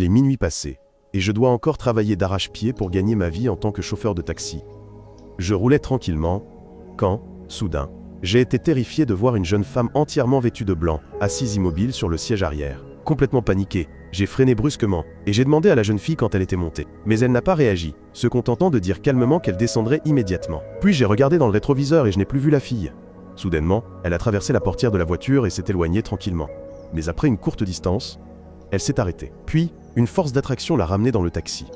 est minuit passé, et je dois encore travailler d'arrache-pied pour gagner ma vie en tant que chauffeur de taxi. Je roulais tranquillement, quand, soudain, j'ai été terrifié de voir une jeune femme entièrement vêtue de blanc, assise immobile sur le siège arrière. Complètement paniqué, j'ai freiné brusquement, et j'ai demandé à la jeune fille quand elle était montée. Mais elle n'a pas réagi, se contentant de dire calmement qu'elle descendrait immédiatement. Puis j'ai regardé dans le rétroviseur et je n'ai plus vu la fille. Soudainement, elle a traversé la portière de la voiture et s'est éloignée tranquillement. Mais après une courte distance, elle s'est arrêtée. Puis, une force d'attraction l'a ramenée dans le taxi.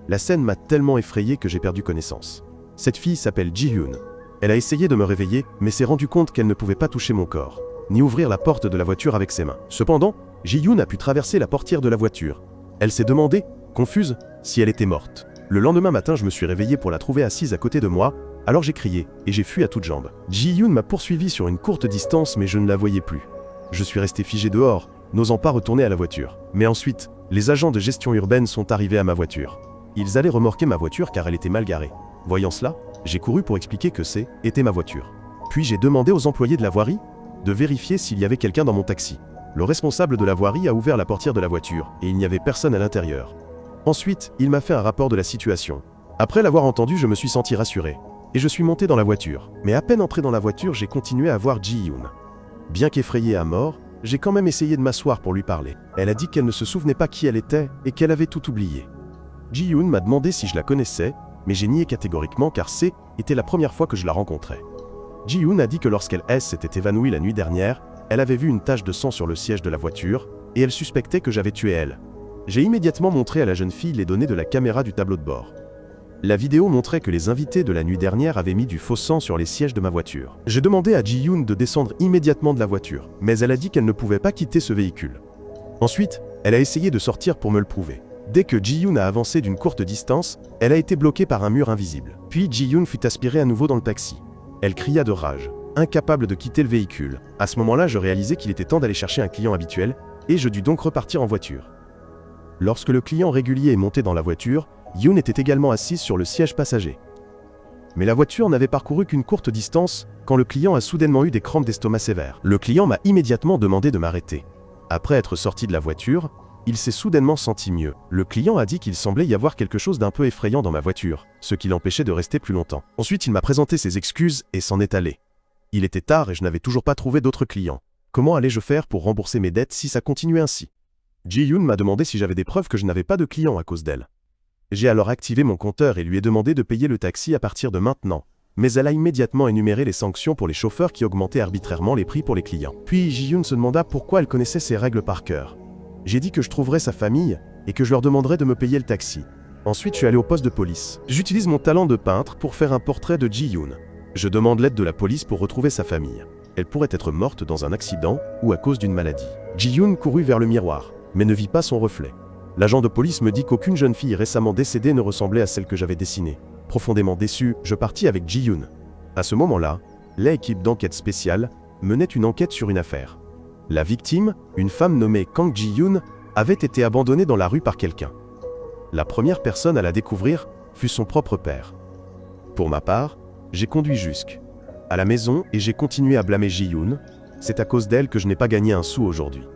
La scène m'a tellement effrayé que j'ai perdu connaissance. Cette fille s'appelle Ji-Hyun. Elle a essayé de me réveiller, mais s'est rendue compte qu'elle ne pouvait pas toucher mon corps, ni ouvrir la porte de la voiture avec ses mains. Cependant, Ji-Hyun a pu traverser la portière de la voiture. Elle s'est demandé, confuse, si elle était morte. Le lendemain matin, je me suis réveillé pour la trouver assise à côté de moi, alors j'ai crié, et j'ai fui à toutes jambes. Ji-Hyun m'a poursuivi sur une courte distance, mais je ne la voyais plus. Je suis resté figé dehors, n'osant pas retourner à la voiture. Mais ensuite, les agents de gestion urbaine sont arrivés à ma voiture. Ils allaient remorquer ma voiture car elle était mal garée. Voyant cela, j'ai couru pour expliquer que était ma voiture. Puis j'ai demandé aux employés de la voirie de vérifier s'il y avait quelqu'un dans mon taxi. Le responsable de la voirie a ouvert la portière de la voiture et il n'y avait personne à l'intérieur. Ensuite, il m'a fait un rapport de la situation. Après l'avoir entendu, je me suis senti rassuré. Et je suis monté dans la voiture. Mais à peine entré dans la voiture, j'ai continué à voir Ji-Hyun. Bien qu'effrayée à mort, j'ai quand même essayé de m'asseoir pour lui parler. Elle a dit qu'elle ne se souvenait pas qui elle était et qu'elle avait tout oublié. Ji-Hyun m'a demandé si je la connaissais, mais j'ai nié catégoriquement car était la première fois que je la rencontrais. Ji-Hyun a dit que lorsqu'elle s'était évanouie la nuit dernière, elle avait vu une tache de sang sur le siège de la voiture et elle suspectait que j'avais tué elle. J'ai immédiatement montré à la jeune fille les données de la caméra du tableau de bord. La vidéo montrait que les invités de la nuit dernière avaient mis du faux sang sur les sièges de ma voiture. J'ai demandé à Ji-Hyun de descendre immédiatement de la voiture, mais elle a dit qu'elle ne pouvait pas quitter ce véhicule. Ensuite, elle a essayé de sortir pour me le prouver. Dès que Ji-Hyun a avancé d'une courte distance, elle a été bloquée par un mur invisible. Puis Ji-Hyun fut aspirée à nouveau dans le taxi. Elle cria de rage, incapable de quitter le véhicule. À ce moment-là, je réalisais qu'il était temps d'aller chercher un client habituel, et je dus donc repartir en voiture. Lorsque le client régulier est monté dans la voiture, Hyun était également assise sur le siège passager. Mais la voiture n'avait parcouru qu'une courte distance quand le client a soudainement eu des crampes d'estomac sévères. Le client m'a immédiatement demandé de m'arrêter. Après être sorti de la voiture, il s'est soudainement senti mieux. Le client a dit qu'il semblait y avoir quelque chose d'un peu effrayant dans ma voiture, ce qui l'empêchait de rester plus longtemps. Ensuite, il m'a présenté ses excuses et s'en est allé. Il était tard et je n'avais toujours pas trouvé d'autres clients. Comment allais-je faire pour rembourser mes dettes si ça continuait ainsi? Ji-Hyun m'a demandé si j'avais des preuves que je n'avais pas de clients à cause d'elle. J'ai alors activé mon compteur et lui ai demandé de payer le taxi à partir de maintenant. Mais elle a immédiatement énuméré les sanctions pour les chauffeurs qui augmentaient arbitrairement les prix pour les clients. Puis Ji-Hyun se demanda pourquoi elle connaissait ces règles par cœur. J'ai dit que je trouverais sa famille et que je leur demanderais de me payer le taxi. Ensuite, je suis allé au poste de police. J'utilise mon talent de peintre pour faire un portrait de Ji-Hyun. Je demande l'aide de la police pour retrouver sa famille. Elle pourrait être morte dans un accident ou à cause d'une maladie. Ji-Hyun courut vers le miroir, mais ne vit pas son reflet. L'agent de police me dit qu'aucune jeune fille récemment décédée ne ressemblait à celle que j'avais dessinée. Profondément déçu, je partis avec Ji-Hyun. À ce moment-là, l'équipe d'enquête spéciale menait une enquête sur une affaire. La victime, une femme nommée Kang Ji-Hyun, avait été abandonnée dans la rue par quelqu'un. La première personne à la découvrir fut son propre père. Pour ma part, j'ai conduit jusqu'à la maison et j'ai continué à blâmer Ji-Hyun. C'est à cause d'elle que je n'ai pas gagné un sou aujourd'hui.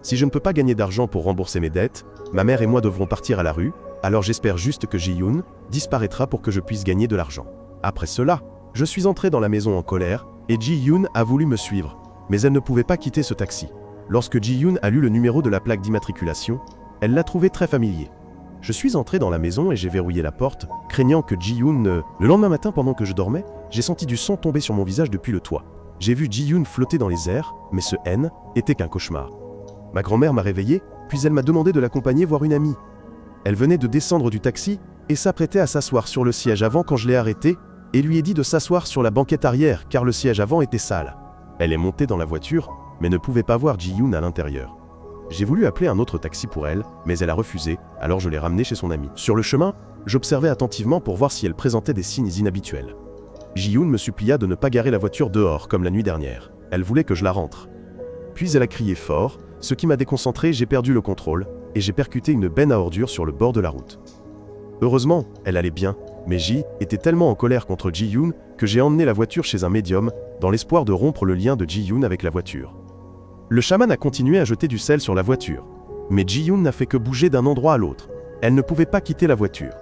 Si je ne peux pas gagner d'argent pour rembourser mes dettes, ma mère et moi devrons partir à la rue, alors j'espère juste que Ji-Hyun disparaîtra pour que je puisse gagner de l'argent. Après cela, je suis entré dans la maison en colère et Ji-Hyun a voulu me suivre, mais elle ne pouvait pas quitter ce taxi. Lorsque Ji-Hyun a lu le numéro de la plaque d'immatriculation, elle l'a trouvé très familier. Je suis entré dans la maison et j'ai verrouillé la porte, craignant que Ji-Hyun ne... Le lendemain matin, pendant que je dormais, j'ai senti du sang tomber sur mon visage depuis le toit. J'ai vu Ji-Hyun flotter dans les airs, mais ce était qu'un cauchemar. Ma grand-mère m'a réveillé, puis elle m'a demandé de l'accompagner voir une amie. Elle venait de descendre du taxi et s'apprêtait à s'asseoir sur le siège avant quand je l'ai arrêtée et lui ai dit de s'asseoir sur la banquette arrière car le siège avant était sale. Elle est montée dans la voiture, mais ne pouvait pas voir Ji-Hyun à l'intérieur. J'ai voulu appeler un autre taxi pour elle, mais elle a refusé, alors je l'ai ramenée chez son amie. Sur le chemin, j'observais attentivement pour voir si elle présentait des signes inhabituels. Ji-Hyun me supplia de ne pas garer la voiture dehors comme la nuit dernière. Elle voulait que je la rentre. Puis elle a crié fort, ce qui m'a déconcentré, j'ai perdu le contrôle, et j'ai percuté une benne à ordures sur le bord de la route. Heureusement, elle allait bien, mais Ji était tellement en colère contre Ji-Hyun que j'ai emmené la voiture chez un médium, dans l'espoir de rompre le lien de Ji-Hyun avec la voiture. Le chaman a continué à jeter du sel sur la voiture. Mais Ji-yoon n'a fait que bouger d'un endroit à l'autre. Elle ne pouvait pas quitter la voiture.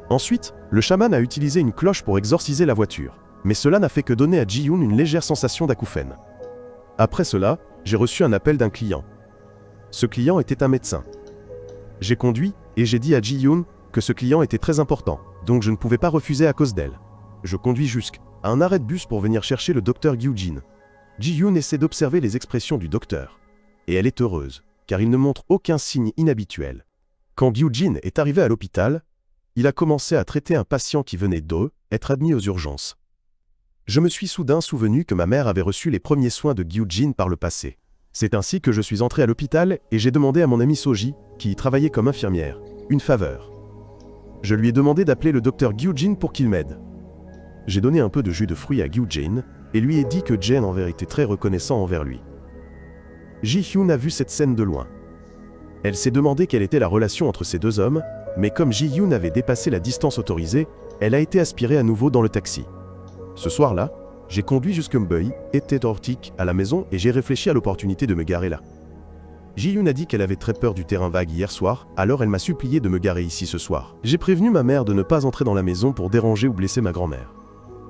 Ensuite, le chaman a utilisé une cloche pour exorciser la voiture. Mais cela n'a fait que donner à Ji-yoon une légère sensation d'acouphène. Après cela, j'ai reçu un appel d'un client. Ce client était un médecin. J'ai conduit et j'ai dit à Ji-yoon que ce client était très important, donc je ne pouvais pas refuser à cause d'elle. Je conduis jusqu'à un arrêt de bus pour venir chercher le docteur Gyujin. Ji-yoon essaie d'observer les expressions du docteur. Et elle est heureuse, car il ne montre aucun signe inhabituel. Quand Gyujin est arrivé à l'hôpital, il a commencé à traiter un patient qui venait d'être admis aux urgences. Je me suis soudain souvenu que ma mère avait reçu les premiers soins de Gyujin par le passé. C'est ainsi que je suis entré à l'hôpital et j'ai demandé à mon amie Soji, qui y travaillait comme infirmière, une faveur. Je lui ai demandé d'appeler le docteur Gyujin pour qu'il m'aide. J'ai donné un peu de jus de fruits à Gyujin et lui ai dit que Jen en était très reconnaissant envers lui. Ji-hyun a vu cette scène de loin. Elle s'est demandé quelle était la relation entre ces deux hommes, mais comme Ji-hyun avait dépassé la distance autorisée, elle a été aspirée à nouveau dans le taxi. Ce soir-là, j'ai conduit jusqu'à Mbeuil, était Ortik, à la maison et j'ai réfléchi à l'opportunité de me garer là. Ji-hyun a dit qu'elle avait très peur du terrain vague hier soir, alors elle m'a supplié de me garer ici ce soir. J'ai prévenu ma mère de ne pas entrer dans la maison pour déranger ou blesser ma grand-mère.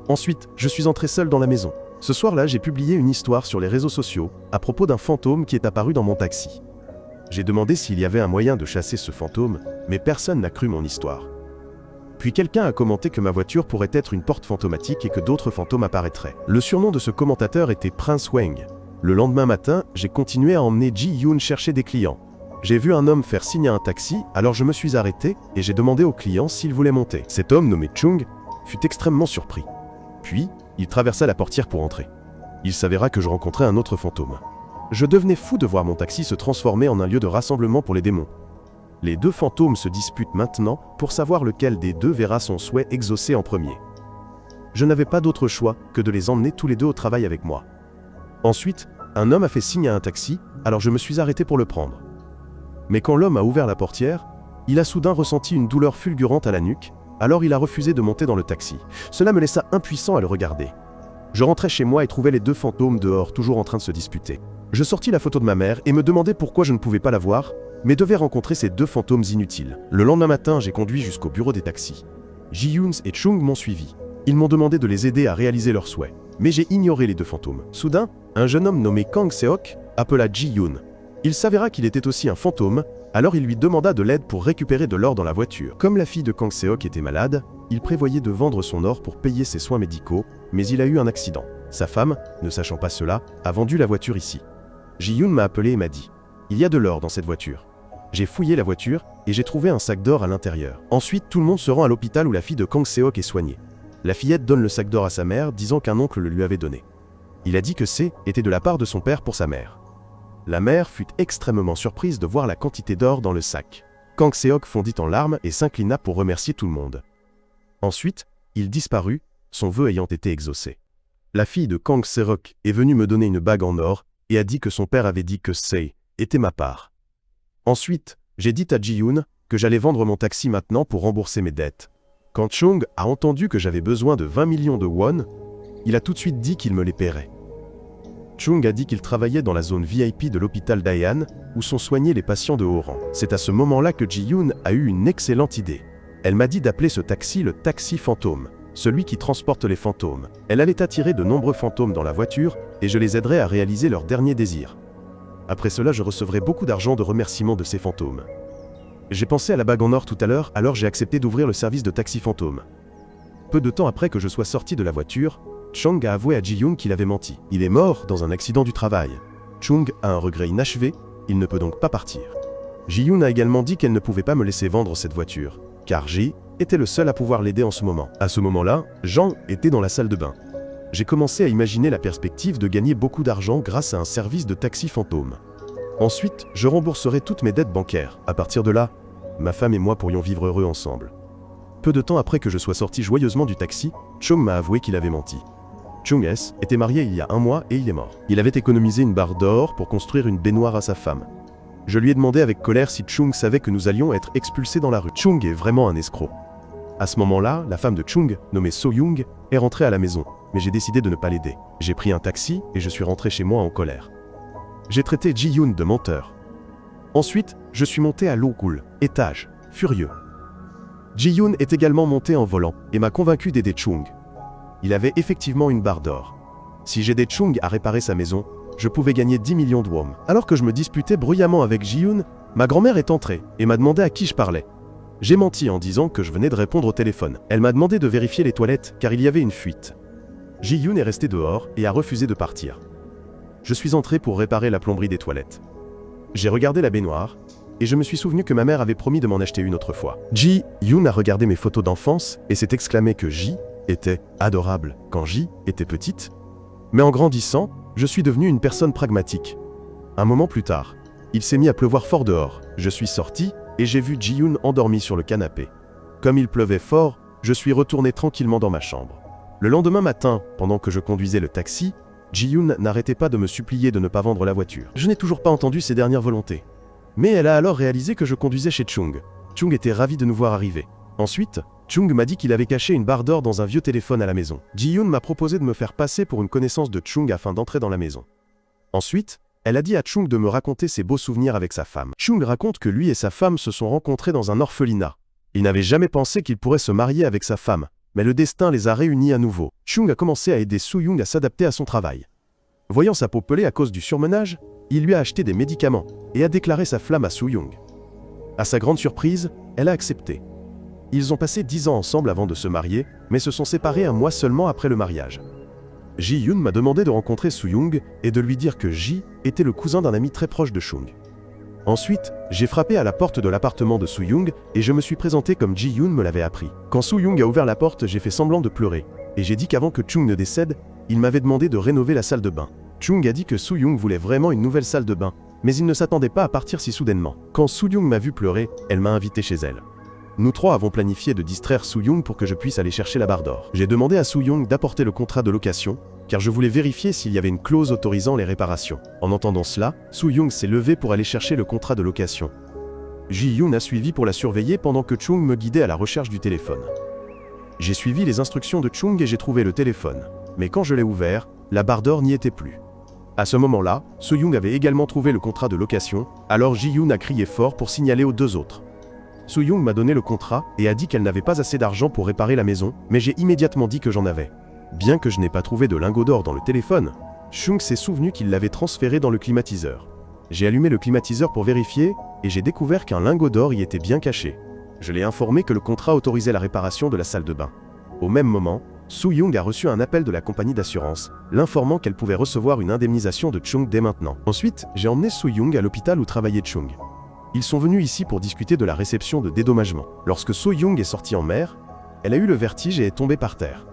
Ensuite, je suis entré seul dans la maison. Ce soir-là, j'ai publié une histoire sur les réseaux sociaux à propos d'un fantôme qui est apparu dans mon taxi. J'ai demandé s'il y avait un moyen de chasser ce fantôme, mais personne n'a cru mon histoire. Puis quelqu'un a commenté que ma voiture pourrait être une porte fantomatique et que d'autres fantômes apparaîtraient. Le surnom de ce commentateur était Prince Wang. Le lendemain matin, j'ai continué à emmener Ji-hyun chercher des clients. J'ai vu un homme faire signe à un taxi, alors je me suis arrêté et j'ai demandé au client s'il voulait monter. Cet homme, nommé Chung, fut extrêmement surpris. Puis, il traversa la portière pour entrer. Il s'avéra que je rencontrais un autre fantôme. Je devenais fou de voir mon taxi se transformer en un lieu de rassemblement pour les démons. Les deux fantômes se disputent maintenant pour savoir lequel des deux verra son souhait exaucé en premier. Je n'avais pas d'autre choix que de les emmener tous les deux au travail avec moi. Ensuite, un homme a fait signe à un taxi, alors je me suis arrêté pour le prendre. Mais quand l'homme a ouvert la portière, il a soudain ressenti une douleur fulgurante à la nuque, alors il a refusé de monter dans le taxi. Cela me laissa impuissant à le regarder. Je rentrais chez moi et trouvais les deux fantômes dehors, toujours en train de se disputer. Je sortis la photo de ma mère et me demandais pourquoi je ne pouvais pas la voir, mais devais rencontrer ces deux fantômes inutiles. Le lendemain matin, j'ai conduit jusqu'au bureau des taxis. Ji-hyun et Chung m'ont suivi. Ils m'ont demandé de les aider à réaliser leurs souhaits, mais j'ai ignoré les deux fantômes. Soudain, un jeune homme nommé Kang Seok appela Ji-hyun. Il s'avéra qu'il était aussi un fantôme, alors il lui demanda de l'aide pour récupérer de l'or dans la voiture. Comme la fille de Kang Seok était malade, il prévoyait de vendre son or pour payer ses soins médicaux, mais il a eu un accident. Sa femme, ne sachant pas cela, a vendu la voiture ici. Ji-hyun m'a appelé et m'a dit « Il y a de l'or dans cette voiture ». J'ai fouillé la voiture et j'ai trouvé un sac d'or à l'intérieur. Ensuite, tout le monde se rend à l'hôpital où la fille de Kang Seok est soignée. La fillette donne le sac d'or à sa mère, disant qu'un oncle le lui avait donné. Il a dit que était de la part de son père pour sa mère. La mère fut extrêmement surprise de voir la quantité d'or dans le sac. Kang Seok fondit en larmes et s'inclina pour remercier tout le monde. Ensuite, il disparut, son vœu ayant été exaucé. La fille de Kang Seok est venue me donner une bague en or et a dit que son père avait dit que était ma part. Ensuite, j'ai dit à Ji-hyun que j'allais vendre mon taxi maintenant pour rembourser mes dettes. Quand Chung a entendu que j'avais besoin de 20 millions de won, il a tout de suite dit qu'il me les paierait. Chung a dit qu'il travaillait dans la zone VIP de l'hôpital Daehan, où sont soignés les patients de haut rang. C'est à ce moment-là que Ji-hyun a eu une excellente idée. Elle m'a dit d'appeler ce taxi le taxi fantôme, celui qui transporte les fantômes. Elle allait attirer de nombreux fantômes dans la voiture, et je les aiderais à réaliser leur dernier désir. Après cela, je recevrai beaucoup d'argent de remerciement de ces fantômes. J'ai pensé à la bague en or tout à l'heure, alors j'ai accepté d'ouvrir le service de taxi fantôme. Peu de temps après que je sois sorti de la voiture, Chung a avoué à Ji-hyun qu'il avait menti. Il est mort dans un accident du travail. Chung a un regret inachevé, il ne peut donc pas partir. Ji-hyun a également dit qu'elle ne pouvait pas me laisser vendre cette voiture, car Ji était le seul à pouvoir l'aider en ce moment. À ce moment-là, Jean était dans la salle de bain. J'ai commencé à imaginer la perspective de gagner beaucoup d'argent grâce à un service de taxi fantôme. Ensuite, je rembourserai toutes mes dettes bancaires. À partir de là, ma femme et moi pourrions vivre heureux ensemble. Peu de temps après que je sois sorti joyeusement du taxi, Chung m'a avoué qu'il avait menti. Chung S était marié il y a 1 mois et il est mort. Il avait économisé une barre d'or pour construire une baignoire à sa femme. Je lui ai demandé avec colère si Chung savait que nous allions être expulsés dans la rue. Chung est vraiment un escroc. À ce moment-là, la femme de Chung, nommée So-young, est rentrée à la maison, mais j'ai décidé de ne pas l'aider. J'ai pris un taxi et je suis rentré chez moi en colère. J'ai traité Ji-hyun de menteur. Ensuite, je suis monté à Loukul, étage, furieux. Ji-yoon est également monté en volant et m'a convaincu d'aider Chung. Il avait effectivement une barre d'or. Si j'aidais Chung à réparer sa maison, je pouvais gagner 10 millions de won. Alors que je me disputais bruyamment avec Ji-yoon, ma grand-mère est entrée et m'a demandé à qui je parlais. J'ai menti en disant que je venais de répondre au téléphone. Elle m'a demandé de vérifier les toilettes car il y avait une fuite. Ji-yoon est resté dehors et a refusé de partir. Je suis entré pour réparer la plomberie des toilettes. J'ai regardé la baignoire et je me suis souvenu que ma mère avait promis de m'en acheter une autre fois. Ji-yoon a regardé mes photos d'enfance et s'est exclamé que Ji était adorable quand Ji était petite. Mais en grandissant, je suis devenu une personne pragmatique. Un moment plus tard, il s'est mis à pleuvoir fort dehors. Je suis sorti et j'ai vu Ji-yoon endormi sur le canapé. Comme il pleuvait fort, je suis retourné tranquillement dans ma chambre. Le lendemain matin, pendant que je conduisais le taxi, Ji-yoon n'arrêtait pas de me supplier de ne pas vendre la voiture. Je n'ai toujours pas entendu ses dernières volontés. Mais elle a alors réalisé que je conduisais chez Chung. Chung était ravi de nous voir arriver. Ensuite, Chung m'a dit qu'il avait caché une barre d'or dans un vieux téléphone à la maison. Ji-yoon m'a proposé de me faire passer pour une connaissance de Chung afin d'entrer dans la maison. Ensuite, elle a dit à Chung de me raconter ses beaux souvenirs avec sa femme. Chung raconte que lui et sa femme se sont rencontrés dans un orphelinat. Il n'avait jamais pensé qu'il pourrait se marier avec sa femme, mais le destin les a réunis à nouveau. Chung a commencé à aider Soo-young à s'adapter à son travail. Voyant sa peau pelée à cause du surmenage, il lui a acheté des médicaments et a déclaré sa flamme à Soo-young. À sa grande surprise, elle a accepté. Ils ont passé 10 ans ensemble avant de se marier, mais se sont séparés un mois seulement après le mariage. Ji-yoon m'a demandé de rencontrer Soo-young et de lui dire que Ji était le cousin d'un ami très proche de Chung. Ensuite, j'ai frappé à la porte de l'appartement de Soo-young et je me suis présenté comme Ji-yoon me l'avait appris. Quand Soo-young a ouvert la porte, j'ai fait semblant de pleurer et j'ai dit qu'avant que Chung ne décède, il m'avait demandé de rénover la salle de bain. Chung a dit que Soo-young voulait vraiment une nouvelle salle de bain, mais il ne s'attendait pas à partir si soudainement. Quand Soo-young m'a vu pleurer, elle m'a invité chez elle. Nous trois avons planifié de distraire Soo-young pour que je puisse aller chercher la barre d'or. J'ai demandé à Soo-young d'apporter le contrat de location, car je voulais vérifier s'il y avait une clause autorisant les réparations. En entendant cela, Soo-young s'est levé pour aller chercher le contrat de location. Ji-yoon a suivi pour la surveiller pendant que Chung me guidait à la recherche du téléphone. J'ai suivi les instructions de Chung et j'ai trouvé le téléphone. Mais quand je l'ai ouvert, la barre d'or n'y était plus. À ce moment-là, Soo-young avait également trouvé le contrat de location, alors Ji-yoon a crié fort pour signaler aux deux autres. Soo-young m'a donné le contrat et a dit qu'elle n'avait pas assez d'argent pour réparer la maison, mais j'ai immédiatement dit que j'en avais. Bien que je n'ai pas trouvé de lingot d'or dans le téléphone, Chung s'est souvenu qu'il l'avait transféré dans le climatiseur. J'ai allumé le climatiseur pour vérifier et j'ai découvert qu'un lingot d'or y était bien caché. Je l'ai informé que le contrat autorisait la réparation de la salle de bain. Au même moment, Soo-young a reçu un appel de la compagnie d'assurance, l'informant qu'elle pouvait recevoir une indemnisation de Chung dès maintenant. Ensuite, j'ai emmené Soo-young à l'hôpital où travaillait Chung. Ils sont venus ici pour discuter de la réception de dédommagement. Lorsque Soo-young est sortie en mer, elle a eu le vertige et est tombée par terre.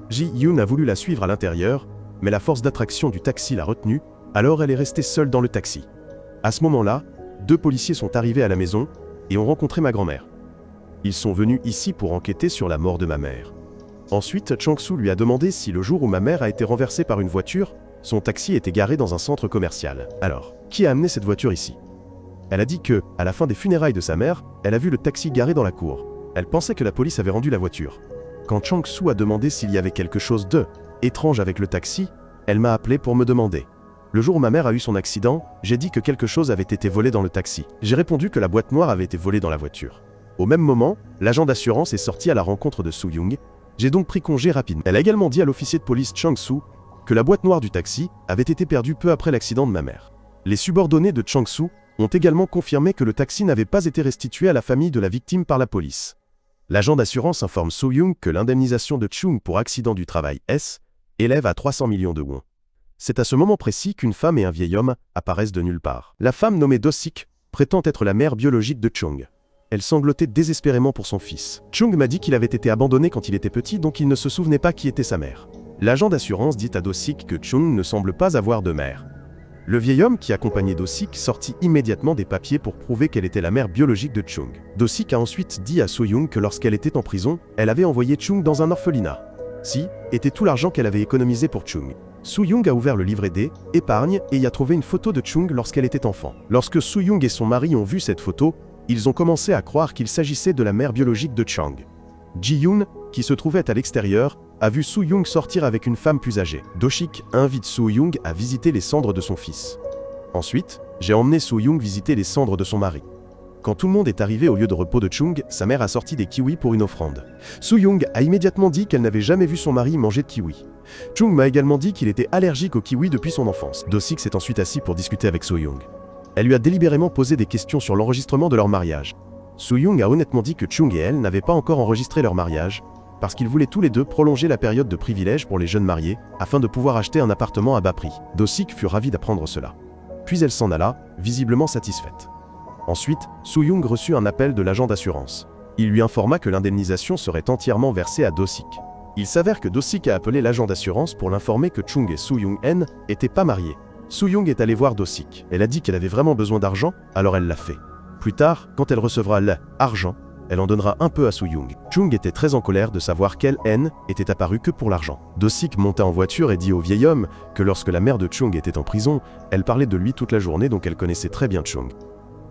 Ji-yoon a voulu la suivre à l'intérieur, mais la force d'attraction du taxi l'a retenue, alors elle est restée seule dans le taxi. À ce moment-là, 2 policiers sont arrivés à la maison et ont rencontré ma grand-mère. Ils sont venus ici pour enquêter sur la mort de ma mère. Ensuite, Chang-soo lui a demandé si le jour où ma mère a été renversée par une voiture, son taxi était garé dans un centre commercial. Alors, qui a amené cette voiture ici? Elle a dit que, à la fin des funérailles de sa mère, elle a vu le taxi garé dans la cour. Elle pensait que la police avait rendu la voiture. Quand Chang-soo a demandé s'il y avait quelque chose de étrange avec le taxi, elle m'a appelé pour me demander. Le jour où ma mère a eu son accident, j'ai dit que quelque chose avait été volé dans le taxi. J'ai répondu que la boîte noire avait été volée dans la voiture. Au même moment, l'agent d'assurance est sorti à la rencontre de Soo-young. J'ai donc pris congé rapidement. Elle a également dit à l'officier de police Chang-soo que la boîte noire du taxi avait été perdue peu après l'accident de ma mère. Les subordonnés de Chang-soo ont également confirmé que le taxi n'avait pas été restitué à la famille de la victime par la police. L'agent d'assurance informe Soo-young que l'indemnisation de Chung pour accident du travail élève à 300 millions de won. C'est à ce moment précis qu'une femme et un vieil homme apparaissent de nulle part. La femme nommée Do-sik prétend être la mère biologique de Chung. Elle sanglotait désespérément pour son fils. Chung m'a dit qu'il avait été abandonné quand il était petit, donc il ne se souvenait pas qui était sa mère. L'agent d'assurance dit à Do-sik que Chung ne semble pas avoir de mère. Le vieil homme qui accompagnait Do-sik sortit immédiatement des papiers pour prouver qu'elle était la mère biologique de Chung. Do-sik a ensuite dit à Soo-young que lorsqu'elle était en prison, elle avait envoyé Chung dans un orphelinat. Si, était tout l'argent qu'elle avait économisé pour Chung. Soo-young a ouvert le livret D, épargne, et y a trouvé une photo de Chung lorsqu'elle était enfant. Lorsque Soo-young et son mari ont vu cette photo, ils ont commencé à croire qu'il s'agissait de la mère biologique de Chung. Ji-yoon, qui se trouvait à l'extérieur, a vu Soo-young sortir avec une femme plus âgée. Do-sik invite Soo-young à visiter les cendres de son fils. Ensuite, J'ai emmené Soo-young visiter les cendres de son mari. Quand tout le monde est arrivé au lieu de repos de Chung, sa mère a sorti des kiwis pour une offrande. Soo-young a immédiatement dit qu'elle n'avait jamais vu son mari manger de kiwis. Chung m'a également dit qu'il était allergique aux kiwis depuis son enfance. Do-sik s'est ensuite assis pour discuter avec Soo-young. Elle lui a délibérément posé des questions sur l'enregistrement de leur mariage. Soo-young a honnêtement dit que Chung et elle n'avaient pas encore enregistré leur mariage, parce qu'ils voulaient tous les deux prolonger la période de privilège pour les jeunes mariés, afin de pouvoir acheter un appartement à bas prix. Do-sik fut ravie d'apprendre cela. Puis elle s'en alla, visiblement satisfaite. Ensuite, Soo-young reçut un appel de l'agent d'assurance. Il lui informa que l'indemnisation serait entièrement versée à Do-sik. Il s'avère que Do-sik a appelé l'agent d'assurance pour l'informer que Chung et Soo-young-en n'étaient pas mariés. Soo-young est allée voir Do-sik. Elle a dit qu'elle avait vraiment besoin d'argent, alors elle l'a fait. Plus tard, quand elle recevra l'argent, elle en donnera un peu à Soo-young. Chung était très en colère de savoir qu'elle était apparue que pour l'argent. Do-sik monta en voiture et dit au vieil homme que lorsque la mère de Chung était en prison, elle parlait de lui toute la journée, donc elle connaissait très bien Chung.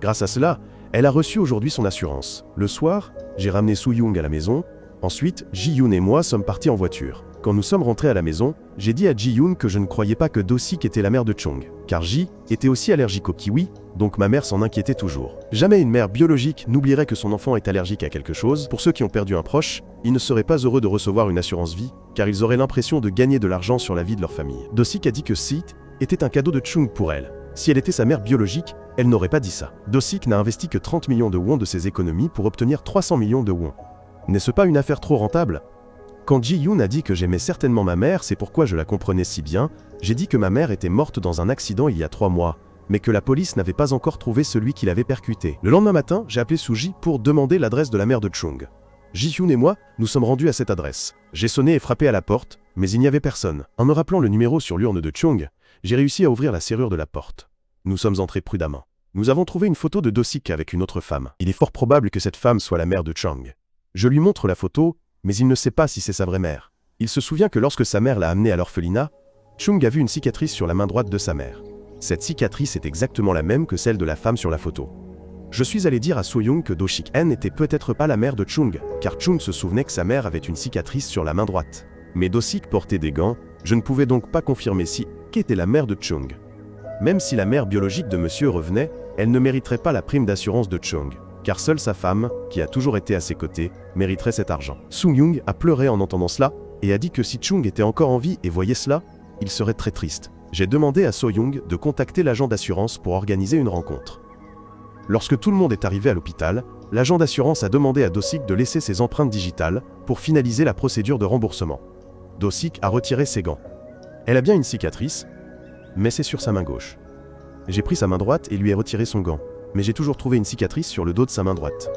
Grâce à cela, elle a reçu aujourd'hui son assurance. Le soir, j'ai ramené Soo-young à la maison. Ensuite, Ji-yoon et moi sommes partis en voiture. Quand nous sommes rentrés à la maison, j'ai dit à Ji-yoon que je ne croyais pas que Do-sik était la mère de Chung, car Ji était aussi allergique aux kiwis, donc ma mère s'en inquiétait toujours. Jamais une mère biologique n'oublierait que son enfant est allergique à quelque chose. Pour ceux qui ont perdu un proche, ils ne seraient pas heureux de recevoir une assurance vie, car ils auraient l'impression de gagner de l'argent sur la vie de leur famille. Do-sik a dit que Seat était un cadeau de Chung pour elle. Si elle était sa mère biologique, elle n'aurait pas dit ça. Do-sik n'a investi que 30 millions de won de ses économies pour obtenir 300 millions de won. N'est-ce pas une affaire trop rentable? Quand Ji-yoon a dit que j'aimais certainement ma mère, c'est pourquoi je la comprenais si bien, j'ai dit que ma mère était morte dans un accident il y a 3 mois, mais que la police n'avait pas encore trouvé celui qui l'avait percuté. Le lendemain matin, j'ai appelé Soo-ji pour demander l'adresse de la mère de Chung. Ji-yoon et moi, nous sommes rendus à cette adresse. J'ai sonné et frappé à la porte, mais il n'y avait personne. En me rappelant le numéro sur l'urne de Chung, j'ai réussi à ouvrir la serrure de la porte. Nous sommes entrés prudemment. Nous avons trouvé une photo de Do-sik avec une autre femme. Il est fort probable que cette femme soit la mère de Chung. Je lui montre la photo, mais il ne sait pas si c'est sa vraie mère. Il se souvient que lorsque sa mère l'a amené à l'orphelinat, Chung a vu une cicatrice sur la main droite de sa mère. Cette cicatrice est exactement la même que celle de la femme sur la photo. Je suis allé dire à Soo-young que Do-sik n'était peut-être pas la mère de Chung, car Chung se souvenait que sa mère avait une cicatrice sur la main droite. Mais Do-sik portait des gants, je ne pouvais donc pas confirmer si qu'était la mère de Chung. Même si la mère biologique de monsieur revenait, elle ne mériterait pas la prime d'assurance de Chung, car seule sa femme, qui a toujours été à ses côtés, mériterait cet argent. Soo-young a pleuré en entendant cela, et a dit que si Chung était encore en vie et voyait cela, il serait très triste. J'ai demandé à Soo-young de contacter l'agent d'assurance pour organiser une rencontre. Lorsque tout le monde est arrivé à l'hôpital, l'agent d'assurance a demandé à Do-sik de laisser ses empreintes digitales pour finaliser la procédure de remboursement. Do-sik a retiré ses gants. Elle a bien une cicatrice, mais c'est sur sa main gauche. J'ai pris sa main droite et lui ai retiré son gant, mais j'ai toujours trouvé une cicatrice sur le dos de sa main droite.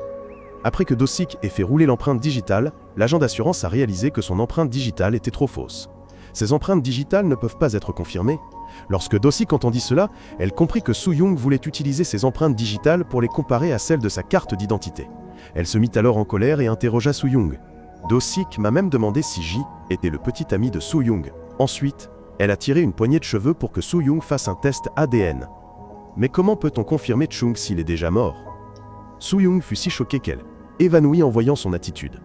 Après que Do-sik ait fait rouler l'empreinte digitale, l'agent d'assurance a réalisé que son empreinte digitale était trop fausse. Ces empreintes digitales ne peuvent pas être confirmées. Lorsque Do-sik entendit cela, elle comprit que Soo-young voulait utiliser ces empreintes digitales pour les comparer à celles de sa carte d'identité. Elle se mit alors en colère et interrogea Soo-young. Do-sik m'a même demandé si Ji était le petit ami de Soo-young. Ensuite, elle a tiré une poignée de cheveux pour que Soo-young fasse un test ADN. Mais comment peut-on confirmer Chung s'il est déjà mort? Soo-young fut si choquée qu'elle évanouit en voyant son attitude.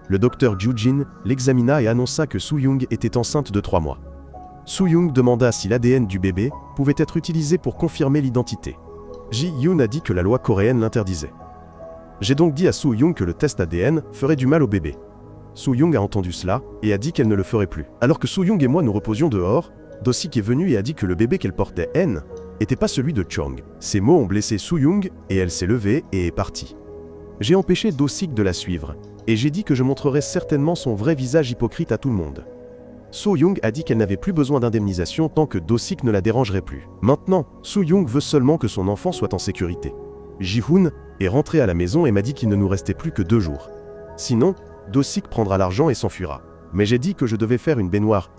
Le docteur Ju-jin l'examina et annonça que Soo-young était enceinte de 3 mois. Soo-young demanda si l'ADN du bébé pouvait être utilisé pour confirmer l'identité. Ji-yoon a dit que la loi coréenne l'interdisait. J'ai donc dit à Soo-young que le test ADN ferait du mal au bébé. Soo-young a entendu cela et a dit qu'elle ne le ferait plus. Alors que Soo-young et moi nous reposions dehors, Do-sik est venue et a dit que le bébé qu'elle portait, n'était pas celui de Chung. Ces mots ont blessé Soo-young et elle s'est levée et est partie. J'ai empêché Do-sik de la suivre, et j'ai dit que je montrerais certainement son vrai visage hypocrite à tout le monde. Soo-young a dit qu'elle n'avait plus besoin d'indemnisation tant que Do-sik ne la dérangerait plus. Maintenant, Soo-young veut seulement que son enfant soit en sécurité. Ji-hoon est rentré à la maison et m'a dit qu'il ne nous restait plus que 2 jours. Sinon, Do-sik prendra l'argent et s'enfuira. Mais j'ai dit que je devais faire une baignoire,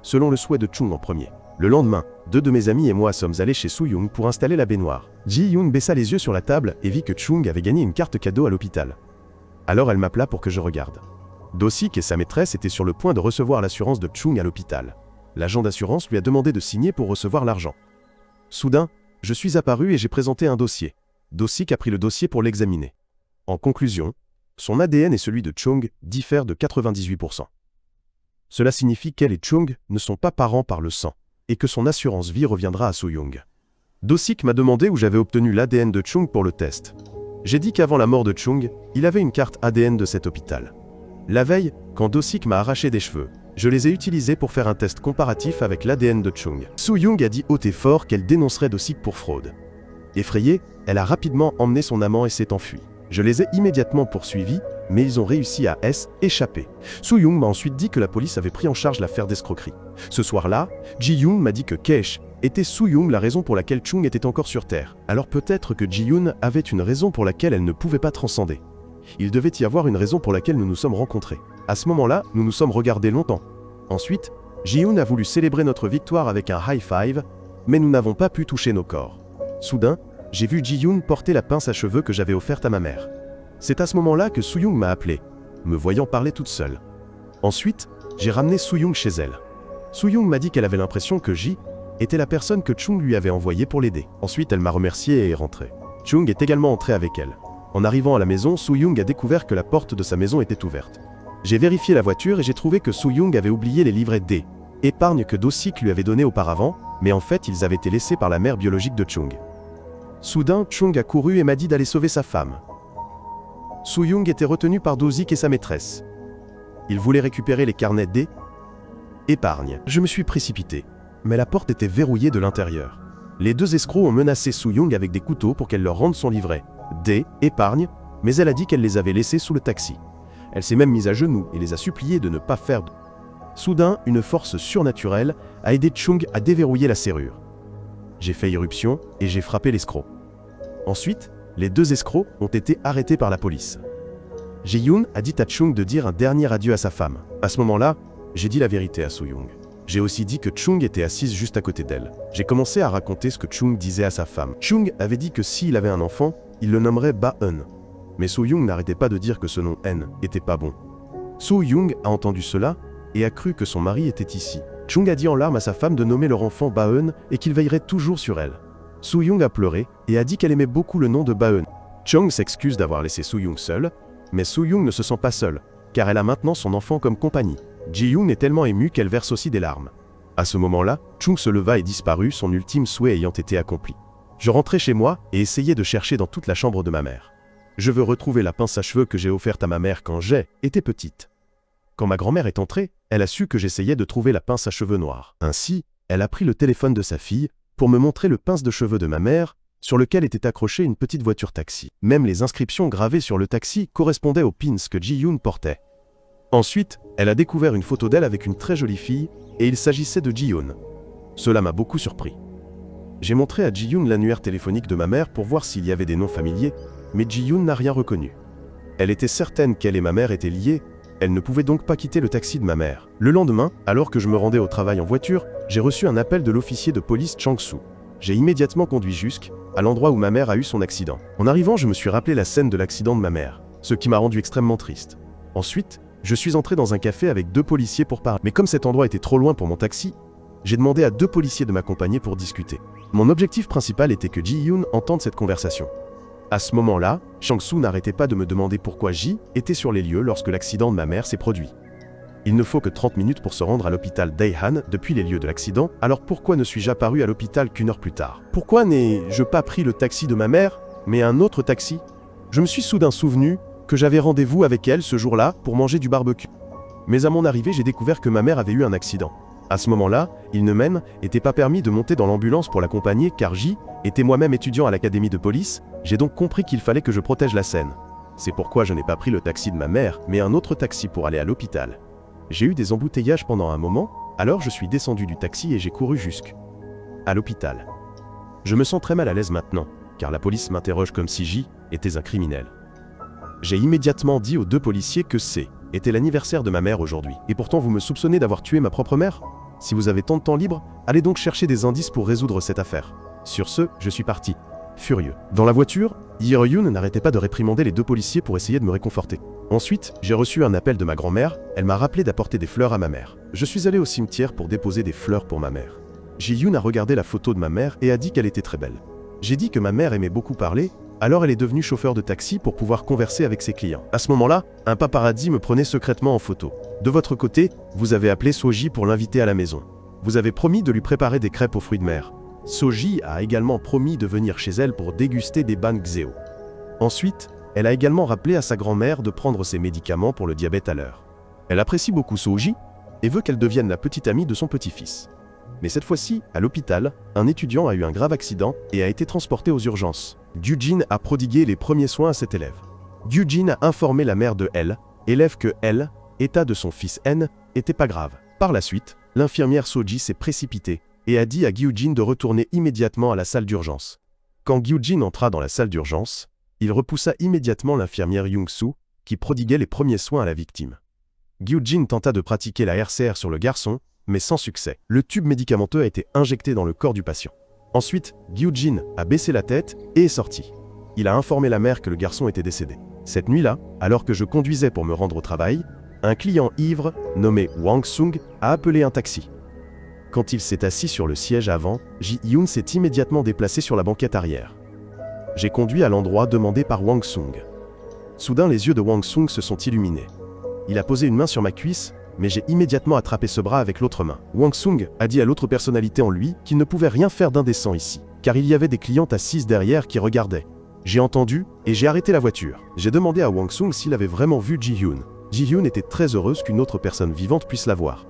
selon le souhait de Chung en premier. Le lendemain, 2 de mes amis et moi sommes allés chez Soo-young pour installer la baignoire. Ji-yoon baissa les yeux sur la table et vit que Chung avait gagné une carte cadeau à l'hôpital. Alors elle m'appela pour que je regarde. Do-sik et sa maîtresse étaient sur le point de recevoir l'assurance de Chung à l'hôpital. L'agent d'assurance lui a demandé de signer pour recevoir l'argent. Soudain, je suis apparu et j'ai présenté un dossier. Do-sik a pris le dossier pour l'examiner. En conclusion, son ADN et celui de Chung diffèrent de 98%. Cela signifie qu'elle et Chung ne sont pas parents par le sang, et que son assurance vie reviendra à Soo-young. Do-sik m'a demandé où j'avais obtenu l'ADN de Chung pour le test. J'ai dit qu'avant la mort de Chung, il avait une carte ADN de cet hôpital. La veille, quand Do-sik m'a arraché des cheveux, je les ai utilisés pour faire un test comparatif avec l'ADN de Chung. Soo-young a dit haut et fort qu'elle dénoncerait Do-sik pour fraude. Effrayée, elle a rapidement emmené son amant et s'est enfuie. Je les ai immédiatement poursuivis, mais ils ont réussi à échapper. Soo-young m'a ensuite dit que la police avait pris en charge l'affaire d'escroquerie. Ce soir-là, Ji-yoon m'a dit que Kesh était Soo-young la raison pour laquelle Chung était encore sur Terre. Alors peut-être que Ji-yoon avait une raison pour laquelle elle ne pouvait pas transcender. Il devait y avoir une raison pour laquelle nous nous sommes rencontrés. À ce moment-là, nous nous sommes regardés longtemps. Ensuite, Ji-yoon a voulu célébrer notre victoire avec un high five, mais nous n'avons pas pu toucher nos corps. Soudain, j'ai vu Ji-yoon porter la pince à cheveux que j'avais offerte à ma mère. C'est à ce moment-là que Soo-young m'a appelé, me voyant parler toute seule. Ensuite, j'ai ramené Soo-young chez elle. Soo-young m'a dit qu'elle avait l'impression que Ji était la personne que Chung lui avait envoyée pour l'aider. Ensuite, elle m'a remercié et est rentrée. Chung est également entré avec elle. En arrivant à la maison, Soo-young a découvert que la porte de sa maison était ouverte. J'ai vérifié la voiture et j'ai trouvé que Soo-young avait oublié les livrets D, épargne que Do-sik lui avait donné auparavant, mais en fait ils avaient été laissés par la mère biologique de Chung. Soudain, Chung a couru et m'a dit d'aller sauver sa femme. Soo-young était retenu par Do-sik et sa maîtresse. Il voulait récupérer les carnets D, épargne. Je me suis précipité, mais la porte était verrouillée de l'intérieur. Les deux escrocs ont menacé Soo-young avec des couteaux pour qu'elle leur rende son livret D, épargne, mais elle a dit qu'elle les avait laissés sous le taxi. Elle s'est même mise à genoux et les a suppliés de ne pas faire de... Soudain, une force surnaturelle a aidé Chung à déverrouiller la serrure. J'ai fait irruption et j'ai frappé l'escroc. Ensuite, les deux escrocs ont été arrêtés par la police. Ji-yoon a dit à Chung de dire un dernier adieu à sa femme. À ce moment-là, j'ai dit la vérité à Soo-young. J'ai aussi dit que Chung était assise juste à côté d'elle. J'ai commencé à raconter ce que Chung disait à sa femme. Chung avait dit que s'il avait un enfant, il le nommerait Ba-eun. Mais Soo-young n'arrêtait pas de dire que ce nom N était pas bon. Soo-young a entendu cela et a cru que son mari était ici. Chung a dit en larmes à sa femme de nommer leur enfant Ba-eun et qu'il veillerait toujours sur elle. Soo-young a pleuré et a dit qu'elle aimait beaucoup le nom de Ba-eun. Chung s'excuse d'avoir laissé Soo-young seule, mais Soo-young ne se sent pas seule, car elle a maintenant son enfant comme compagnie. Ji-yoon est tellement émue qu'elle verse aussi des larmes. À ce moment-là, Chung se leva et disparut, son ultime souhait ayant été accompli. Je rentrai chez moi et essayai de chercher dans toute la chambre de ma mère. Je veux retrouver la pince à cheveux que j'ai offerte à ma mère quand j'étais petite. Quand ma grand-mère est entrée, elle a su que j'essayais de trouver la pince à cheveux noire. Ainsi, elle a pris le téléphone de sa fille pour me montrer le pince de cheveux de ma mère, sur lequel était accrochée une petite voiture taxi. Même les inscriptions gravées sur le taxi correspondaient aux pins que Ji-yoon portait. Ensuite, elle a découvert une photo d'elle avec une très jolie fille, et il s'agissait de Ji-yoon. Cela m'a beaucoup surpris. J'ai montré à Ji-yoon l'annuaire téléphonique de ma mère pour voir s'il y avait des noms familiers, mais Ji-yoon n'a rien reconnu. Elle était certaine qu'elle et ma mère étaient liées, elle ne pouvait donc pas quitter le taxi de ma mère. Le lendemain, alors que je me rendais au travail en voiture, j'ai reçu un appel de l'officier de police Chang-soo. J'ai immédiatement conduit jusqu'à l'endroit où ma mère a eu son accident. En arrivant, je me suis rappelé la scène de l'accident de ma mère, ce qui m'a rendu extrêmement triste. Ensuite, je suis entré dans un café avec 2 policiers pour parler. Mais comme cet endroit était trop loin pour mon taxi, j'ai demandé à 2 policiers de m'accompagner pour discuter. Mon objectif principal était que Ji-yoon entende cette conversation. À ce moment-là, Chang-soo n'arrêtait pas de me demander pourquoi Ji était sur les lieux lorsque l'accident de ma mère s'est produit. Il ne faut que 30 minutes pour se rendre à l'hôpital Daehan depuis les lieux de l'accident, alors pourquoi ne suis-je apparu à l'hôpital qu'1 heure plus tard? Pourquoi n'ai-je pas pris le taxi de ma mère, mais un autre taxi? Je me suis soudain souvenu que j'avais rendez-vous avec elle ce jour-là pour manger du barbecue. Mais à mon arrivée, j'ai découvert que ma mère avait eu un accident. À ce moment-là, il ne m'était pas permis de monter dans l'ambulance pour l'accompagner car Ji était moi-même étudiant à l'académie de police, j'ai donc compris qu'il fallait que je protège la scène. C'est pourquoi je n'ai pas pris le taxi de ma mère, mais un autre taxi pour aller à l'hôpital. J'ai eu des embouteillages pendant un moment, alors je suis descendu du taxi et j'ai couru jusqu'à l'hôpital. Je me sens très mal à l'aise maintenant, car la police m'interroge comme si Ji était un criminel. J'ai immédiatement dit aux 2 policiers que était l'anniversaire de ma mère aujourd'hui. Et pourtant vous me soupçonnez d'avoir tué ma propre mère? Si vous avez tant de temps libre, allez donc chercher des indices pour résoudre cette affaire. Sur ce, je suis parti, furieux. Dans la voiture, Ye-yoon n'arrêtait pas de réprimander les 2 policiers pour essayer de me réconforter. Ensuite, j'ai reçu un appel de ma grand-mère, elle m'a rappelé d'apporter des fleurs à ma mère. Je suis allé au cimetière pour déposer des fleurs pour ma mère. Ji-yoon a regardé la photo de ma mère et a dit qu'elle était très belle. J'ai dit que ma mère aimait beaucoup parler, alors elle est devenue chauffeur de taxi pour pouvoir converser avec ses clients. À ce moment-là, un paparazzi me prenait secrètement en photo. De votre côté, vous avez appelé Soji pour l'inviter à la maison. Vous avez promis de lui préparer des crêpes aux fruits de mer. So-ji a également promis de venir chez elle pour déguster des ban xeo. Ensuite, elle a également rappelé à sa grand-mère de prendre ses médicaments pour le diabète à l'heure. Elle apprécie beaucoup So-ji et veut qu'elle devienne la petite amie de son petit-fils. Mais cette fois-ci, à l'hôpital, un étudiant a eu un grave accident et a été transporté aux urgences. Gyujin a prodigué les premiers soins à cet élève. Gyujin a informé la mère de L, élève que L, état de son fils N, était pas grave. Par la suite, l'infirmière So-ji s'est précipitée et a dit à Gyujin de retourner immédiatement à la salle d'urgence. Quand Gyujin entra dans la salle d'urgence, il repoussa immédiatement l'infirmière Young-soo, qui prodiguait les premiers soins à la victime. Gyujin tenta de pratiquer la RCR sur le garçon, mais sans succès. Le tube médicamenteux a été injecté dans le corps du patient. Ensuite, Gyujin a baissé la tête et est sorti. Il a informé la mère que le garçon était décédé. Cette nuit-là, alors que je conduisais pour me rendre au travail, un client ivre, nommé Wang Sung, a appelé un taxi. Quand il s'est assis sur le siège avant, Ji-hyun s'est immédiatement déplacé sur la banquette arrière. J'ai conduit à l'endroit demandé par Wang Sung. Soudain, les yeux de Wang Sung se sont illuminés. Il a posé une main sur ma cuisse, mais j'ai immédiatement attrapé ce bras avec l'autre main. Wang Sung a dit à l'autre personnalité en lui qu'il ne pouvait rien faire d'indécent ici, car il y avait des clientes assises derrière qui regardaient. J'ai entendu et j'ai arrêté la voiture. J'ai demandé à Wang Sung s'il avait vraiment vu Ji-hyun. Ji-hyun était très heureuse qu'une autre personne vivante puisse la voir.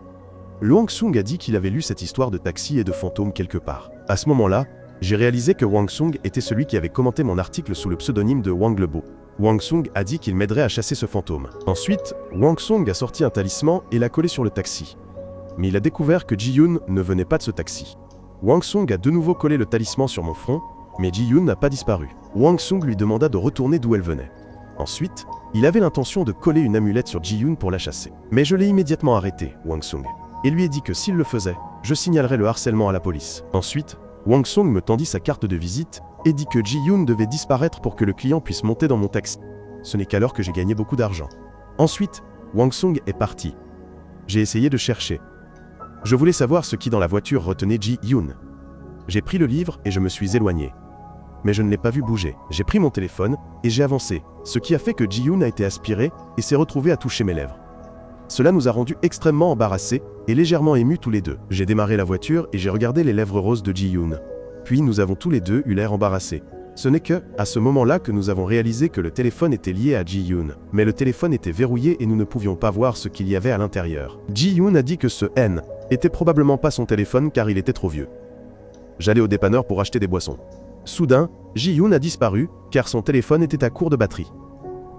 Wang Sung a dit qu'il avait lu cette histoire de taxi et de fantôme quelque part. À ce moment-là, j'ai réalisé que Wang Sung était celui qui avait commenté mon article sous le pseudonyme de Wang Lebo. Wang Sung a dit qu'il m'aiderait à chasser ce fantôme. Ensuite, Wang Sung a sorti un talisman et l'a collé sur le taxi. Mais il a découvert que Ji-hyun ne venait pas de ce taxi. Wang Sung a de nouveau collé le talisman sur mon front, mais Ji-hyun n'a pas disparu. Wang Sung lui demanda de retourner d'où elle venait. Ensuite, il avait l'intention de coller une amulette sur Ji-hyun pour la chasser. Mais je l'ai immédiatement arrêté, Wang Sung, et lui ai dit que s'il le faisait, je signalerais le harcèlement à la police. Ensuite, Wang Sung me tendit sa carte de visite et dit que Ji-hyun devait disparaître pour que le client puisse monter dans mon taxi. Ce n'est qu'alors que j'ai gagné beaucoup d'argent. Ensuite, Wang Sung est parti. J'ai essayé de chercher. Je voulais savoir ce qui dans la voiture retenait Ji-hyun. J'ai pris le livre et je me suis éloigné. Mais je ne l'ai pas vu bouger. J'ai pris mon téléphone et j'ai avancé, ce qui a fait que Ji-hyun a été aspiré et s'est retrouvé à toucher mes lèvres. Cela nous a rendus extrêmement embarrassés et légèrement émus tous les deux. J'ai démarré la voiture et j'ai regardé les lèvres roses de Ji-hyun. Puis nous avons tous les deux eu l'air embarrassés. Ce n'est que, à ce moment-là que nous avons réalisé que le téléphone était lié à Ji-hyun. Mais le téléphone était verrouillé et nous ne pouvions pas voir ce qu'il y avait à l'intérieur. Ji-hyun a dit que ce N était probablement pas son téléphone car il était trop vieux. J'allais au dépanneur pour acheter des boissons. Soudain, Ji-hyun a disparu car son téléphone était à court de batterie.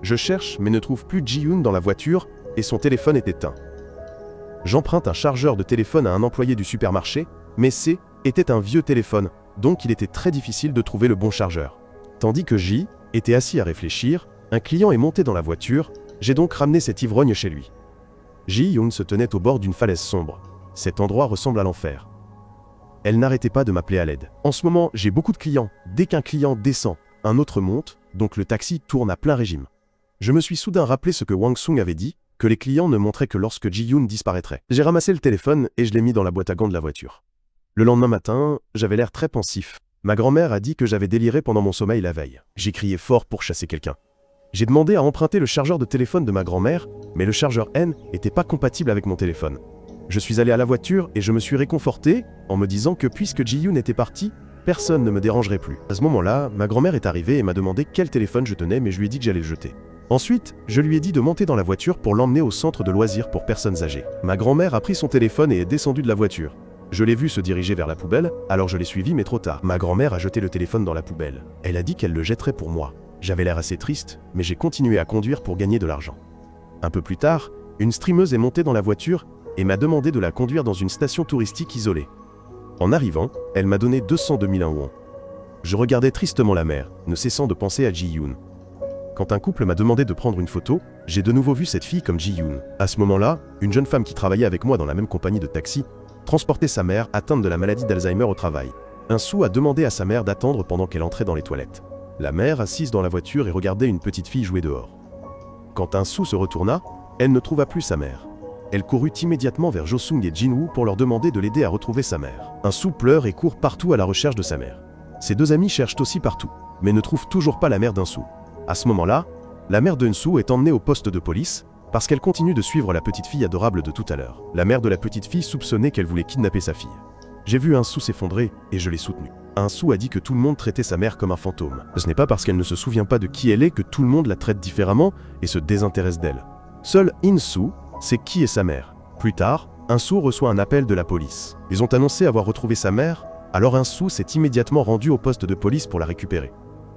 Je cherche mais ne trouve plus Ji-hyun dans la voiture et son téléphone est éteint. J'emprunte un chargeur de téléphone à un employé du supermarché, mais était un vieux téléphone, donc il était très difficile de trouver le bon chargeur. Tandis que J était assis à réfléchir, un client est monté dans la voiture, j'ai donc ramené cet ivrogne chez lui. Ji-hyun se tenait au bord d'une falaise sombre. Cet endroit ressemble à l'enfer. Elle n'arrêtait pas de m'appeler à l'aide. En ce moment, j'ai beaucoup de clients. Dès qu'un client descend, un autre monte, donc le taxi tourne à plein régime. Je me suis soudain rappelé ce que Wang Sung avait dit, que les clients ne montraient que lorsque Ji-hyun disparaîtrait. J'ai ramassé le téléphone et je l'ai mis dans la boîte à gants de la voiture. Le lendemain matin, j'avais l'air très pensif. Ma grand-mère a dit que j'avais déliré pendant mon sommeil la veille. J'ai crié fort pour chasser quelqu'un. J'ai demandé à emprunter le chargeur de téléphone de ma grand-mère, mais le chargeur N n'était pas compatible avec mon téléphone. Je suis allé à la voiture et je me suis réconforté en me disant que puisque Ji-hyun était parti, personne ne me dérangerait plus. À ce moment-là, ma grand-mère est arrivée et m'a demandé quel téléphone je tenais, mais je lui ai dit que j'allais le jeter. Ensuite, je lui ai dit de monter dans la voiture pour l'emmener au centre de loisirs pour personnes âgées. Ma grand-mère a pris son téléphone et est descendue de la voiture. Je l'ai vu se diriger vers la poubelle, alors je l'ai suivi mais trop tard. Ma grand-mère a jeté le téléphone dans la poubelle. Elle a dit qu'elle le jetterait pour moi. J'avais l'air assez triste, mais j'ai continué à conduire pour gagner de l'argent. Un peu plus tard, une streameuse est montée dans la voiture et m'a demandé de la conduire dans une station touristique isolée. En arrivant, elle m'a donné 202 000 won. Je regardais tristement la mer, ne cessant de penser à Ji-hyun. Quand un couple m'a demandé de prendre une photo, j'ai de nouveau vu cette fille comme Ji-hyun. À ce moment-là, une jeune femme qui travaillait avec moi dans la même compagnie de taxi transportait sa mère atteinte de la maladie d'Alzheimer au travail. Un sou a demandé à sa mère d'attendre pendant qu'elle entrait dans les toilettes. La mère, assise dans la voiture et regardait une petite fille jouer dehors. Quand un sou se retourna, elle ne trouva plus sa mère. Elle courut immédiatement vers Jo-sung et Jin-woo pour leur demander de l'aider à retrouver sa mère. Un sou pleure et court partout à la recherche de sa mère. Ses deux amis cherchent aussi partout, mais ne trouvent toujours pas la mère d'un sou. À ce moment-là, la mère d'Eun-soo est emmenée au poste de police parce qu'elle continue de suivre la petite fille adorable de tout à l'heure. La mère de la petite fille soupçonnait qu'elle voulait kidnapper sa fille. J'ai vu Un Soo s'effondrer et je l'ai soutenu. Un Soo a dit que tout le monde traitait sa mère comme un fantôme. Ce n'est pas parce qu'elle ne se souvient pas de qui elle est que tout le monde la traite différemment et se désintéresse d'elle. Seul In Soo sait qui est sa mère. Plus tard, Un Soo reçoit un appel de la police. Ils ont annoncé avoir retrouvé sa mère, alors Un Soo s'est immédiatement rendu au poste de police pour la récupérer.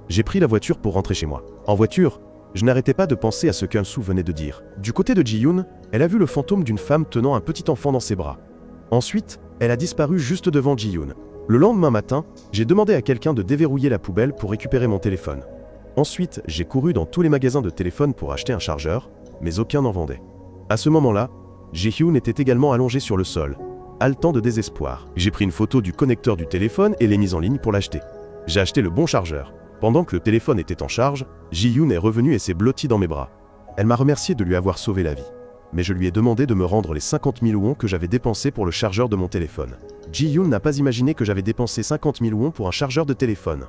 J'ai pris la voiture pour rentrer chez moi. En voiture, je n'arrêtais pas de penser à ce qu'Un Soo venait de dire. Du côté de Ji-yoon, elle a vu le fantôme d'une femme tenant un petit enfant dans ses bras. Ensuite, elle a disparu juste devant Ji-yoon. Le lendemain matin, j'ai demandé à quelqu'un de déverrouiller la poubelle pour récupérer mon téléphone. Ensuite, j'ai couru dans tous les magasins de téléphone pour acheter un chargeur, mais aucun n'en vendait. À ce moment-là, Ji-yoon était également allongé sur le sol, haletant de désespoir. J'ai pris une photo du connecteur du téléphone et l'ai mise en ligne pour l'acheter. J'ai acheté le bon chargeur. Pendant que le téléphone était en charge, Ji-yoon est revenue et s'est blottie dans mes bras. Elle m'a remercié de lui avoir sauvé la vie. Mais je lui ai demandé de me rendre les 50 000 won que j'avais dépensés pour le chargeur de mon téléphone. Ji-yoon n'a pas imaginé que j'avais dépensé 50 000 won pour un chargeur de téléphone.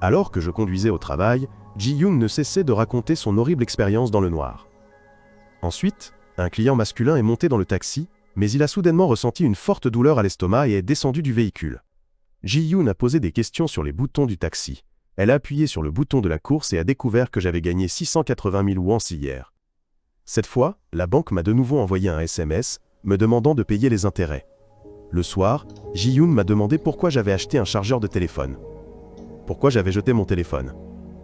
Alors que je conduisais au travail, Ji-yoon ne cessait de raconter son horrible expérience dans le noir. Ensuite, un client masculin est monté dans le taxi, mais il a soudainement ressenti une forte douleur à l'estomac et est descendu du véhicule. Ji-yoon a posé des questions sur les boutons du taxi. Elle a appuyé sur le bouton de la course et a découvert que j'avais gagné 680 000 won hier. Cette fois, la banque m'a de nouveau envoyé un SMS, me demandant de payer les intérêts. Le soir, Ji-yoon m'a demandé pourquoi j'avais acheté un chargeur de téléphone. Pourquoi j'avais jeté mon téléphone.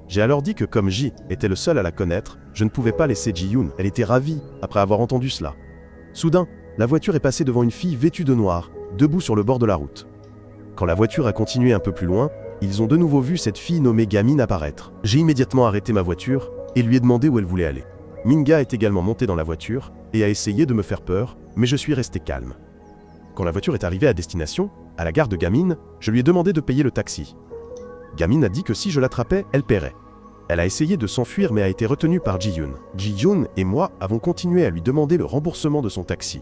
J'ai alors dit que comme Ji était le seul à la connaître, je ne pouvais pas laisser Ji-yoon. Elle était ravie après avoir entendu cela. Soudain, la voiture est passée devant une fille vêtue de noir, debout sur le bord de la route. Quand la voiture a continué un peu plus loin, ils ont de nouveau vu cette fille nommée Gamin apparaître. J'ai immédiatement arrêté ma voiture et lui ai demandé où elle voulait aller. Minga est également montée dans la voiture et a essayé de me faire peur, mais je suis resté calme. Quand la voiture est arrivée à destination, à la gare de Gamin, je lui ai demandé de payer le taxi. Gamin a dit que si je l'attrapais, elle paierait. Elle a essayé de s'enfuir mais a été retenue par Ji-yoon. Ji-yoon et moi avons continué à lui demander le remboursement de son taxi.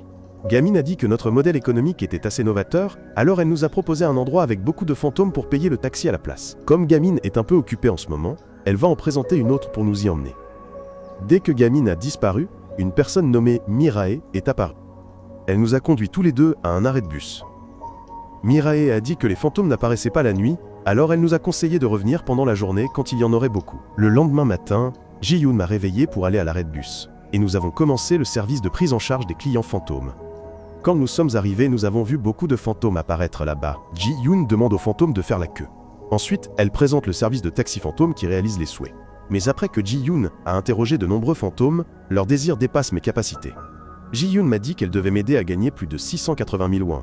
Gamin a dit que notre modèle économique était assez novateur, alors elle nous a proposé un endroit avec beaucoup de fantômes pour payer le taxi à la place. Comme Gamin est un peu occupée en ce moment, elle va en présenter une autre pour nous y emmener. Dès que Gamin a disparu, une personne nommée Mirae est apparue. Elle nous a conduits tous les deux à un arrêt de bus. Mirae a dit que les fantômes n'apparaissaient pas la nuit, alors elle nous a conseillé de revenir pendant la journée quand il y en aurait beaucoup. Le lendemain matin, Ji-yoon m'a réveillé pour aller à l'arrêt de bus, et nous avons commencé le service de prise en charge des clients fantômes. Quand nous sommes arrivés, nous avons vu beaucoup de fantômes apparaître là-bas. Ji-yoon demande aux fantômes de faire la queue. Ensuite, elle présente le service de taxi fantôme qui réalise les souhaits. Mais après que Ji-yoon a interrogé de nombreux fantômes, leur désir dépasse mes capacités. Ji-yoon m'a dit qu'elle devait m'aider à gagner plus de 680 000 won.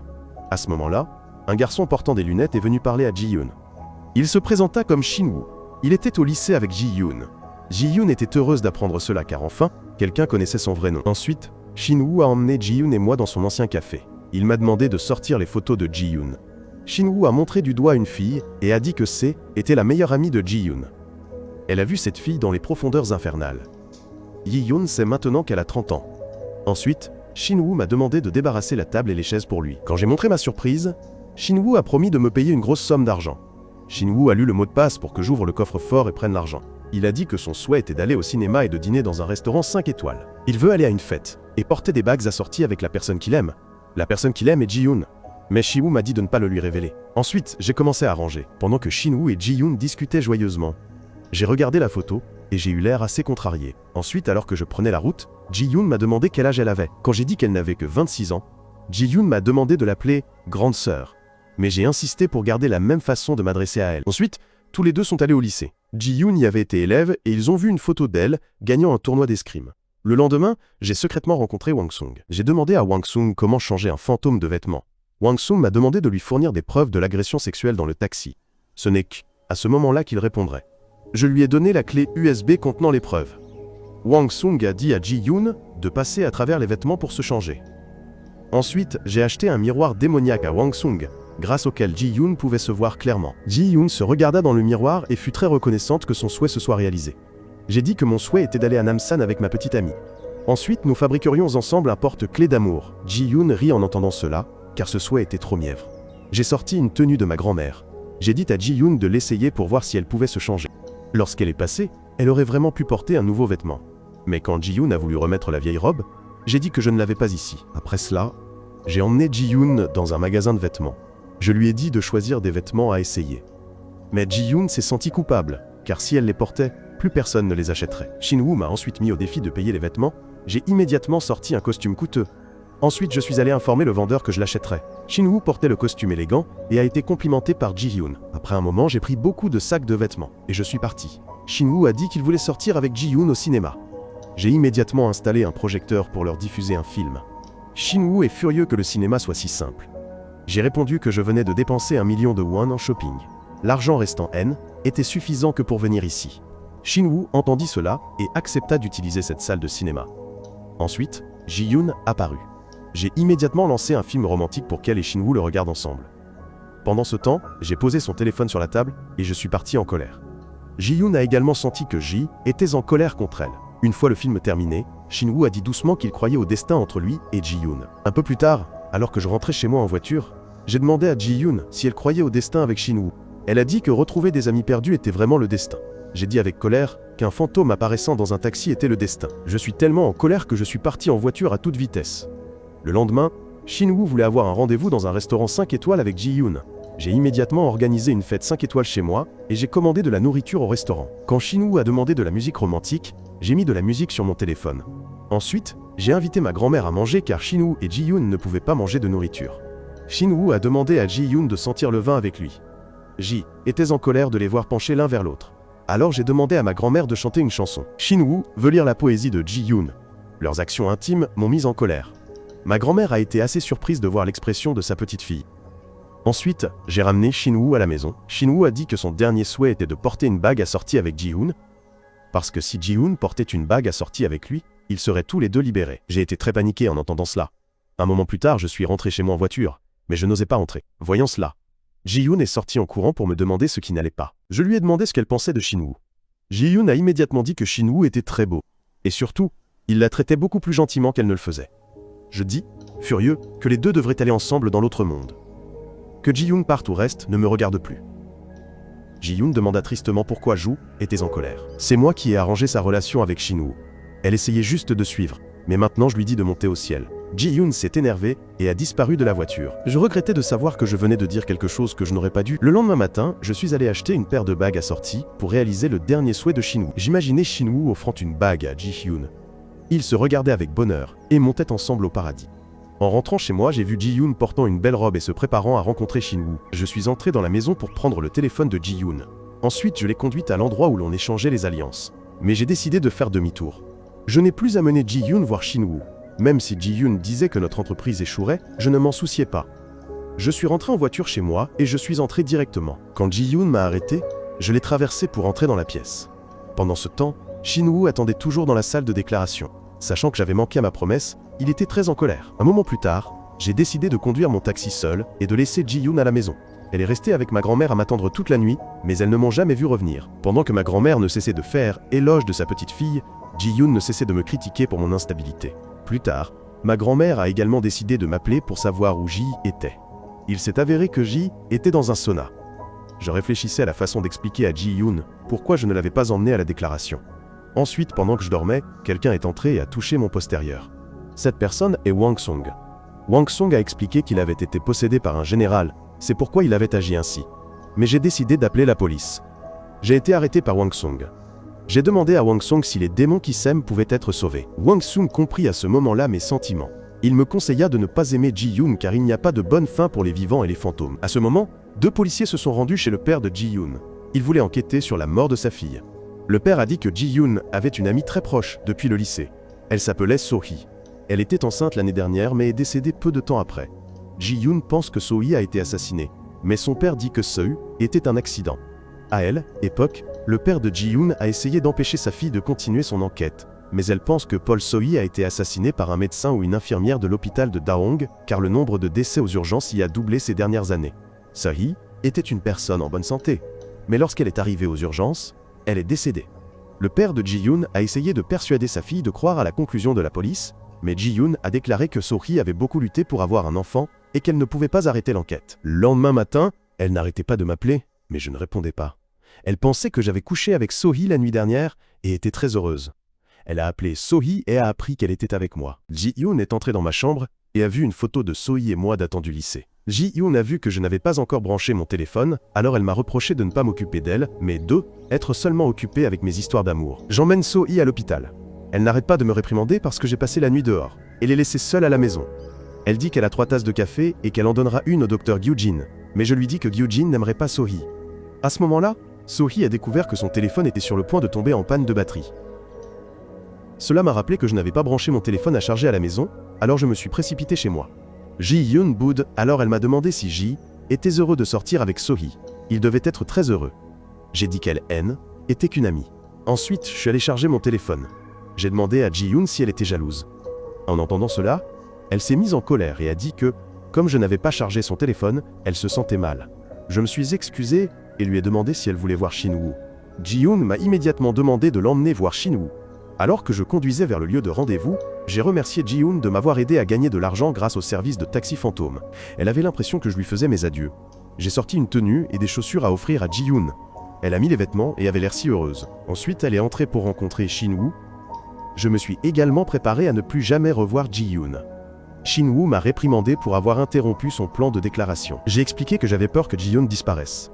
À ce moment-là, un garçon portant des lunettes est venu parler à Ji-yoon. Il se présenta comme Shin-woo. Il était au lycée avec Ji-yoon. Ji-yoon était heureuse d'apprendre cela car enfin, quelqu'un connaissait son vrai nom. Ensuite, Shin-woo a emmené Ji-yoon et moi dans son ancien café. Il m'a demandé de sortir les photos de Ji-yoon. Shin-woo a montré du doigt une fille et a dit que était la meilleure amie de Ji-yoon. Elle a vu cette fille dans les profondeurs infernales. Ji-yoon sait maintenant qu'elle a 30 ans. Ensuite, Shin-woo m'a demandé de débarrasser la table et les chaises pour lui. Quand j'ai montré ma surprise, Shin-woo a promis de me payer une grosse somme d'argent. Shin-woo a lu le mot de passe pour que j'ouvre le coffre-fort et prenne l'argent. Il a dit que son souhait était d'aller au cinéma et de dîner dans un restaurant 5 étoiles. Il veut aller à une fête et porter des bagues assorties avec la personne qu'il aime. La personne qu'il aime est Ji-yoon. Mais Shin-woo m'a dit de ne pas le lui révéler. Ensuite, j'ai commencé à ranger, pendant que Shin-woo et Ji-yoon discutaient joyeusement. J'ai regardé la photo, et j'ai eu l'air assez contrarié. Ensuite, alors que je prenais la route, Ji-yoon m'a demandé quel âge elle avait. Quand j'ai dit qu'elle n'avait que 26 ans, Ji-yoon m'a demandé de l'appeler « grande sœur ». Mais j'ai insisté pour garder la même façon de m'adresser à elle. Ensuite, tous les deux sont allés au lycée. Ji-yoon y avait été élève, et ils ont vu une photo d'elle gagnant un tournoi d'escrime. Le lendemain, j'ai secrètement rencontré Wang Sung. J'ai demandé à Wang Sung comment changer un fantôme de vêtements. Wang Sung m'a demandé de lui fournir des preuves de l'agression sexuelle dans le taxi. Ce n'est qu'à ce moment-là qu'il répondrait. Je lui ai donné la clé USB contenant les preuves. Wang Sung a dit à Ji-yoon de passer à travers les vêtements pour se changer. Ensuite, j'ai acheté un miroir démoniaque à Wang Sung, grâce auquel Ji-yoon pouvait se voir clairement. Ji-yoon se regarda dans le miroir et fut très reconnaissante que son souhait se soit réalisé. J'ai dit que mon souhait était d'aller à Namsan avec ma petite amie. Ensuite, nous fabriquerions ensemble un porte-clés d'amour. Ji-yoon rit en entendant cela, car ce souhait était trop mièvre. J'ai sorti une tenue de ma grand-mère. J'ai dit à Ji-yoon de l'essayer pour voir si elle pouvait se changer. Lorsqu'elle est passée, elle aurait vraiment pu porter un nouveau vêtement. Mais quand Ji-yoon a voulu remettre la vieille robe, j'ai dit que je ne l'avais pas ici. Après cela, j'ai emmené Ji-yoon dans un magasin de vêtements. Je lui ai dit de choisir des vêtements à essayer. Mais Ji-yoon s'est senti coupable, car si elle les portait, plus personne ne les achèterait. Shin-woo m'a ensuite mis au défi de payer les vêtements. J'ai immédiatement sorti un costume coûteux. Ensuite, je suis allé informer le vendeur que je l'achèterais. Shin-woo portait le costume élégant et a été complimenté par Ji-yoon. Après un moment, j'ai pris beaucoup de sacs de vêtements et je suis parti. Shin-woo a dit qu'il voulait sortir avec Ji-yoon au cinéma. J'ai immédiatement installé un projecteur pour leur diffuser un film. Shin-woo est furieux que le cinéma soit si simple. J'ai répondu que je venais de dépenser 1 million de won en shopping. L'argent restant N était suffisant que pour venir ici. Shin-woo entendit cela et accepta d'utiliser cette salle de cinéma. Ensuite, Ji-yoon apparut. J'ai immédiatement lancé un film romantique pour qu'elle et Shin-woo le regardent ensemble. Pendant ce temps, j'ai posé son téléphone sur la table et je suis parti en colère. Ji-yoon a également senti que Ji était en colère contre elle. Une fois le film terminé, Shin-woo a dit doucement qu'il croyait au destin entre lui et Ji-yoon. Un peu plus tard, alors que je rentrais chez moi en voiture, j'ai demandé à Ji-yoon si elle croyait au destin avec Shin-woo. Elle a dit que retrouver des amis perdus était vraiment le destin. J'ai dit avec colère qu'un fantôme apparaissant dans un taxi était le destin. Je suis tellement en colère que je suis parti en voiture à toute vitesse. Le lendemain, Shin-woo voulait avoir un rendez-vous dans un restaurant 5 étoiles avec Ji-yoon. J'ai immédiatement organisé une fête 5 étoiles chez moi et j'ai commandé de la nourriture au restaurant. Quand Shin-woo a demandé de la musique romantique, j'ai mis de la musique sur mon téléphone. Ensuite, j'ai invité ma grand-mère à manger car Shin-woo et Ji-yoon ne pouvaient pas manger de nourriture. Shin-woo a demandé à Ji-yoon de sentir le vin avec lui. Ji était en colère de les voir pencher l'un vers l'autre. Alors j'ai demandé à ma grand-mère de chanter une chanson. Shin-woo veut lire la poésie de Ji-yoon. Leurs actions intimes m'ont mis en colère. Ma grand-mère a été assez surprise de voir l'expression de sa petite fille. Ensuite, j'ai ramené Shin-woo à la maison. Shin-woo a dit que son dernier souhait était de porter une bague assortie avec Ji-yoon, parce que si Ji-yoon portait une bague assortie avec lui, ils seraient tous les deux libérés. J'ai été très paniqué en entendant cela. Un moment plus tard, je suis rentré chez moi en voiture, mais je n'osais pas entrer. Voyant cela, Ji-yoon est sorti en courant pour me demander ce qui n'allait pas. Je lui ai demandé ce qu'elle pensait de Shin-woo. Ji-yoon a immédiatement dit que Shin-woo était très beau. Et surtout, il la traitait beaucoup plus gentiment qu'elle ne le faisait. Je dis, furieux, que les deux devraient aller ensemble dans l'autre monde. Que Ji-yoon parte ou reste ne me regarde plus. Ji-yoon demanda tristement pourquoi Ju était en colère. C'est moi qui ai arrangé sa relation avec Shin-woo. Elle essayait juste de suivre, mais maintenant je lui dis de monter au ciel. Ji-yoon s'est énervé et a disparu de la voiture. Je regrettais de savoir que je venais de dire quelque chose que je n'aurais pas dû. Le lendemain matin, je suis allé acheter une paire de bagues assorties pour réaliser le dernier souhait de Shin-woo. J'imaginais Shin-woo offrant une bague à Ji-yoon. Ils se regardaient avec bonheur et montaient ensemble au paradis. En rentrant chez moi, j'ai vu Ji-yoon portant une belle robe et se préparant à rencontrer Shin-woo. Je suis entré dans la maison pour prendre le téléphone de Ji-yoon. Ensuite, je l'ai conduite à l'endroit où l'on échangeait les alliances. Mais j'ai décidé de faire demi-tour. Je n'ai plus amené Ji-yoon voir Shin-woo. Même si Ji-yoon disait que notre entreprise échouerait, je ne m'en souciais pas. Je suis rentré en voiture chez moi et je suis entré directement. Quand Ji-yoon m'a arrêté, je l'ai traversé pour entrer dans la pièce. Pendant ce temps, Shin-woo attendait toujours dans la salle de déclaration. Sachant que j'avais manqué à ma promesse, il était très en colère. Un moment plus tard, j'ai décidé de conduire mon taxi seul et de laisser Ji-yoon à la maison. Elle est restée avec ma grand-mère à m'attendre toute la nuit, mais elles ne m'ont jamais vu revenir. Pendant que ma grand-mère ne cessait de faire éloge de sa petite fille, Ji-yoon ne cessait de me critiquer pour mon instabilité. Plus tard, ma grand-mère a également décidé de m'appeler pour savoir où Ji était. Il s'est avéré que Ji était dans un sauna. Je réfléchissais à la façon d'expliquer à Ji-yoon pourquoi je ne l'avais pas emmené à la déclaration. Ensuite, pendant que je dormais, quelqu'un est entré et a touché mon postérieur. Cette personne est Wang Song. Wang Song a expliqué qu'il avait été possédé par un général, c'est pourquoi il avait agi ainsi. Mais j'ai décidé d'appeler la police. J'ai été arrêté par Wang Song. J'ai demandé à Wang Song si les démons qui s'aiment pouvaient être sauvés. Wang Song comprit à ce moment-là mes sentiments. Il me conseilla de ne pas aimer Ji-yoon car il n'y a pas de bonne fin pour les vivants et les fantômes. À ce moment, 2 policiers se sont rendus chez le père de Ji-yoon. Ils voulaient enquêter sur la mort de sa fille. Le père a dit que Ji-yoon avait une amie très proche depuis le lycée. Elle s'appelait So-hee. Elle était enceinte l'année dernière mais est décédée peu de temps après. Ji-yoon pense que So-hee a été assassinée, mais son père dit que So-hee était un accident. À elle, époque, le père de Ji-yoon a essayé d'empêcher sa fille de continuer son enquête, mais elle pense que Paul So-hee a été assassiné par un médecin ou une infirmière de l'hôpital de Daong, car le nombre de décès aux urgences y a doublé ces dernières années. So-hee était une personne en bonne santé, mais lorsqu'elle est arrivée aux urgences, elle est décédée. Le père de Ji-yoon a essayé de persuader sa fille de croire à la conclusion de la police, mais Ji-yoon a déclaré que So-hee avait beaucoup lutté pour avoir un enfant et qu'elle ne pouvait pas arrêter l'enquête. Le lendemain matin, elle n'arrêtait pas de m'appeler, mais je ne répondais pas. Elle pensait que j'avais couché avec So-hee la nuit dernière et était très heureuse. Elle a appelé Sohee et a appris qu'elle était avec moi. Ji-yoon est entré dans ma chambre et a vu une photo de Sohee et moi datant du lycée. Ji-yoon a vu que je n'avais pas encore branché mon téléphone, alors elle m'a reproché de ne pas m'occuper d'elle, mais être seulement occupé avec mes histoires d'amour. J'emmène Sohee à l'hôpital. Elle n'arrête pas de me réprimander parce que j'ai passé la nuit dehors et l'ai laissée seule à la maison. Elle dit qu'elle a 3 tasses de café et qu'elle en donnera une au docteur Gyujin, mais je lui dis que Gyujin n'aimerait pas Sohee. À ce moment-là, Sohee a découvert que son téléphone était sur le point de tomber en panne de batterie. Cela m'a rappelé que je n'avais pas branché mon téléphone à charger à la maison, alors je me suis précipité chez moi. Ji-yoon boude, alors elle m'a demandé si Ji était heureux de sortir avec Sohee. Il devait être très heureux. J'ai dit qu'elle était qu'une amie. Ensuite, je suis allé charger mon téléphone. J'ai demandé à Ji-yoon si elle était jalouse. En entendant cela, elle s'est mise en colère et a dit que, comme je n'avais pas chargé son téléphone, elle se sentait mal. Je me suis excusé et lui ai demandé si elle voulait voir Shin-woo. Ji-yoon m'a immédiatement demandé de l'emmener voir Shin-woo. Alors que je conduisais vers le lieu de rendez-vous, j'ai remercié Ji-yoon de m'avoir aidé à gagner de l'argent grâce au service de taxi fantôme. Elle avait l'impression que je lui faisais mes adieux. J'ai sorti une tenue et des chaussures à offrir à Ji-yoon. Elle a mis les vêtements et avait l'air si heureuse. Ensuite, elle est entrée pour rencontrer Shin-woo. Je me suis également préparé à ne plus jamais revoir Ji-yoon. Shin-woo m'a réprimandé pour avoir interrompu son plan de déclaration. J'ai expliqué que j'avais peur que Ji-yoon disparaisse.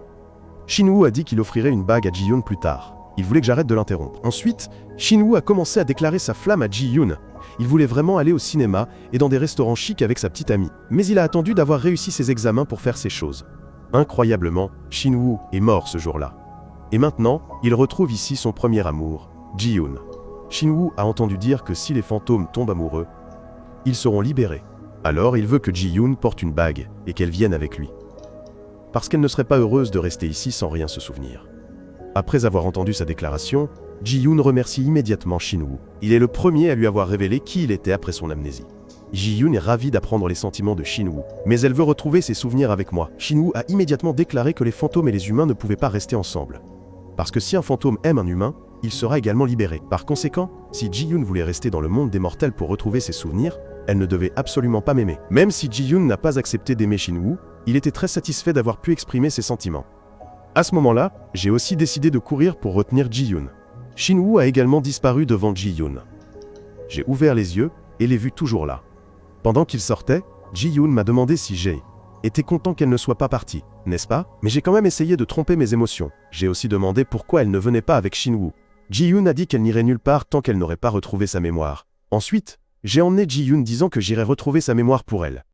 Shin-woo a dit qu'il offrirait une bague à Ji-yoon plus tard. Il voulait que j'arrête de l'interrompre. Ensuite, Shin-woo a commencé à déclarer sa flamme à Ji-yoon. Il voulait vraiment aller au cinéma et dans des restaurants chics avec sa petite amie. Mais il a attendu d'avoir réussi ses examens pour faire ces choses. Incroyablement, Shin-woo est mort ce jour-là. Et maintenant, il retrouve ici son premier amour, Ji-yoon. Shin-woo a entendu dire que si les fantômes tombent amoureux, ils seront libérés. Alors il veut que Ji-yoon porte une bague et qu'elle vienne avec lui. Parce qu'elle ne serait pas heureuse de rester ici sans rien se souvenir. Après avoir entendu sa déclaration, Ji-yoon remercie immédiatement Shin-woo. Il est le premier à lui avoir révélé qui il était après son amnésie. Ji-yoon est ravie d'apprendre les sentiments de Shin-woo, mais elle veut retrouver ses souvenirs avec moi. Shin-woo a immédiatement déclaré que les fantômes et les humains ne pouvaient pas rester ensemble. Parce que si un fantôme aime un humain, il sera également libéré. Par conséquent, si Ji-yoon voulait rester dans le monde des mortels pour retrouver ses souvenirs, elle ne devait absolument pas m'aimer. Même si Ji-yoon n'a pas accepté d'aimer Shin-woo, il était très satisfait d'avoir pu exprimer ses sentiments. À ce moment-là, j'ai aussi décidé de courir pour retenir Ji-yoon. Shin-woo a également disparu devant Ji-yoon. J'ai ouvert les yeux et l'ai vu toujours là. Pendant qu'il sortait, Ji-yoon m'a demandé si j'étais content qu'elle ne soit pas partie, n'est-ce pas? Mais j'ai quand même essayé de tromper mes émotions. J'ai aussi demandé pourquoi elle ne venait pas avec Shin-woo. Ji-yoon a dit qu'elle n'irait nulle part tant qu'elle n'aurait pas retrouvé sa mémoire. Ensuite, j'ai emmené Ji-yoon disant que j'irais retrouver sa mémoire pour elle.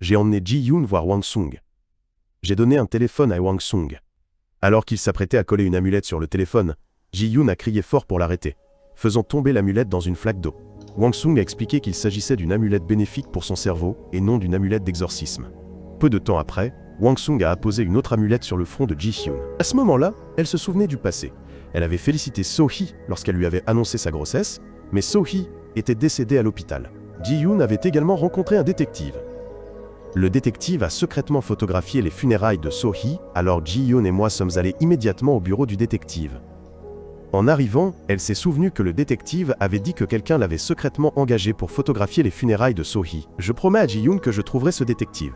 J'ai emmené Ji-yoon voir Hwang Sung. J'ai donné un téléphone à Hwang Sung. Alors qu'il s'apprêtait à coller une amulette sur le téléphone, Ji-yoon a crié fort pour l'arrêter, faisant tomber l'amulette dans une flaque d'eau. Hwang Sung a expliqué qu'il s'agissait d'une amulette bénéfique pour son cerveau et non d'une amulette d'exorcisme. Peu de temps après, Hwang Sung a apposé une autre amulette sur le front de Ji-hyun. À ce moment-là, elle se souvenait du passé. Elle avait félicité Sohee lorsqu'elle lui avait annoncé sa grossesse, mais Sohee était décédée à l'hôpital. Ji-hyun avait également rencontré un détective. Le détective a secrètement photographié les funérailles de Sohee, alors Ji-hyun et moi sommes allés immédiatement au bureau du détective. En arrivant, elle s'est souvenue que le détective avait dit que quelqu'un l'avait secrètement engagé pour photographier les funérailles de Sohee. Je promets à Ji-hyun que je trouverai ce détective.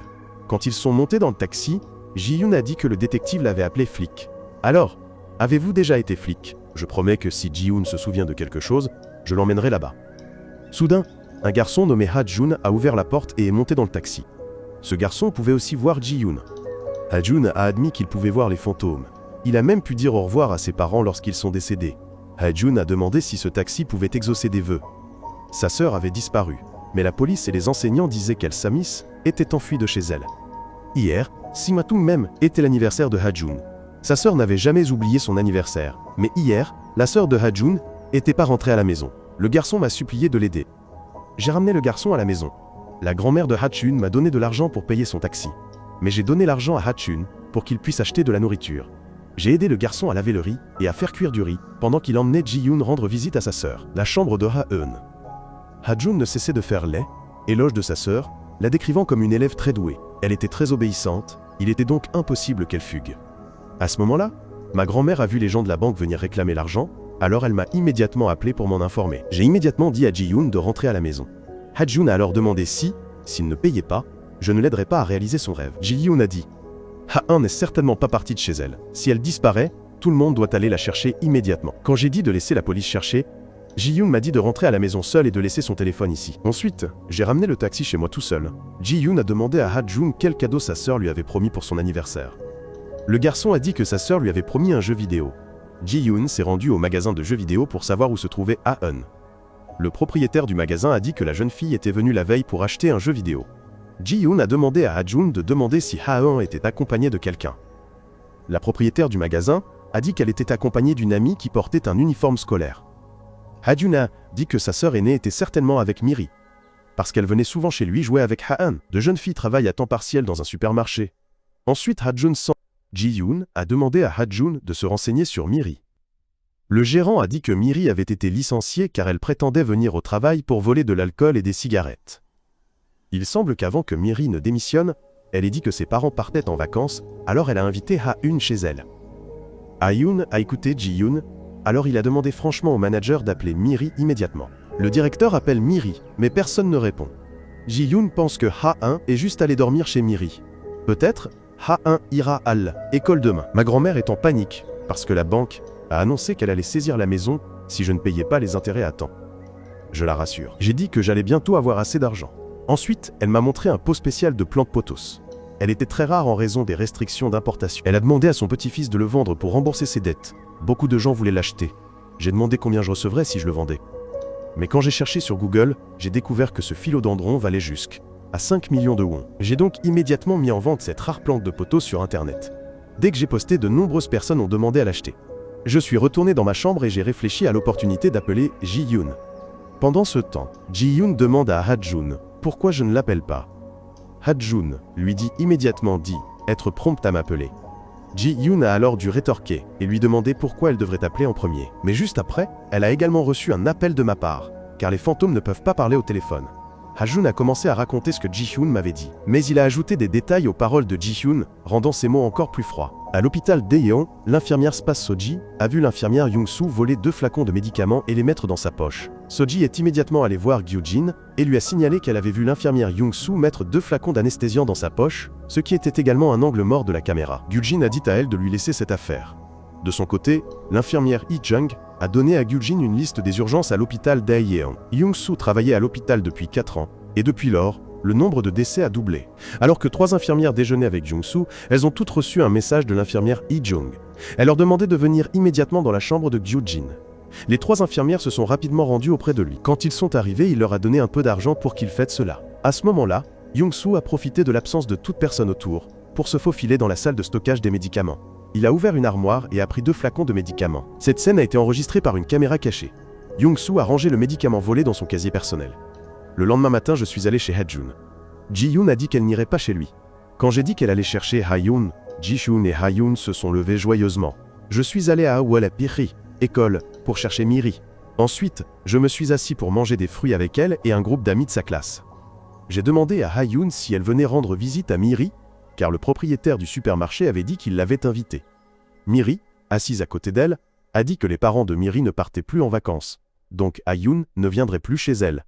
Quand ils sont montés dans le taxi, Ji-hyun a dit que le détective l'avait appelé flic. Alors, avez-vous déjà été flic? Je promets que si Ji-hyun se souvient de quelque chose, je l'emmènerai là-bas. Soudain, un garçon nommé Ha-jun a ouvert la porte et est monté dans le taxi. Ce garçon pouvait aussi voir Ji-hyun. Ha-jun a admis qu'il pouvait voir les fantômes. Il a même pu dire au revoir à ses parents lorsqu'ils sont décédés. Ha-jun a demandé si ce taxi pouvait exaucer des vœux. Sa sœur avait disparu, mais la police et les enseignants disaient qu'elle, Samis, était enfuie de chez elle. Hier, Simatung même était l'anniversaire de Ha-jun. Sa sœur n'avait jamais oublié son anniversaire, mais hier, la sœur de Ha-jun n'était pas rentrée à la maison. Le garçon m'a supplié de l'aider. J'ai ramené le garçon à la maison. La grand-mère de Ha-jun m'a donné de l'argent pour payer son taxi. Mais j'ai donné l'argent à Ha-jun pour qu'il puisse acheter de la nourriture. J'ai aidé le garçon à laver le riz et à faire cuire du riz pendant qu'il emmenait Ji-hyun rendre visite à sa sœur, la chambre de Ha-eun. Ha-jun ne cessait de faire l'éloge de sa sœur, la décrivant comme une élève très douée. Elle était très obéissante, il était donc impossible qu'elle fugue. À ce moment-là, ma grand-mère a vu les gens de la banque venir réclamer l'argent, alors elle m'a immédiatement appelé pour m'en informer. J'ai immédiatement dit à Ji-hyun de rentrer à la maison. Ha-jun a alors demandé s'il ne payait pas, je ne l'aiderais pas à réaliser son rêve. Ji-hyun a dit « Ha-un n'est certainement pas partie de chez elle. Si elle disparaît, tout le monde doit aller la chercher immédiatement. » Quand j'ai dit de laisser la police chercher, Ji-yoon m'a dit de rentrer à la maison seul et de laisser son téléphone ici. Ensuite, j'ai ramené le taxi chez moi tout seul. Ji-yoon a demandé à Ha-jun quel cadeau sa sœur lui avait promis pour son anniversaire. Le garçon a dit que sa sœur lui avait promis un jeu vidéo. Ji-yoon s'est rendu au magasin de jeux vidéo pour savoir où se trouvait Ha-eun. Le propriétaire du magasin a dit que la jeune fille était venue la veille pour acheter un jeu vidéo. Ji-yoon a demandé à Ha-jun de demander si Ha-eun était accompagné de quelqu'un. La propriétaire du magasin a dit qu'elle était accompagnée d'une amie qui portait un uniforme scolaire. Ha-jun a dit que sa sœur aînée était certainement avec Miri, parce qu'elle venait souvent chez lui jouer avec Ha-eun. De jeunes filles travaillent à temps partiel dans un supermarché. Ensuite, Ha-jun Ji-yoon a demandé à Ha-jun de se renseigner sur Miri. Le gérant a dit que Miri avait été licenciée car elle prétendait venir au travail pour voler de l'alcool et des cigarettes. Il semble qu'avant que Miri ne démissionne, elle ait dit que ses parents partaient en vacances, alors elle a invité Ha-eun chez elle. Ha-eun a écouté Ji-yoon, alors il a demandé franchement au manager d'appeler Miri immédiatement. Le directeur appelle Miri, mais personne ne répond. Ji-yoon pense que Ha-eun est juste allé dormir chez Miri. Peut-être, Ha-eun ira à l'école demain. Ma grand-mère est en panique, parce que la banque a annoncé qu'elle allait saisir la maison si je ne payais pas les intérêts à temps. Je la rassure. J'ai dit que j'allais bientôt avoir assez d'argent. Ensuite, elle m'a montré un pot spécial de plantes pothos. Elle était très rare en raison des restrictions d'importation. Elle a demandé à son petit-fils de le vendre pour rembourser ses dettes. Beaucoup de gens voulaient l'acheter. J'ai demandé combien je recevrais si je le vendais. Mais quand j'ai cherché sur Google, j'ai découvert que ce philodendron valait jusqu'à 5 millions de won. J'ai donc immédiatement mis en vente cette rare plante de pothos sur internet. Dès que j'ai posté, de nombreuses personnes ont demandé à l'acheter. Je suis retourné dans ma chambre et j'ai réfléchi à l'opportunité d'appeler Ji-yoon. Pendant ce temps, Ji-yoon demande à Ha-jun pourquoi je ne l'appelle pas. Ha-jun lui dit immédiatement être prompte à m'appeler. Ji-yoon a alors dû rétorquer et lui demander pourquoi elle devrait appeler en premier. Mais juste après, elle a également reçu un appel de ma part, car les fantômes ne peuvent pas parler au téléphone. Ha-jun a commencé à raconter ce que Ji-hyun m'avait dit. Mais il a ajouté des détails aux paroles de Ji-hyun, rendant ses mots encore plus froids. À l'hôpital d'Aeon, l'infirmière Spas Soji a vu l'infirmière Young-soo voler 2 flacons de médicaments et les mettre dans sa poche. Soji est immédiatement allée voir Gyujin et lui a signalé qu'elle avait vu l'infirmière Young-soo mettre 2 flacons d'anesthésiant dans sa poche, ce qui était également un angle mort de la caméra. Gyujin a dit à elle de lui laisser cette affaire. De son côté, l'infirmière Lee-jung a donné à Gyujin une liste des urgences à l'hôpital d'Aeon. Young-soo travaillait à l'hôpital depuis 4 ans, et depuis lors, le nombre de décès a doublé. Alors que 3 infirmières déjeunaient avec Jung-soo, elles ont toutes reçu un message de l'infirmière Lee-jung. Elle leur demandait de venir immédiatement dans la chambre de Gyujin. Les 3 infirmières se sont rapidement rendues auprès de lui. Quand ils sont arrivés, il leur a donné un peu d'argent pour qu'ils fêtent cela. À ce moment-là, Young-soo a profité de l'absence de toute personne autour pour se faufiler dans la salle de stockage des médicaments. Il a ouvert une armoire et a pris 2 flacons de médicaments. Cette scène a été enregistrée par une caméra cachée. Young-soo a rangé le médicament volé dans son casier personnel. Le lendemain matin, je suis allé chez Ha-jun. Ji-hyun a dit qu'elle n'irait pas chez lui. Quand j'ai dit qu'elle allait chercher Ha-yoon, Ji-hyun et Ha-yoon se sont levés joyeusement. Je suis allé à Awalapiri, école, pour chercher Miri. Ensuite, je me suis assis pour manger des fruits avec elle et un groupe d'amis de sa classe. J'ai demandé à Ha-yoon si elle venait rendre visite à Miri, car le propriétaire du supermarché avait dit qu'il l'avait invitée. Miri, assise à côté d'elle, a dit que les parents de Miri ne partaient plus en vacances, donc Ha-yoon ne viendrait plus chez elle.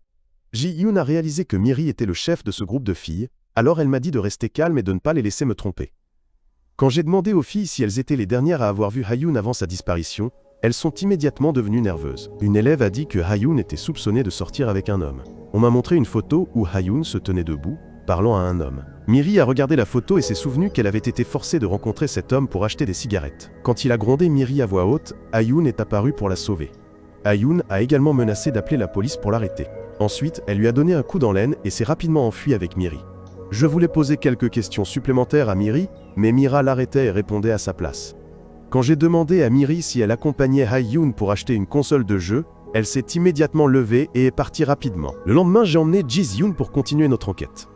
Ji-hyun a réalisé que Miri était le chef de ce groupe de filles, alors elle m'a dit de rester calme et de ne pas les laisser me tromper. Quand j'ai demandé aux filles si elles étaient les dernières à avoir vu Ha-yoon avant sa disparition, elles sont immédiatement devenues nerveuses. Une élève a dit que Ha-yoon était soupçonnée de sortir avec un homme. On m'a montré une photo où Ha-yoon se tenait debout, parlant à un homme. Miri a regardé la photo et s'est souvenue qu'elle avait été forcée de rencontrer cet homme pour acheter des cigarettes. Quand il a grondé Miri à voix haute, Ha-yoon est apparu pour la sauver. Ha-yoon a également menacé d'appeler la police pour l'arrêter. Ensuite, elle lui a donné un coup dans l'aine et s'est rapidement enfuie avec Miri. Je voulais poser quelques questions supplémentaires à Miri, mais Mira l'arrêtait et répondait à sa place. Quand j'ai demandé à Miri si elle accompagnait Ha-yoon pour acheter une console de jeu, elle s'est immédiatement levée et est partie rapidement. Le lendemain, j'ai emmené Ji-hyun pour continuer notre enquête.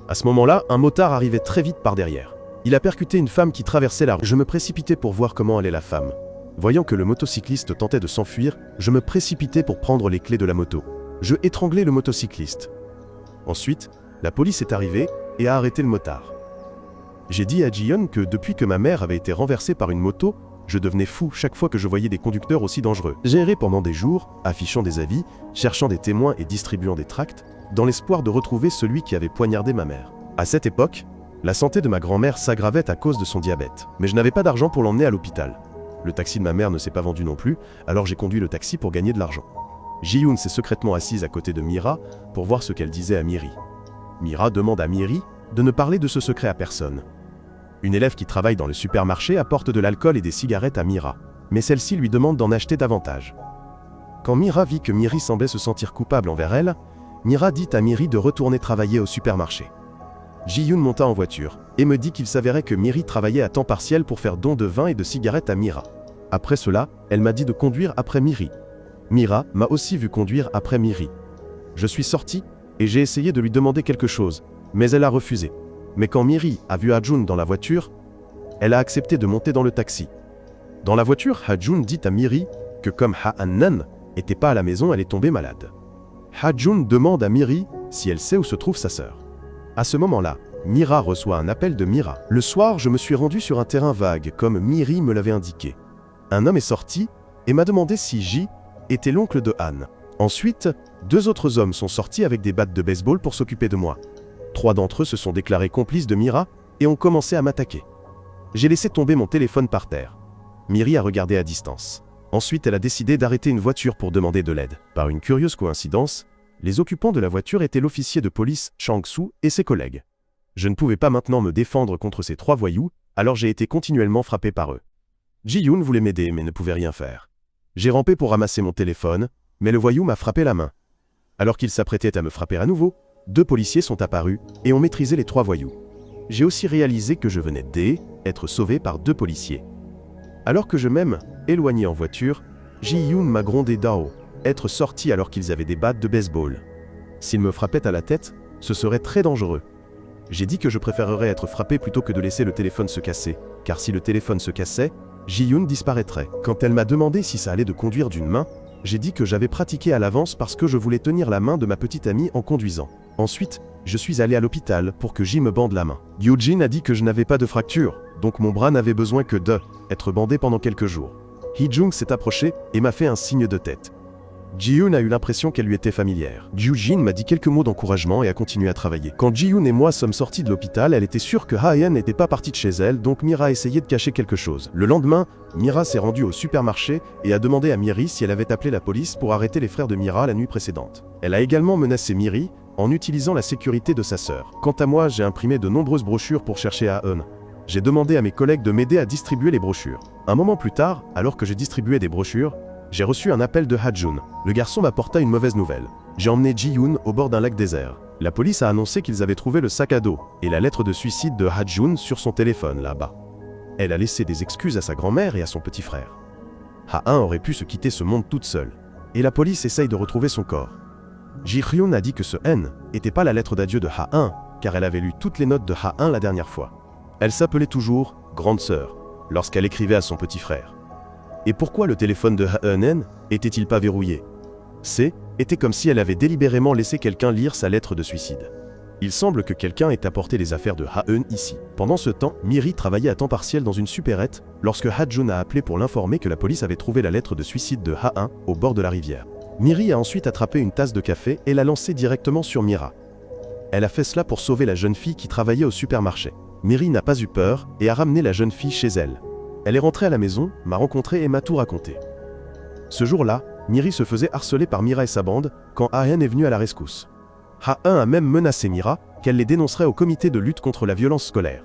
À ce moment-là, un motard arrivait très vite par derrière. Il a percuté une femme qui traversait la rue. Je me précipitais pour voir comment allait la femme. Voyant que le motocycliste tentait de s'enfuir, je me précipitais pour prendre les clés de la moto. Je étranglais le motocycliste. Ensuite, la police est arrivée et a arrêté le motard. J'ai dit à Ji-hyun que depuis que ma mère avait été renversée par une moto, je devenais fou chaque fois que je voyais des conducteurs aussi dangereux. J'ai erré pendant des jours, affichant des avis, cherchant des témoins et distribuant des tracts, dans l'espoir de retrouver celui qui avait poignardé ma mère. À cette époque, la santé de ma grand-mère s'aggravait à cause de son diabète, mais je n'avais pas d'argent pour l'emmener à l'hôpital. Le taxi de ma mère ne s'est pas vendu non plus, alors j'ai conduit le taxi pour gagner de l'argent. Ji-yoon s'est secrètement assise à côté de Mira pour voir ce qu'elle disait à Miri. Mira demande à Miri de ne parler de ce secret à personne. Une élève qui travaille dans le supermarché apporte de l'alcool et des cigarettes à Mira, mais celle-ci lui demande d'en acheter davantage. Quand Mira vit que Miri semblait se sentir coupable envers elle, Mira dit à Miri de retourner travailler au supermarché. Ji-yoon monta en voiture et me dit qu'il s'avérait que Miri travaillait à temps partiel pour faire don de vin et de cigarettes à Mira. Après cela, elle m'a dit de conduire après Miri. Mira m'a aussi vu conduire après Miri. Je suis sorti et j'ai essayé de lui demander quelque chose, mais elle a refusé. Mais quand Miri a vu Ha-joon dans la voiture, elle a accepté de monter dans le taxi. Dans la voiture, Ha-joon dit à Miri que comme Ha-an n'était pas à la maison, elle est tombée malade. Ha-joon demande à Miri si elle sait où se trouve sa sœur. À ce moment-là, Mira reçoit un appel de Mira. Le soir, je me suis rendu sur un terrain vague, comme Miri me l'avait indiqué. Un homme est sorti et m'a demandé si Ji était l'oncle de Han. Ensuite, 2 autres hommes sont sortis avec des battes de baseball pour s'occuper de moi. 3 d'entre eux se sont déclarés complices de Mira et ont commencé à m'attaquer. J'ai laissé tomber mon téléphone par terre. Miri a regardé à distance. Ensuite, elle a décidé d'arrêter une voiture pour demander de l'aide. Par une curieuse coïncidence, les occupants de la voiture étaient l'officier de police Chang-soo et ses collègues. Je ne pouvais pas maintenant me défendre contre ces 3 voyous, alors j'ai été continuellement frappé par eux. Ji-yoon voulait m'aider mais ne pouvait rien faire. J'ai rampé pour ramasser mon téléphone, mais le voyou m'a frappé la main. Alors qu'il s'apprêtait à me frapper à nouveau, 2 policiers sont apparus et ont maîtrisé les 3 voyous. J'ai aussi réalisé que je venais d'être sauvé par 2 policiers. Alors que je m'aime éloigné en voiture, Ji-yoon m'a grondé d'en-haut, être sorti alors qu'ils avaient des battes de baseball. S'ils me frappaient à la tête, ce serait très dangereux. J'ai dit que je préférerais être frappé plutôt que de laisser le téléphone se casser, car si le téléphone se cassait, Ji-yoon disparaîtrait. Quand elle m'a demandé si ça allait de conduire d'une main, j'ai dit que j'avais pratiqué à l'avance parce que je voulais tenir la main de ma petite amie en conduisant. Ensuite, je suis allé à l'hôpital pour que Ji me bande la main. Yoo-jin a dit que je n'avais pas de fracture, donc mon bras n'avait besoin que d'être bandé pendant quelques jours. Hee-jung s'est approché et m'a fait un signe de tête. Ji-yoon a eu l'impression qu'elle lui était familière. Yoo-jin m'a dit quelques mots d'encouragement et a continué à travailler. Quand Ji-yoon et moi sommes sortis de l'hôpital, elle était sûre que Ha-eun n'était pas partie de chez elle, donc Mira a essayé de cacher quelque chose. Le lendemain, Mira s'est rendue au supermarché et a demandé à Miri si elle avait appelé la police pour arrêter les frères de Mira la nuit précédente. Elle a également menacé Miri en utilisant la sécurité de sa sœur. Quant à moi, j'ai imprimé de nombreuses brochures pour chercher Ha-eun. J'ai demandé à mes collègues de m'aider à distribuer les brochures. Un moment plus tard, alors que je distribuais des brochures, j'ai reçu un appel de Ha-joon. Le garçon m'apporta une mauvaise nouvelle. J'ai emmené Ji-yoon au bord d'un lac désert. La police a annoncé qu'ils avaient trouvé le sac à dos et la lettre de suicide de Ha-joon sur son téléphone là-bas. Elle a laissé des excuses à sa grand-mère et à son petit frère. Ha-eun aurait pu se quitter ce monde toute seule. Et la police essaye de retrouver son corps. Ji-hyun a dit que ce N n'était pas la lettre d'adieu de Ha-eun, car elle avait lu toutes les notes de Ha-eun la dernière fois. Elle s'appelait toujours « grande sœur » lorsqu'elle écrivait à son petit frère. Et pourquoi le téléphone de Ha-eun était-il pas verrouillé? Était comme si elle avait délibérément laissé quelqu'un lire sa lettre de suicide. Il semble que quelqu'un ait apporté les affaires de Ha-eun ici. Pendant ce temps, Miri travaillait à temps partiel dans une supérette lorsque Ha-joon a appelé pour l'informer que la police avait trouvé la lettre de suicide de Ha-eun au bord de la rivière. Miri a ensuite attrapé une tasse de café et l'a lancée directement sur Mira. Elle a fait cela pour sauver la jeune fille qui travaillait au supermarché. Miri n'a pas eu peur et a ramené la jeune fille chez elle. Elle est rentrée à la maison, m'a rencontré et m'a tout raconté. Ce jour-là, Miri se faisait harceler par Mira et sa bande quand Ha-eun est venu à la rescousse. Ha-eun a même menacé Mira qu'elle les dénoncerait au comité de lutte contre la violence scolaire.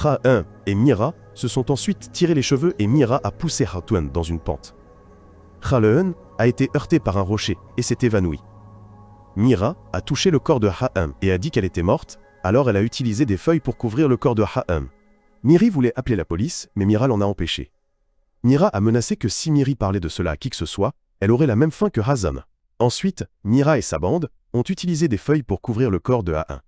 Ha-eun et Mira se sont ensuite tirés les cheveux et Mira a poussé Ha-eun dans une pente. Ha-eun a été heurté par un rocher et s'est évanoui. Mira a touché le corps de Ha-eun et a dit qu'elle était morte, alors elle a utilisé des feuilles pour couvrir le corps de Ha-eun. Miri voulait appeler la police, mais Mira l'en a empêché. Mira a menacé que si Miri parlait de cela à qui que ce soit, elle aurait la même fin que Ha-eun. Ensuite, Mira et sa bande ont utilisé des feuilles pour couvrir le corps de Ha-eun.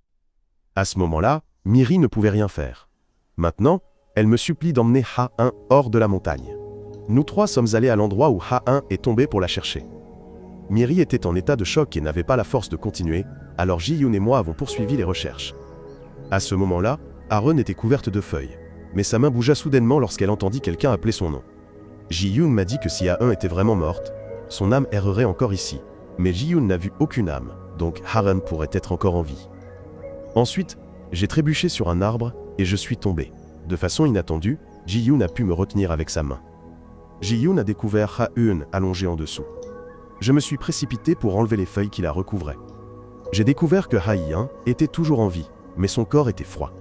À ce moment-là, Miri ne pouvait rien faire. Maintenant, elle me supplie d'emmener Ha-eun hors de la montagne. Nous 3 sommes allés à l'endroit où Ha-eun est tombé pour la chercher. Miri était en état de choc et n'avait pas la force de continuer, alors Ji-yoon et moi avons poursuivi les recherches. À ce moment-là, Ha-eun était couverte de feuilles, mais sa main bougea soudainement lorsqu'elle entendit quelqu'un appeler son nom. Ji-yoon m'a dit que si Ha-eun était vraiment morte, son âme errerait encore ici, mais Ji-yoon n'a vu aucune âme, donc Ha-eun pourrait être encore en vie. Ensuite, j'ai trébuché sur un arbre et je suis tombé. De façon inattendue, Ji-yoon a pu me retenir avec sa main. Ji-yoon a découvert Ha-eun allongé en dessous. je me suis précipité pour enlever les feuilles qui la recouvraient. J'ai découvert que Ha-1 était toujours en vie, mais son corps était froid.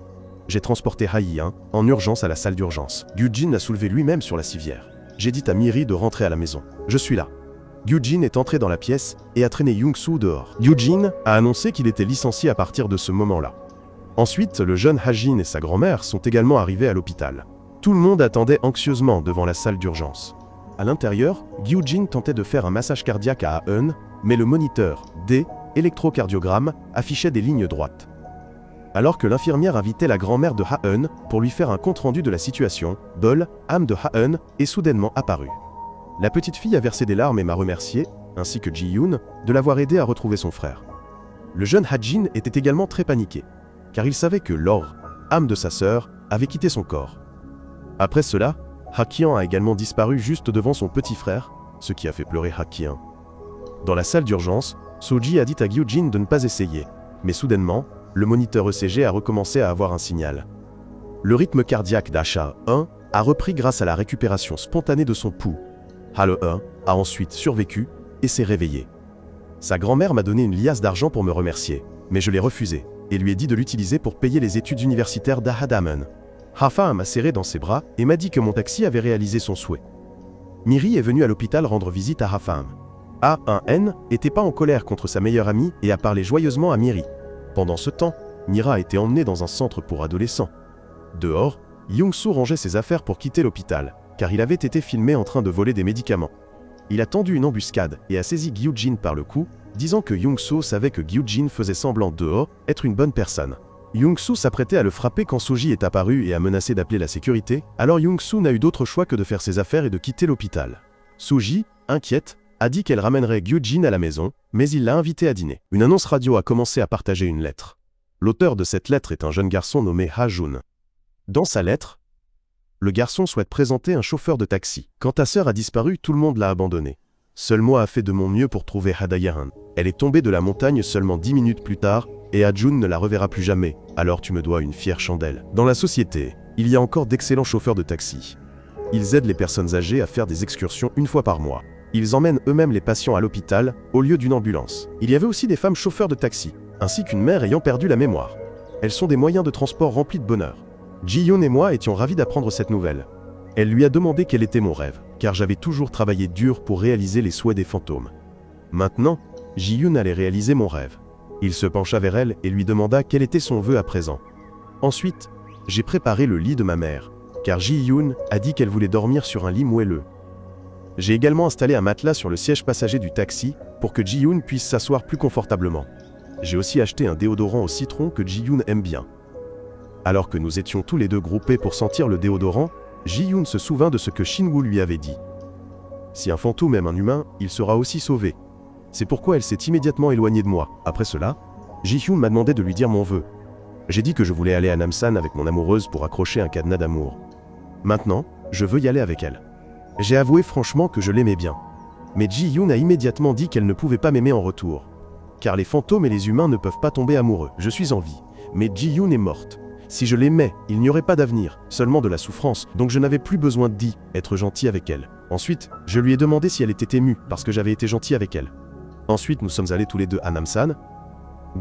J'ai transporté Ha-1 en urgence à la salle d'urgence. Gyujin l'a soulevé lui-même sur la civière. J'ai dit à Miri de rentrer à la maison. Je suis là. Gyujin est entré dans la pièce et a traîné Young-soo dehors. Gyujin a annoncé qu'il était licencié à partir de ce moment-là. Ensuite, le jeune Ha-jin et sa grand-mère sont également arrivés à l'hôpital. Tout le monde attendait anxieusement devant la salle d'urgence. À l'intérieur, Gyujin tentait de faire un massage cardiaque à Ha-eun, mais le moniteur D, électrocardiogramme, affichait des lignes droites. Alors que l'infirmière invitait la grand-mère de Ha-eun pour lui faire un compte-rendu de la situation, Bol, âme de Ha-eun, est soudainement apparue. La petite fille a versé des larmes et m'a remercié, ainsi que Ji-yoon, de l'avoir aidé à retrouver son frère. Le jeune Ha-jin était également très paniqué, car il savait que Laure, âme de sa sœur, avait quitté son corps. Après cela, Ha-kyan a également disparu juste devant son petit frère, ce qui a fait pleurer Ha-kyan. Dans la salle d'urgence, Soji a dit à Gyujin de ne pas essayer, mais soudainement, le moniteur ECG a recommencé à avoir un signal. Le rythme cardiaque d'Ha-1 a repris grâce à la récupération spontanée de son pouls. Ha-1 a ensuite survécu et s'est réveillé. Sa grand-mère m'a donné une liasse d'argent pour me remercier, mais je l'ai refusé et lui ai dit de l'utiliser pour payer les études universitaires d'Ha-damen. Ha-fa m'a serré dans ses bras et m'a dit que mon taxi avait réalisé son souhait. Miri est venue à l'hôpital rendre visite à Ha-fa. Ha-1N n'était pas en colère contre sa meilleure amie et a parlé joyeusement à Miri. Pendant ce temps, Mira a été emmenée dans un centre pour adolescents. Dehors, Young-soo rangeait ses affaires pour quitter l'hôpital, car il avait été filmé en train de voler des médicaments. Il a tendu une embuscade et a saisi Gyujin par le cou, disant que Young-soo savait que Gyujin faisait semblant dehors être une bonne personne. Young-soo s'apprêtait à le frapper quand Soji est apparu et a menacé d'appeler la sécurité, alors Young-soo n'a eu d'autre choix que de faire ses affaires et de quitter l'hôpital. Soji, inquiète, a dit qu'elle ramènerait Gyujin à la maison, mais il l'a invité à dîner. Une annonce radio a commencé à partager une lettre. L'auteur de cette lettre est un jeune garçon nommé Ha-jun. Dans sa lettre, le garçon souhaite présenter un chauffeur de taxi. Quand ta sœur a disparu, tout le monde l'a abandonné. Seul moi a fait de mon mieux pour trouver Ha-dae-han. Elle est tombée de la montagne seulement 10 minutes plus tard, et Ha-jun ne la reverra plus jamais, alors tu me dois une fière chandelle. Dans la société, il y a encore d'excellents chauffeurs de taxi. Ils aident les personnes âgées à faire des excursions une fois par mois. Ils emmènent eux-mêmes les patients à l'hôpital, au lieu d'une ambulance. Il y avait aussi des femmes chauffeurs de taxi, ainsi qu'une mère ayant perdu la mémoire. Elles sont des moyens de transport remplis de bonheur. Ji-yoon et moi étions ravis d'apprendre cette nouvelle. Elle lui a demandé quel était mon rêve, car j'avais toujours travaillé dur pour réaliser les souhaits des fantômes. Maintenant, Ji-yoon allait réaliser mon rêve. Il se pencha vers elle et lui demanda quel était son vœu à présent. Ensuite, j'ai préparé le lit de ma mère, car Ji-yoon a dit qu'elle voulait dormir sur un lit moelleux. J'ai également installé un matelas sur le siège passager du taxi pour que Ji-yoon puisse s'asseoir plus confortablement. J'ai aussi acheté un déodorant au citron que Ji-yoon aime bien. Alors que nous étions tous les deux groupés pour sentir le déodorant, Ji-yoon se souvint de ce que Shin-woo lui avait dit. Si un fantôme aime un humain, il sera aussi sauvé. C'est pourquoi elle s'est immédiatement éloignée de moi. Après cela, Ji-yoon m'a demandé de lui dire mon vœu. J'ai dit que je voulais aller à Namsan avec mon amoureuse pour accrocher un cadenas d'amour. Maintenant, je veux y aller avec elle. J'ai avoué franchement que je l'aimais bien. Mais Ji-yoon a immédiatement dit qu'elle ne pouvait pas m'aimer en retour. Car les fantômes et les humains ne peuvent pas tomber amoureux. Je suis en vie, mais Ji-yoon est morte. Si je l'aimais, il n'y aurait pas d'avenir, seulement de la souffrance, donc je n'avais plus besoin de être gentil avec elle. Ensuite, je lui ai demandé si elle était émue, parce que j'avais été gentil avec elle. Ensuite, nous sommes allés tous les deux à Namsan.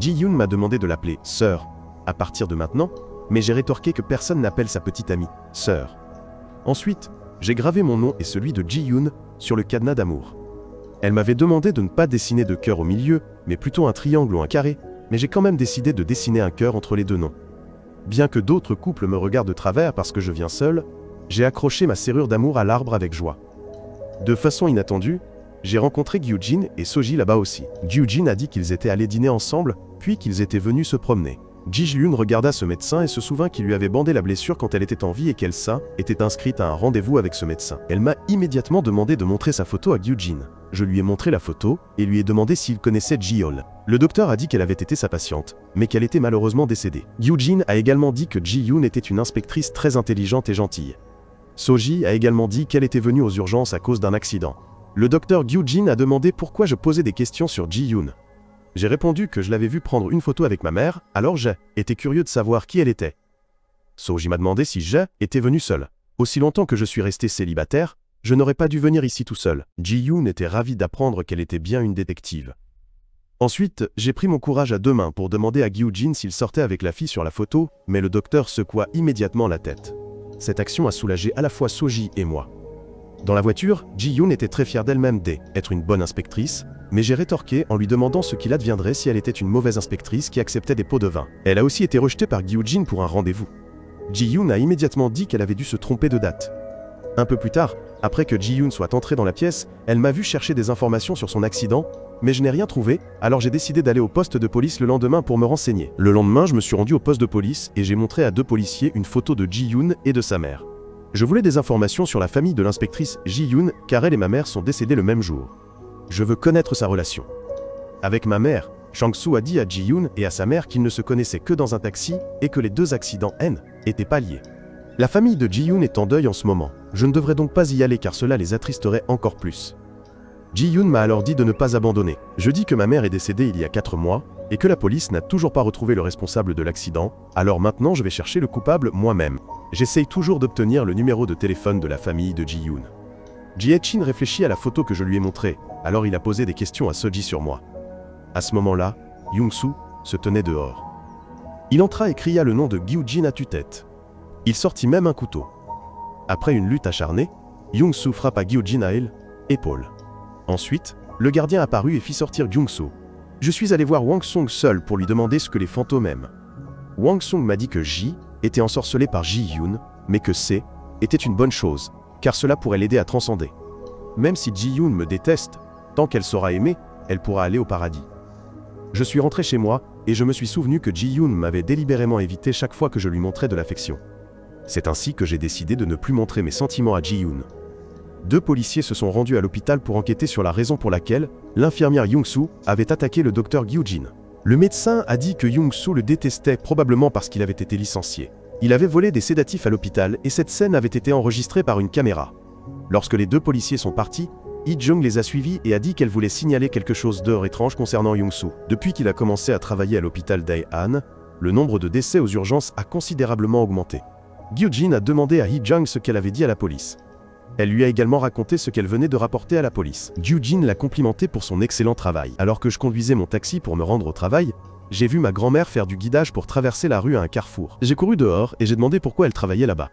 Ji-yoon m'a demandé de l'appeler « sœur » à partir de maintenant, mais j'ai rétorqué que personne n'appelle sa petite amie « sœur ». Ensuite, j'ai gravé mon nom et celui de Ji-yoon sur le cadenas d'amour. Elle m'avait demandé de ne pas dessiner de cœur au milieu, mais plutôt un triangle ou un carré, mais j'ai quand même décidé de dessiner un cœur entre les deux noms. Bien que d'autres couples me regardent de travers parce que je viens seul, j'ai accroché ma serrure d'amour à l'arbre avec joie. De façon inattendue, j'ai rencontré Gyujin et Soji là-bas aussi. Gyujin a dit qu'ils étaient allés dîner ensemble, puis qu'ils étaient venus se promener. Ji-yoon regarda ce médecin et se souvint qu'il lui avait bandé la blessure quand elle était en vie et qu'Elsa était inscrite à un rendez-vous avec ce médecin. Elle m'a immédiatement demandé de montrer sa photo à Gyujin. Je lui ai montré la photo et lui ai demandé s'il connaissait Ji-yeol. Le docteur a dit qu'elle avait été sa patiente, mais qu'elle était malheureusement décédée. Gyujin a également dit que Ji-yoon était une inspectrice très intelligente et gentille. Soji a également dit qu'elle était venue aux urgences à cause d'un accident. Le docteur Gyujin a demandé pourquoi je posais des questions sur Ji-yoon. J'ai répondu que je l'avais vue prendre une photo avec ma mère, alors j'ai été curieux de savoir qui elle était. Soji m'a demandé si j'ai été venu seul. Aussi longtemps que je suis resté célibataire, Je n'aurais pas dû venir ici tout seul. Ji-yoon était ravie d'apprendre qu'elle était bien une détective. Ensuite, j'ai pris mon courage à 2 mains pour demander à Gyu-jin s'il sortait avec la fille sur la photo, mais le docteur secoua immédiatement la tête. Cette action a soulagé à la fois So-ji et moi. Dans la voiture, Ji-yoon était très fière d'elle-même d'être une bonne inspectrice, mais j'ai rétorqué en lui demandant ce qu'il adviendrait si elle était une mauvaise inspectrice qui acceptait des pots de vin. Elle a aussi été rejetée par Gyu-jin pour un rendez-vous. Ji-yoon a immédiatement dit qu'elle avait dû se tromper de date. Un peu plus tard, après que Ji-yoon soit entrée dans la pièce, elle m'a vu chercher des informations sur son accident, mais je n'ai rien trouvé, alors j'ai décidé d'aller au poste de police le lendemain pour me renseigner. Le lendemain, je me suis rendu au poste de police et j'ai montré à 2 policiers une photo de Ji-yoon et de sa mère. Je voulais des informations sur la famille de l'inspectrice Ji-yoon car elle et ma mère sont décédées le même jour. Je veux connaître sa relation. Avec ma mère, Chang-soo a dit à Ji-yoon et à sa mère qu'ils ne se connaissaient que dans un taxi et que les 2 accidents étaient pas liés. La famille de Ji-yoon est en deuil en ce moment. Je ne devrais donc pas y aller car cela les attristerait encore plus. Ji-yoon m'a alors dit de ne pas abandonner. Je dis que ma mère est décédée il y a 4 mois et que la police n'a toujours pas retrouvé le responsable de l'accident, alors maintenant je vais chercher le coupable moi-même. J'essaye toujours d'obtenir le numéro de téléphone de la famille de Ji-yoon. Ji-hae-chin réfléchit à la photo que je lui ai montrée, alors il a posé des questions à So-ji sur moi. À ce moment-là, Young-soo se tenait dehors. Il entra et cria le nom de Gyu-jin à tue-tête. Il sortit même un couteau. Après une lutte acharnée, Young-soo frappa Gyu-jin à l'épaule. Ensuite, le gardien apparut et fit sortir Young-soo. Je suis allé voir Wang Song seul pour lui demander ce que les fantômes aiment. Wang Song m'a dit que Ji était ensorcelé par Ji-yoon, mais que C était une bonne chose, car cela pourrait l'aider à transcender. Même si Ji-yoon me déteste, tant qu'elle saura aimer, elle pourra aller au paradis. Je suis rentré chez moi, et je me suis souvenu que Ji-yoon m'avait délibérément évité chaque fois que je lui montrais de l'affection. C'est ainsi que j'ai décidé de ne plus montrer mes sentiments à Ji-yoon. 2 policiers se sont rendus à l'hôpital pour enquêter sur la raison pour laquelle l'infirmière Young-soo avait attaqué le docteur Gyu-jin. Le médecin a dit que Young-soo le détestait probablement parce qu'il avait été licencié. Il avait volé des sédatifs à l'hôpital et cette scène avait été enregistrée par une caméra. Lorsque les 2 policiers sont partis, Hee-jung les a suivis et a dit qu'elle voulait signaler quelque chose d'heure étrange concernant Young-soo. Depuis qu'il a commencé à travailler à l'hôpital Dae-han, le nombre de décès aux urgences a considérablement augmenté. Gyu-jin a demandé à Hee-jung ce qu'elle avait dit à la police. Elle lui a également raconté ce qu'elle venait de rapporter à la police. Gyu-jin l'a complimenté pour son excellent travail. Alors que je conduisais mon taxi pour me rendre au travail, j'ai vu ma grand-mère faire du guidage pour traverser la rue à un carrefour. J'ai couru dehors et j'ai demandé pourquoi elle travaillait là-bas.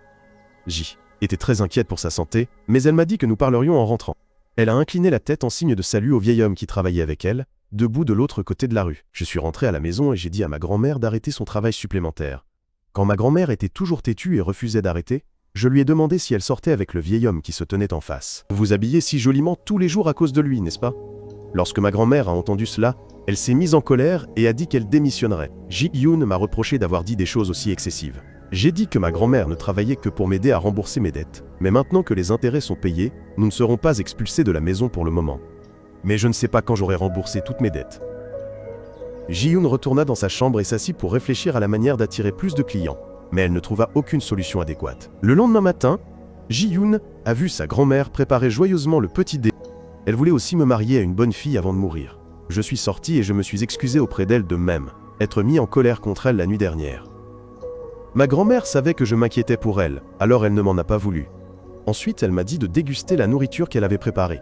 J était très inquiète pour sa santé, mais elle m'a dit que nous parlerions en rentrant. Elle a incliné la tête en signe de salut au vieil homme qui travaillait avec elle, debout de l'autre côté de la rue. Je suis rentré à la maison et j'ai dit à ma grand-mère d'arrêter son travail supplémentaire. Quand ma grand-mère était toujours têtue et refusait d'arrêter, je lui ai demandé si elle sortait avec le vieil homme qui se tenait en face. Vous vous habillez si joliment tous les jours à cause de lui, n'est-ce pas? Lorsque ma grand-mère a entendu cela, elle s'est mise en colère et a dit qu'elle démissionnerait. Ji-yoon m'a reproché d'avoir dit des choses aussi excessives. J'ai dit que ma grand-mère ne travaillait que pour m'aider à rembourser mes dettes. Mais maintenant que les intérêts sont payés, nous ne serons pas expulsés de la maison pour le moment. Mais je ne sais pas quand j'aurai remboursé toutes mes dettes. Ji-yoon retourna dans sa chambre et s'assit pour réfléchir à la manière d'attirer plus de clients. Mais elle ne trouva aucune solution adéquate. Le lendemain matin, Ji-yoon a vu sa grand-mère préparer joyeusement le petit dé. Elle voulait aussi me marier à une bonne fille avant de mourir. Je suis sorti et je me suis excusé auprès d'elle de même, être mis en colère contre elle la nuit dernière. Ma grand-mère savait que je m'inquiétais pour elle, alors elle ne m'en a pas voulu. Ensuite, elle m'a dit de déguster la nourriture qu'elle avait préparée.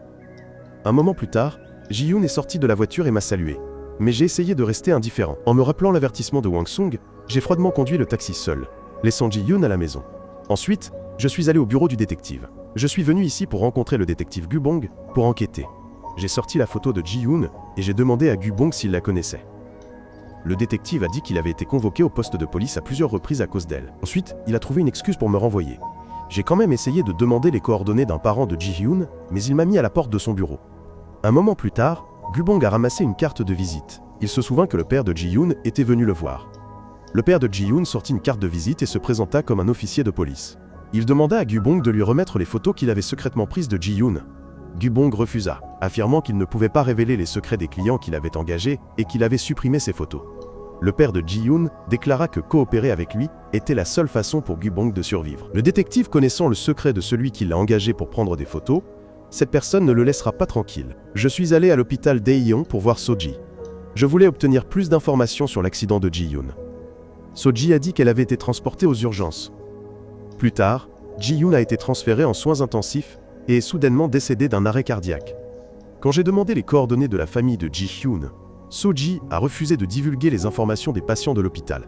Un moment plus tard, Ji-yoon est sorti de la voiture et m'a salué. Mais j'ai essayé de rester indifférent. En me rappelant l'avertissement de Wang Song, j'ai froidement conduit le taxi seul, laissant Ji-yoon à la maison. Ensuite, je suis allé au bureau du détective. Je suis venu ici pour rencontrer le détective Gu-bong pour enquêter. J'ai sorti la photo de Ji-yoon et j'ai demandé à Gu-bong s'il la connaissait. Le détective a dit qu'il avait été convoqué au poste de police à plusieurs reprises à cause d'elle. Ensuite, il a trouvé une excuse pour me renvoyer. J'ai quand même essayé de demander les coordonnées d'un parent de Ji-yoon, mais il m'a mis à la porte de son bureau. Un moment plus tard, Gu-bong a ramassé une carte de visite. Il se souvint que le père de Ji-yoon était venu le voir. Le père de Ji-yoon sortit une carte de visite et se présenta comme un officier de police. Il demanda à Gu-bong de lui remettre les photos qu'il avait secrètement prises de Ji-yoon. Gu-bong refusa, affirmant qu'il ne pouvait pas révéler les secrets des clients qu'il avait engagés et qu'il avait supprimé ces photos. Le père de Ji-yoon déclara que coopérer avec lui était la seule façon pour Gu-bong de survivre. Le détective connaissant le secret de celui qui l'a engagé pour prendre des photos, cette personne ne le laissera pas tranquille. Je suis allé à l'hôpital Daejeon pour voir So-ji. Je voulais obtenir plus d'informations sur l'accident de Ji-yoon. So-ji a dit qu'elle avait été transportée aux urgences. Plus tard, Ji-yoon a été transférée en soins intensifs et est soudainement décédée d'un arrêt cardiaque. Quand j'ai demandé les coordonnées de la famille de Ji-hyun, So-ji a refusé de divulguer les informations des patients de l'hôpital.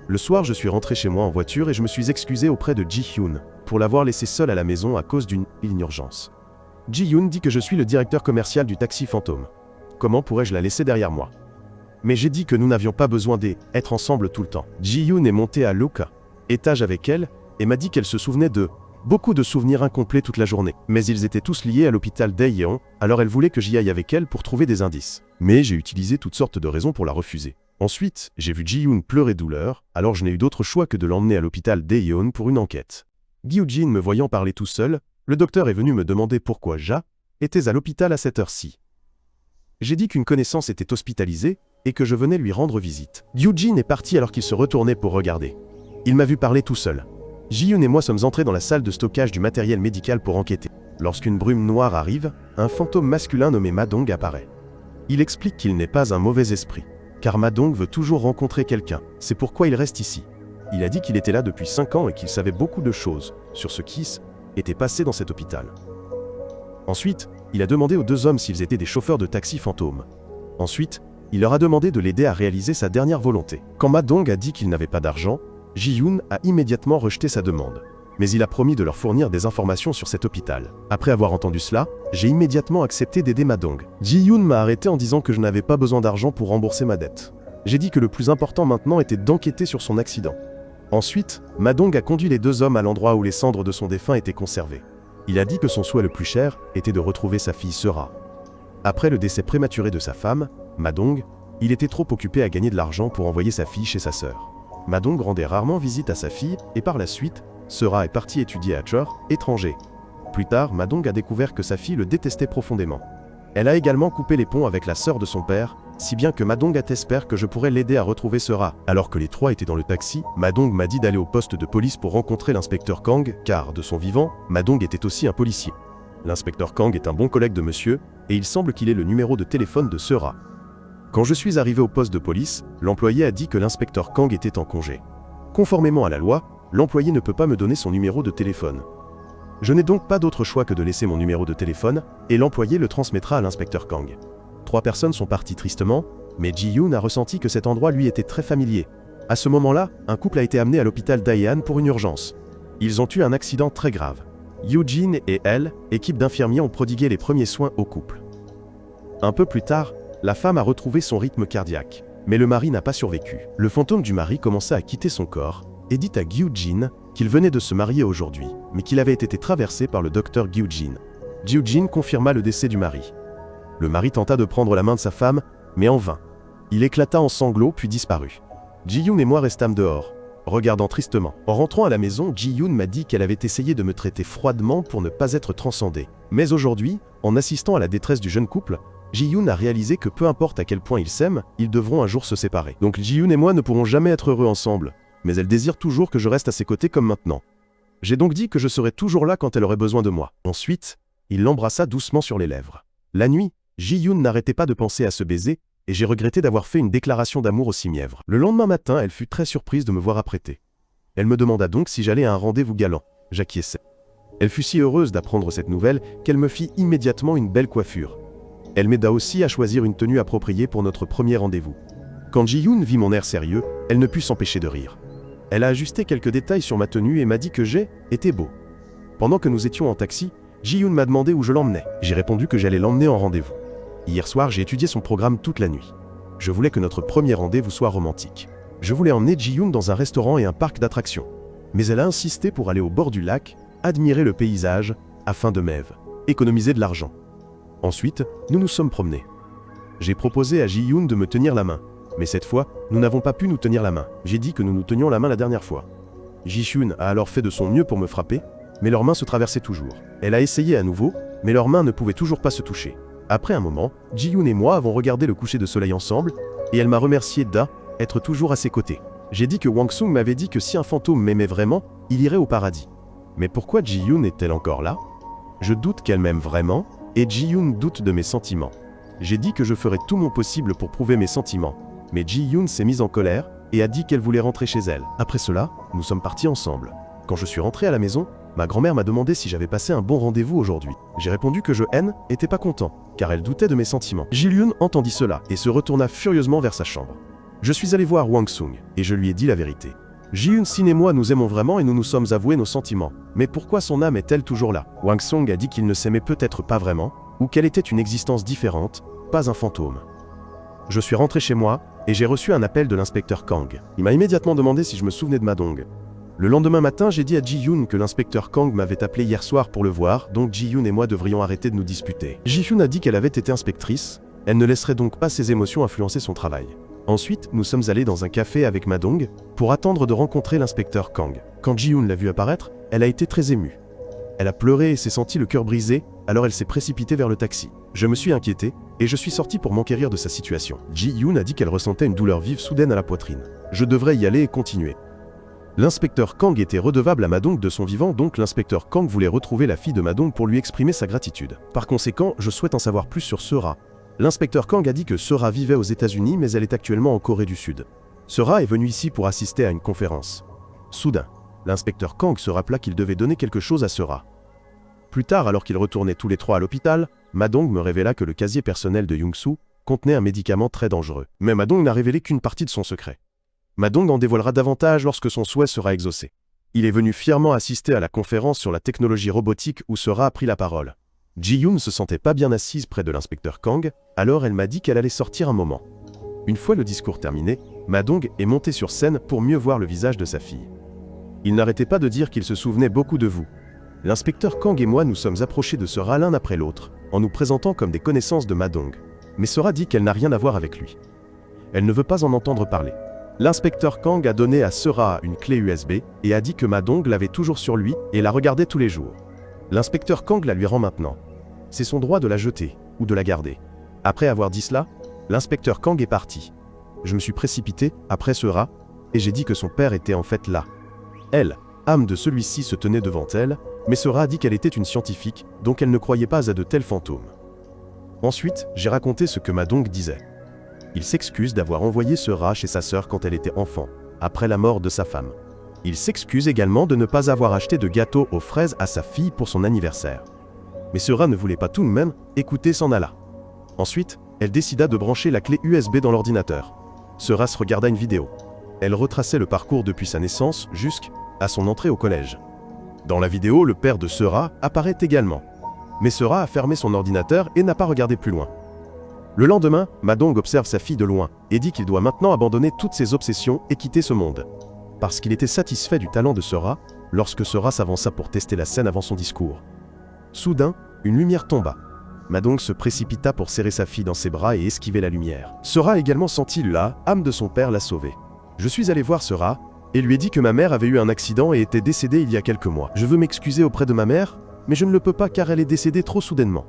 Le soir, je suis rentré chez moi en voiture et je me suis excusé auprès de Ji-hyun pour l'avoir laissé seul à la maison à cause d'une urgence. Ji-hyun dit que je suis le directeur commercial du taxi fantôme. Comment pourrais-je la laisser derrière moi? Mais j'ai dit que nous n'avions pas besoin d'être ensemble tout le temps. Ji-hyun est montée à l'étage avec elle, et m'a dit qu'elle se souvenait de beaucoup de souvenirs incomplets toute la journée. Mais ils étaient tous liés à l'hôpital Daejeon, alors elle voulait que j'y aille avec elle pour trouver des indices. Mais j'ai utilisé toutes sortes de raisons pour la refuser. Ensuite, j'ai vu Ji-hyun pleurer douleur, alors je n'ai eu d'autre choix que de l'emmener à l'hôpital Daejeon pour une enquête. Gyu-jin me voyant parler tout seul, le docteur est venu me demander pourquoi j'étais à l'hôpital à cette heure-ci. J'ai dit qu'une connaissance était hospitalisée et que je venais lui rendre visite. Gyu-jin est parti alors qu'il se retournait pour regarder. Il m'a vu parler tout seul. Ji-hyun et moi sommes entrés dans la salle de stockage du matériel médical pour enquêter. Lorsqu'une brume noire arrive, un fantôme masculin nommé Ma-dong apparaît. Il explique qu'il n'est pas un mauvais esprit, car Ma-dong veut toujours rencontrer quelqu'un, c'est pourquoi il reste ici. Il a dit qu'il était là depuis 5 ans et qu'il savait beaucoup de choses sur ce qui était passé dans cet hôpital. Ensuite, il a demandé aux 2 hommes s'ils étaient des chauffeurs de taxi fantômes. Ensuite, il leur a demandé de l'aider à réaliser sa dernière volonté. Quand Ma-dong a dit qu'il n'avait pas d'argent, Ji-hyun a immédiatement rejeté sa demande. Mais il a promis de leur fournir des informations sur cet hôpital. Après avoir entendu cela, j'ai immédiatement accepté d'aider Ma-dong. Ji-hyun m'a arrêté en disant que je n'avais pas besoin d'argent pour rembourser ma dette. J'ai dit que le plus important maintenant était d'enquêter sur son accident. Ensuite, Ma-dong a conduit les 2 hommes à l'endroit où les cendres de son défunt étaient conservées. Il a dit que son souhait le plus cher était de retrouver sa fille Sera. Après le décès prématuré de sa femme, Ma-dong, il était trop occupé à gagner de l'argent pour envoyer sa fille chez sa sœur. Ma-dong rendait rarement visite à sa fille et par la suite, Sera est partie étudier à Chor, étranger. Plus tard, Ma-dong a découvert que sa fille le détestait profondément. Elle a également coupé les ponts avec la sœur de son père, si bien que Ma-dong espère que je pourrais l'aider à retrouver Sera. Alors que les 3 étaient dans le taxi, Ma-dong m'a dit d'aller au poste de police pour rencontrer l'inspecteur Kang, car, de son vivant, Ma-dong était aussi un policier. L'inspecteur Kang est un bon collègue de monsieur, et il semble qu'il ait le numéro de téléphone de Sera. Quand je suis arrivé au poste de police, l'employé a dit que l'inspecteur Kang était en congé. Conformément à la loi, l'employé ne peut pas me donner son numéro de téléphone. Je n'ai donc pas d'autre choix que de laisser mon numéro de téléphone, et l'employé le transmettra à l'inspecteur Kang. 3 personnes sont parties tristement, mais Ji-hyun a ressenti que cet endroit lui était très familier. À ce moment-là, un couple a été amené à l'hôpital Daejeon pour une urgence. Ils ont eu un accident très grave. Gyu-jin et elle, équipe d'infirmiers, ont prodigué les premiers soins au couple. Un peu plus tard, la femme a retrouvé son rythme cardiaque, mais le mari n'a pas survécu. Le fantôme du mari commença à quitter son corps, et dit à Gyu-jin qu'il venait de se marier aujourd'hui, mais qu'il avait été traversé par le docteur Gyu-jin. Gyu-jin confirma le décès du mari. Le mari tenta de prendre la main de sa femme, mais en vain. Il éclata en sanglots puis disparut. Ji-hyun et moi restâmes dehors, regardant tristement. En rentrant à la maison, Ji-hyun m'a dit qu'elle avait essayé de me traiter froidement pour ne pas être transcendée. Mais aujourd'hui, en assistant à la détresse du jeune couple, Ji-hyun a réalisé que peu importe à quel point ils s'aiment, ils devront un jour se séparer. Donc Ji-hyun et moi ne pourrons jamais être heureux ensemble, mais elle désire toujours que je reste à ses côtés comme maintenant. J'ai donc dit que je serais toujours là quand elle aurait besoin de moi. Ensuite, il l'embrassa doucement sur les lèvres. La nuit, Ji-hyun n'arrêtait pas de penser à ce baiser, et j'ai regretté d'avoir fait une déclaration d'amour aussi mièvre. Le lendemain matin, elle fut très surprise de me voir apprêté. Elle me demanda donc si j'allais à un rendez-vous galant. J'acquiesçai. Elle fut si heureuse d'apprendre cette nouvelle qu'elle me fit immédiatement une belle coiffure. Elle m'aida aussi à choisir une tenue appropriée pour notre premier rendez-vous. Quand Ji-hyun vit mon air sérieux, elle ne put s'empêcher de rire. Elle a ajusté quelques détails sur ma tenue et m'a dit que j'étais beau. Pendant que nous étions en taxi, Ji-hyun m'a demandé où je l'emmenais. J'ai répondu que j'allais l'emmener en rendez-vous. Hier soir, j'ai étudié son programme toute la nuit. Je voulais que notre premier rendez-vous soit romantique. Je voulais emmener Ji-hyun dans un restaurant et un parc d'attractions. Mais elle a insisté pour aller au bord du lac, admirer le paysage, afin de économiser de l'argent. Ensuite, nous nous sommes promenés. J'ai proposé à Ji-hyun de me tenir la main. Mais cette fois, nous n'avons pas pu nous tenir la main. J'ai dit que nous nous tenions la main la dernière fois. Ji-hyun a alors fait de son mieux pour me frapper, mais leurs mains se traversaient toujours. Elle a essayé à nouveau, mais leurs mains ne pouvaient toujours pas se toucher. Après un moment, Ji-hyun et moi avons regardé le coucher de soleil ensemble, et elle m'a remercié d'être toujours à ses côtés. J'ai dit que Wang Sung m'avait dit que si un fantôme m'aimait vraiment, il irait au paradis. Mais pourquoi Ji-hyun est-elle encore là? Je doute qu'elle m'aime vraiment, et Ji-hyun doute de mes sentiments. J'ai dit que je ferais tout mon possible pour prouver mes sentiments, mais Ji-hyun s'est mise en colère et a dit qu'elle voulait rentrer chez elle. Après cela, nous sommes partis ensemble. Quand je suis rentré à la maison, ma grand-mère m'a demandé si j'avais passé un bon rendez-vous aujourd'hui. J'ai répondu que je n'étais pas content, car elle doutait de mes sentiments. Ji-Yoon entendit cela et se retourna furieusement vers sa chambre. Je suis allé voir Hwang Sung et je lui ai dit la vérité. Ji-Yoon-sin et moi nous aimons vraiment et nous nous sommes avoués nos sentiments. Mais pourquoi son âme est-elle toujours là? Hwang Sung a dit qu'il ne s'aimait peut-être pas vraiment, ou qu'elle était une existence différente, pas un fantôme. Je suis rentré chez moi et j'ai reçu un appel de l'inspecteur Kang. Il m'a immédiatement demandé si je me souvenais de Ma-dong. Le lendemain matin, j'ai dit à Ji-Yoon que l'inspecteur Kang m'avait appelé hier soir pour le voir, donc Ji-Yoon et moi devrions arrêter de nous disputer. Ji-Yoon a dit qu'elle avait été inspectrice, elle ne laisserait donc pas ses émotions influencer son travail. Ensuite, nous sommes allés dans un café avec Ma-dong pour attendre de rencontrer l'inspecteur Kang. Quand Ji-Yoon l'a vu apparaître, elle a été très émue. Elle a pleuré et s'est sentie le cœur brisé, alors elle s'est précipitée vers le taxi. Je me suis inquiété, et je suis sorti pour m'enquérir de sa situation. Ji-Yoon a dit qu'elle ressentait une douleur vive soudaine à la poitrine. Je devrais y aller et continuer. L'inspecteur Kang était redevable à Ma-dong de son vivant, donc l'inspecteur Kang voulait retrouver la fille de Ma-dong pour lui exprimer sa gratitude. Par conséquent, je souhaite en savoir plus sur Sera. L'inspecteur Kang a dit que Sera vivait aux États-Unis, mais elle est actuellement en Corée du Sud. Sera est venue ici pour assister à une conférence. Soudain, l'inspecteur Kang se rappela qu'il devait donner quelque chose à Sera. Plus tard, alors qu'ils retournaient tous les trois à l'hôpital, Ma-dong me révéla que le casier personnel de Young-soo contenait un médicament très dangereux. Mais Ma-dong n'a révélé qu'une partie de son secret. Ma-dong en dévoilera davantage lorsque son souhait sera exaucé. Il est venu fièrement assister à la conférence sur la technologie robotique où Sera a pris la parole. Ji-Yoon ne se sentait pas bien assise près de l'inspecteur Kang, alors elle m'a dit qu'elle allait sortir un moment. Une fois le discours terminé, Ma-dong est montée sur scène pour mieux voir le visage de sa fille. Il n'arrêtait pas de dire qu'il se souvenait beaucoup de vous. L'inspecteur Kang et moi nous sommes approchés de Sera l'un après l'autre, en nous présentant comme des connaissances de Ma-dong. Mais Sera dit qu'elle n'a rien à voir avec lui. Elle ne veut pas en entendre parler. L'inspecteur Kang a donné à Sera une clé USB et a dit que Ma-dong l'avait toujours sur lui et la regardait tous les jours. L'inspecteur Kang la lui rend maintenant. C'est son droit de la jeter ou de la garder. Après avoir dit cela, l'inspecteur Kang est parti. Je me suis précipité après Sera et j'ai dit que son père était en fait là. Elle, âme de celui-ci, se tenait devant elle, mais Sera a dit qu'elle était une scientifique, donc elle ne croyait pas à de tels fantômes. Ensuite, j'ai raconté ce que Ma-dong disait. Il s'excuse d'avoir envoyé Sera chez sa sœur quand elle était enfant, après la mort de sa femme. Il s'excuse également de ne pas avoir acheté de gâteau aux fraises à sa fille pour son anniversaire. Mais Sera ne voulait pas tout de même écouter, s'en alla. Ensuite, elle décida de brancher la clé USB dans l'ordinateur. Sera se regarda une vidéo. Elle retraçait le parcours depuis sa naissance jusqu'à son entrée au collège. Dans la vidéo, le père de Sera apparaît également. Mais Sera a fermé son ordinateur et n'a pas regardé plus loin. Le lendemain, Ma-dong observe sa fille de loin et dit qu'il doit maintenant abandonner toutes ses obsessions et quitter ce monde. Parce qu'il était satisfait du talent de Sera, lorsque Sera s'avança pour tester la scène avant son discours. Soudain, une lumière tomba. Ma-dong se précipita pour serrer sa fille dans ses bras et esquiver la lumière. Sera a également senti la âme de son père la sauver. Je suis allé voir Sera et lui ai dit que ma mère avait eu un accident et était décédée il y a quelques mois. Je veux m'excuser auprès de ma mère, mais je ne le peux pas car elle est décédée trop soudainement.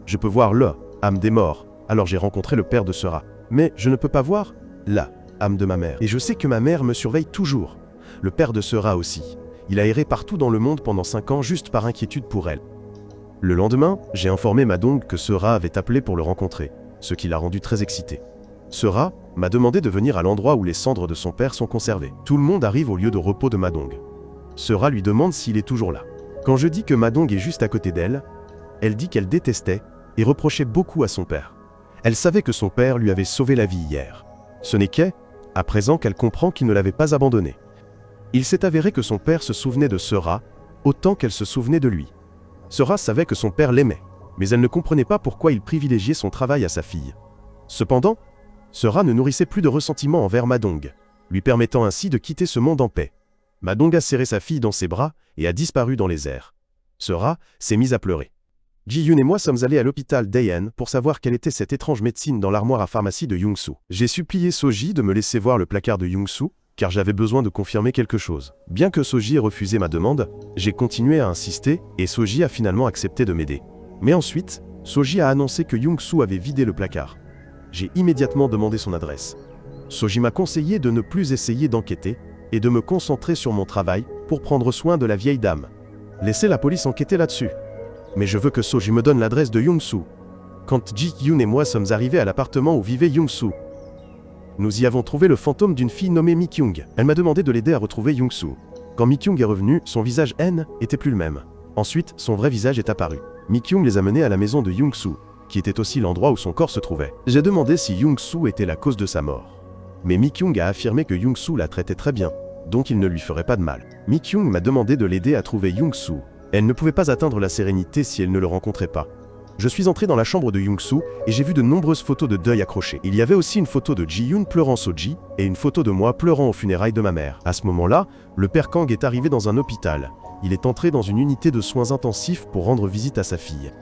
Je peux voir le âme des morts. Alors j'ai rencontré le père de Sera. Mais je ne peux pas voir la âme de ma mère. Et je sais que ma mère me surveille toujours. Le père de Sera aussi. Il a erré partout dans le monde pendant 5 ans juste par inquiétude pour elle. Le lendemain, j'ai informé Ma-dong que Sera avait appelé pour le rencontrer, ce qui l'a rendu très excité. Sera m'a demandé de venir à l'endroit où les cendres de son père sont conservées. Tout le monde arrive au lieu de repos de Ma-dong. Sera lui demande s'il est toujours là. Quand je dis que Ma-dong est juste à côté d'elle, elle dit qu'elle détestait et reprochait beaucoup à son père. Elle savait que son père lui avait sauvé la vie hier. Ce n'est qu'à présent qu'elle comprend qu'il ne l'avait pas abandonnée. Il s'est avéré que son père se souvenait de Sera autant qu'elle se souvenait de lui. Sera savait que son père l'aimait, mais elle ne comprenait pas pourquoi il privilégiait son travail à sa fille. Cependant, Sera ne nourrissait plus de ressentiment envers Ma-dong, lui permettant ainsi de quitter ce monde en paix. Ma-dong a serré sa fille dans ses bras et a disparu dans les airs. Sera s'est mise à pleurer. Ji-Yoon et moi sommes allés à l'hôpital Daehan pour savoir quelle était cette étrange médecine dans l'armoire à pharmacie de Young-soo. J'ai supplié Soji de me laisser voir le placard de Young-soo, car j'avais besoin de confirmer quelque chose. Bien que Soji ait refusé ma demande, j'ai continué à insister et Soji a finalement accepté de m'aider. Mais ensuite, Soji a annoncé que Young-soo avait vidé le placard. J'ai immédiatement demandé son adresse. Soji m'a conseillé de ne plus essayer d'enquêter et de me concentrer sur mon travail pour prendre soin de la vieille dame. Laissez la police enquêter là-dessus. Mais je veux que Soji me donne l'adresse de Young-soo. Quand Ji-Yoon et moi sommes arrivés à l'appartement où vivait Young-soo, nous y avons trouvé le fantôme d'une fille nommée Mi-kyung. Elle m'a demandé de l'aider à retrouver Young-soo. Quand Mi-kyung est revenu, son visage haine était plus le même. Ensuite, son vrai visage est apparu. Mi-kyung les a menés à la maison de Young-soo, qui était aussi l'endroit où son corps se trouvait. J'ai demandé si Young-soo était la cause de sa mort. Mais Mi-kyung a affirmé que Young-soo la traitait très bien, donc il ne lui ferait pas de mal. Mi-kyung m'a demandé de l'aider à trouver Young-soo. Elle ne pouvait pas atteindre la sérénité si elle ne le rencontrait pas. Je suis entré dans la chambre de Young-soo et j'ai vu de nombreuses photos de deuil accrochées. Il y avait aussi une photo de Ji-yoon pleurant Soji et une photo de moi pleurant aux funérailles de ma mère. À ce moment-là, le père Kang est arrivé dans un hôpital. Il est entré dans une unité de soins intensifs pour rendre visite à sa fille.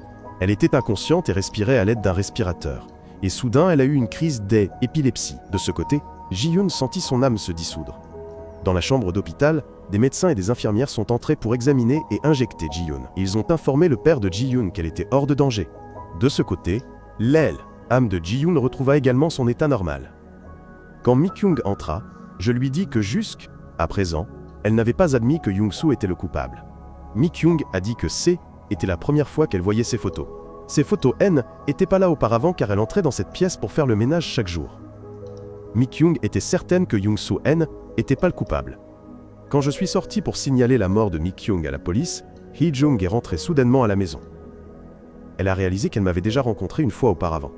Elle était inconsciente et respirait à l'aide d'un respirateur. Et soudain, elle a eu une crise d'épilepsie. De ce côté, Ji-yoon sentit son âme se dissoudre. Dans la chambre d'hôpital, des médecins et des infirmières sont entrés pour examiner et injecter Ji-yoon. Ils ont informé le père de Ji-yoon qu'elle était hors de danger. De ce côté, l'âme de Ji-yoon retrouva également son état normal. Quand Mi-kyung entra, je lui dis que jusqu'à présent, elle n'avait pas admis que Young-soo était le coupable. Mi-kyung a dit que était la première fois qu'elle voyait ces photos. Ces photos n'étaient pas là auparavant car elle entrait dans cette pièce pour faire le ménage chaque jour. Mi-kyung était certaine que Young-soo n'était pas le coupable. Quand je suis sorti pour signaler la mort de Mi-kyung à la police, Hee-jung est rentrée soudainement à la maison. Elle a réalisé qu'elle m'avait déjà rencontré une fois auparavant.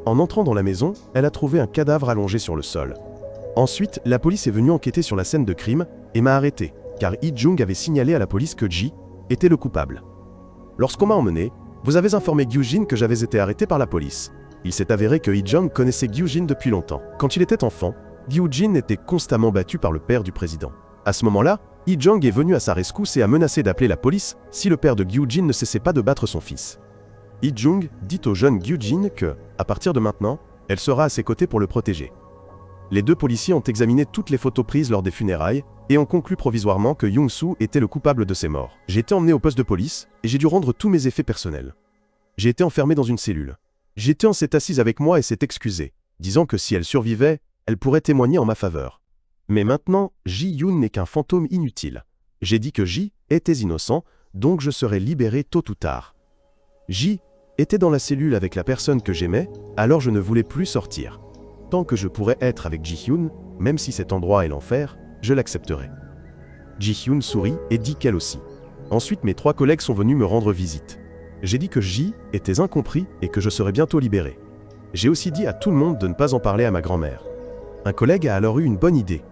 En entrant dans la maison, elle a trouvé un cadavre allongé sur le sol. Ensuite, la police est venue enquêter sur la scène de crime et m'a arrêté, car Hee-jung avait signalé à la police que Ji était le coupable. Lorsqu'on m'a emmené, vous avez informé Gyujin que j'avais été arrêté par la police. Il s'est avéré que Hee-jung connaissait Gyujin depuis longtemps. Quand il était enfant, Gyujin était constamment battu par le père du président. À ce moment-là, Hee-jung est venu à sa rescousse et a menacé d'appeler la police si le père de Gyujin ne cessait pas de battre son fils. Hee-jung dit au jeune Gyujin que, à partir de maintenant, elle sera à ses côtés pour le protéger. Les deux policiers ont examiné toutes les photos prises lors des funérailles et ont conclu provisoirement que Young-soo était le coupable de ces morts. J'ai été emmené au poste de police et j'ai dû rendre tous mes effets personnels. J'ai été enfermé dans une cellule. Ji-teun s'est assise avec moi et s'est excusée, disant que si elle survivait, elle pourrait témoigner en ma faveur. Mais maintenant, Ji-yoon n'est qu'un fantôme inutile. J'ai dit que Ji était innocent, donc je serai libéré tôt ou tard. Ji était dans la cellule avec la personne que j'aimais, alors je ne voulais plus sortir. Tant que je pourrais être avec Ji-hyun, même si cet endroit est l'enfer, je l'accepterai. Ji-hyun sourit et dit qu'elle aussi. Ensuite, mes 3 collègues sont venus me rendre visite. J'ai dit que Ji était incompris et que je serais bientôt libéré. J'ai aussi dit à tout le monde de ne pas en parler à ma grand-mère. Un collègue a alors eu une bonne idée.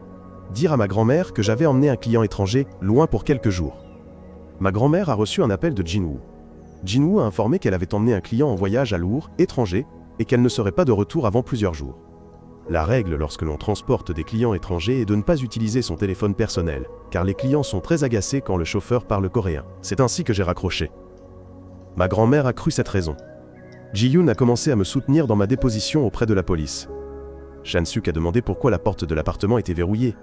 Dire à ma grand-mère que j'avais emmené un client étranger loin pour quelques jours. Ma grand-mère a reçu un appel de Jin-woo. Jin-woo a informé qu'elle avait emmené un client en voyage à Lour, étranger, et qu'elle ne serait pas de retour avant plusieurs jours. La règle lorsque l'on transporte des clients étrangers est de ne pas utiliser son téléphone personnel, car les clients sont très agacés quand le chauffeur parle coréen. C'est ainsi que j'ai raccroché. Ma grand-mère a cru cette raison. Ji-yoon a commencé à me soutenir dans ma déposition auprès de la police. Chan-suk a demandé pourquoi la porte de l'appartement était verrouillée.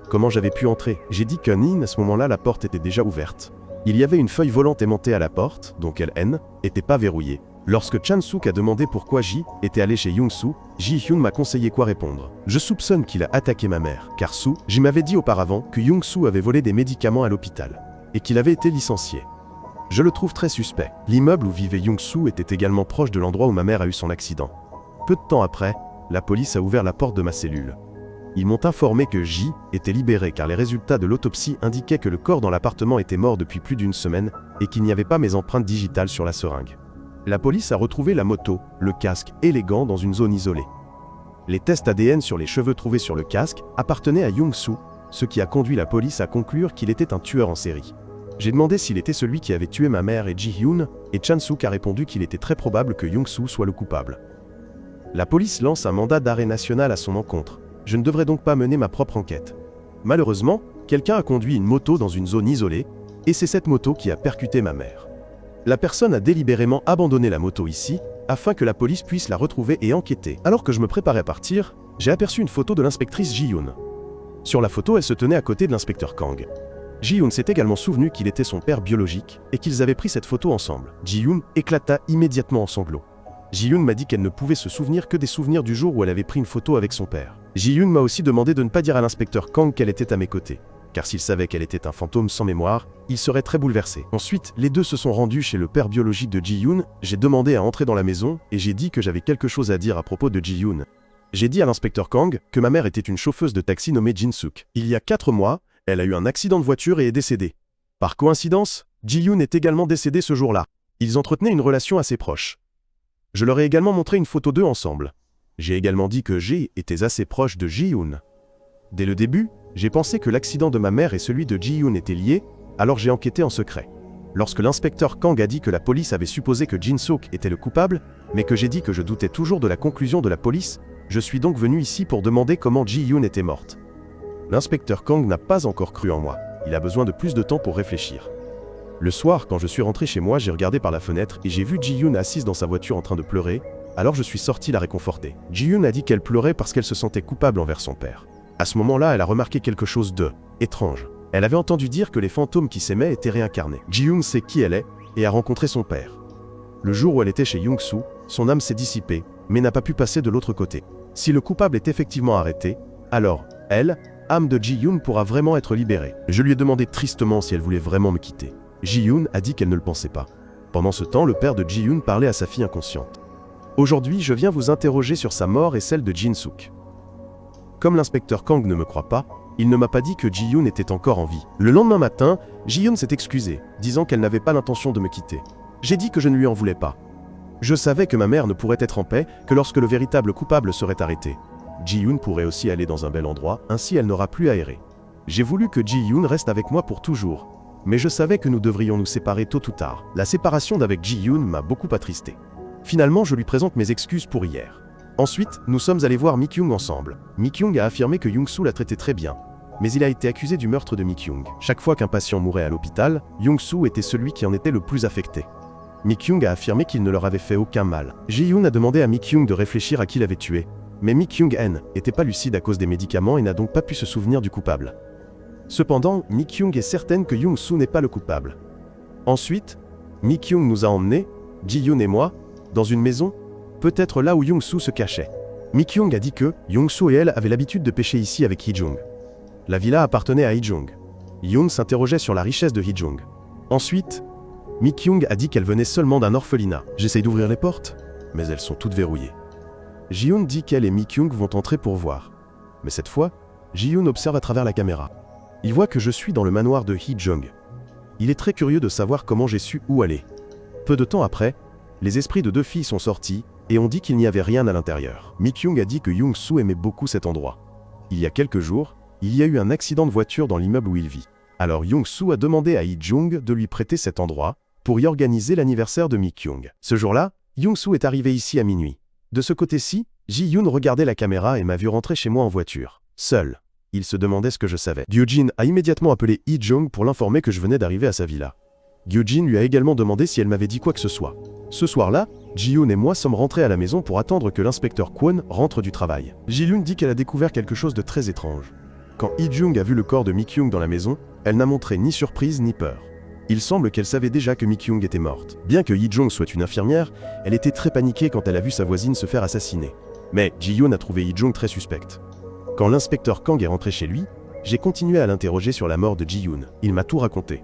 Comment j'avais pu entrer? J'ai dit à ce moment-là la porte était déjà ouverte. Il y avait une feuille volante aimantée à la porte, donc elle n'était pas verrouillée. Lorsque Chan-suk a demandé pourquoi Ji était allé chez Young-soo, Ji-hyun m'a conseillé quoi répondre. Je soupçonne qu'il a attaqué ma mère, car Ji m'avait dit auparavant que Young-soo avait volé des médicaments à l'hôpital, et qu'il avait été licencié. Je le trouve très suspect. L'immeuble où vivait Young-soo était également proche de l'endroit où ma mère a eu son accident. Peu de temps après, la police a ouvert la porte de ma cellule. Ils m'ont informé que Ji était libéré car les résultats de l'autopsie indiquaient que le corps dans l'appartement était mort depuis plus d'1 semaine et qu'il n'y avait pas mes empreintes digitales sur la seringue. La police a retrouvé la moto, le casque et les gants dans une zone isolée. Les tests ADN sur les cheveux trouvés sur le casque appartenaient à Young-soo, ce qui a conduit la police à conclure qu'il était un tueur en série. J'ai demandé s'il était celui qui avait tué ma mère et Ji-hyun, et Chan-suk a répondu qu'il était très probable que Young-soo soit le coupable. La police lance un mandat d'arrêt national à son encontre. Je ne devrais donc pas mener ma propre enquête. Malheureusement, quelqu'un a conduit une moto dans une zone isolée, et c'est cette moto qui a percuté ma mère. La personne a délibérément abandonné la moto ici, afin que la police puisse la retrouver et enquêter. Alors que je me préparais à partir, j'ai aperçu une photo de l'inspectrice Ji-hyun. Sur la photo, elle se tenait à côté de l'inspecteur Kang. Ji-hyun s'est également souvenu qu'il était son père biologique, et qu'ils avaient pris cette photo ensemble. Ji-hyun éclata immédiatement en sanglots. Ji-hyun m'a dit qu'elle ne pouvait se souvenir que des souvenirs du jour où elle avait pris une photo avec son père. Ji-hyun m'a aussi demandé de ne pas dire à l'inspecteur Kang qu'elle était à mes côtés, car s'il savait qu'elle était un fantôme sans mémoire, il serait très bouleversé. Ensuite, les deux se sont rendus chez le père biologique de Ji-hyun, j'ai demandé à entrer dans la maison, et j'ai dit que j'avais quelque chose à dire à propos de Ji-hyun. J'ai dit à l'inspecteur Kang que ma mère était une chauffeuse de taxi nommée Jin-suk. Il y a 4 mois, Elle a eu un accident de voiture et est décédée. Par coïncidence, Ji-yoon est également décédé ce jour-là. Ils entretenaient une relation assez proche. Je leur ai également montré une photo d'eux ensemble. J'ai également dit que Ji était assez proche de Ji-yoon. Dès le début, j'ai pensé que l'accident de ma mère et celui de Ji-yoon étaient liés, alors j'ai enquêté en secret. Lorsque l'inspecteur Kang a dit que la police avait supposé que Jin-sook était le coupable, mais que j'ai dit que je doutais toujours de la conclusion de la police, je suis donc venu ici pour demander comment Ji-yoon était morte. L'inspecteur Kang n'a pas encore cru en moi. Il a besoin de plus de temps pour réfléchir. Le soir, quand je suis rentré chez moi, j'ai regardé par la fenêtre et j'ai vu Ji-yoon assise dans sa voiture en train de pleurer, alors je suis sorti la réconforter. Ji-yoon a dit qu'elle pleurait parce qu'elle se sentait coupable envers son père. À ce moment-là, elle a remarqué quelque chose de étrange. Elle avait entendu dire que les fantômes qui s'aimaient étaient réincarnés. Ji-yoon sait qui elle est et a rencontré son père. Le jour où elle était chez Young-soo, son âme s'est dissipée, mais n'a pas pu passer de l'autre côté. Si le coupable est effectivement arrêté, alors, elle, âme de Ji-yoon, pourra vraiment être libérée. Je lui ai demandé tristement si elle voulait vraiment me quitter. Ji-yoon a dit qu'elle ne le pensait pas. Pendant ce temps, le père de Ji-yoon parlait à sa fille inconsciente. Aujourd'hui, je viens vous interroger sur sa mort et celle de Jin-sook. Comme l'inspecteur Kang ne me croit pas, il ne m'a pas dit que Ji-yoon était encore en vie. Le lendemain matin, Ji-yoon s'est excusée, disant qu'elle n'avait pas l'intention de me quitter. J'ai dit que je ne lui en voulais pas. Je savais que ma mère ne pourrait être en paix que lorsque le véritable coupable serait arrêté. Ji-yoon pourrait aussi aller dans un bel endroit, ainsi elle n'aura plus à errer. J'ai voulu que Ji-yoon reste avec moi pour toujours. Mais je savais que nous devrions nous séparer tôt ou tard. La séparation d'avec Ji-yoon m'a beaucoup attristé. Finalement, je lui présente mes excuses pour hier. Ensuite, nous sommes allés voir Mi-kyung ensemble. Mi-kyung a affirmé que Young-soo l'a traité très bien. Mais il a été accusé du meurtre de Mi-kyung. Chaque fois qu'un patient mourait à l'hôpital, Young-soo était celui qui en était le plus affecté. Mi-kyung a affirmé qu'il ne leur avait fait aucun mal. Ji-yoon a demandé à Mi-kyung de réfléchir à qui l'avait tué. Mais Mi-kyung-en n'était pas lucide à cause des médicaments et n'a donc pas pu se souvenir du coupable. Cependant, Mi-kyung est certaine que Young-soo n'est pas le coupable. Ensuite, Mi-kyung nous a emmenés, Ji-yoon et moi, dans une maison, peut-être là où Young-soo se cachait. Mi-kyung a dit que Young-soo et elle avaient l'habitude de pêcher ici avec Hee-jung. La villa appartenait à Hee-jung. Yoon s'interrogeait sur la richesse de Hee-jung. Ensuite, Mi-kyung a dit qu'elle venait seulement d'un orphelinat. J'essaye d'ouvrir les portes, mais elles sont toutes verrouillées. Ji-yoon dit qu'elle et Mi-kyung vont entrer pour voir. Mais cette fois, Ji-yoon observe à travers la caméra. Il voit que je suis dans le manoir de Hee-jung. Il est très curieux de savoir comment j'ai su où aller. Peu de temps après, les esprits de deux filles sont sortis et ont dit qu'il n'y avait rien à l'intérieur. Mi-kyung a dit que Young-soo aimait beaucoup cet endroit. Il y a quelques jours, il y a eu un accident de voiture dans l'immeuble où il vit. Alors Young-soo a demandé à Hee-jung de lui prêter cet endroit pour y organiser l'anniversaire de Mi-kyung. Ce jour-là, Young-soo est arrivé ici à minuit. De ce côté-ci, Ji-yoon regardait la caméra et m'a vu rentrer chez moi en voiture, seul. Il se demandait ce que je savais. Gyujin a immédiatement appelé Hee-jung pour l'informer que je venais d'arriver à sa villa. Gyujin lui a également demandé si elle m'avait dit quoi que ce soit. Ce soir-là, Ji-yoon et moi sommes rentrés à la maison pour attendre que l'inspecteur Kwon rentre du travail. Ji-yoon dit qu'elle a découvert quelque chose de très étrange. Quand Hee-jung a vu le corps de Mi-kyung dans la maison, elle n'a montré ni surprise ni peur. Il semble qu'elle savait déjà que Mi-kyung était morte. Bien que Hee-jung soit une infirmière, elle était très paniquée quand elle a vu sa voisine se faire assassiner. Mais Ji-yoon a trouvé Hee-jung très suspecte. Quand l'inspecteur Kang est rentré chez lui, j'ai continué à l'interroger sur la mort de Ji-yoon. Il m'a tout raconté.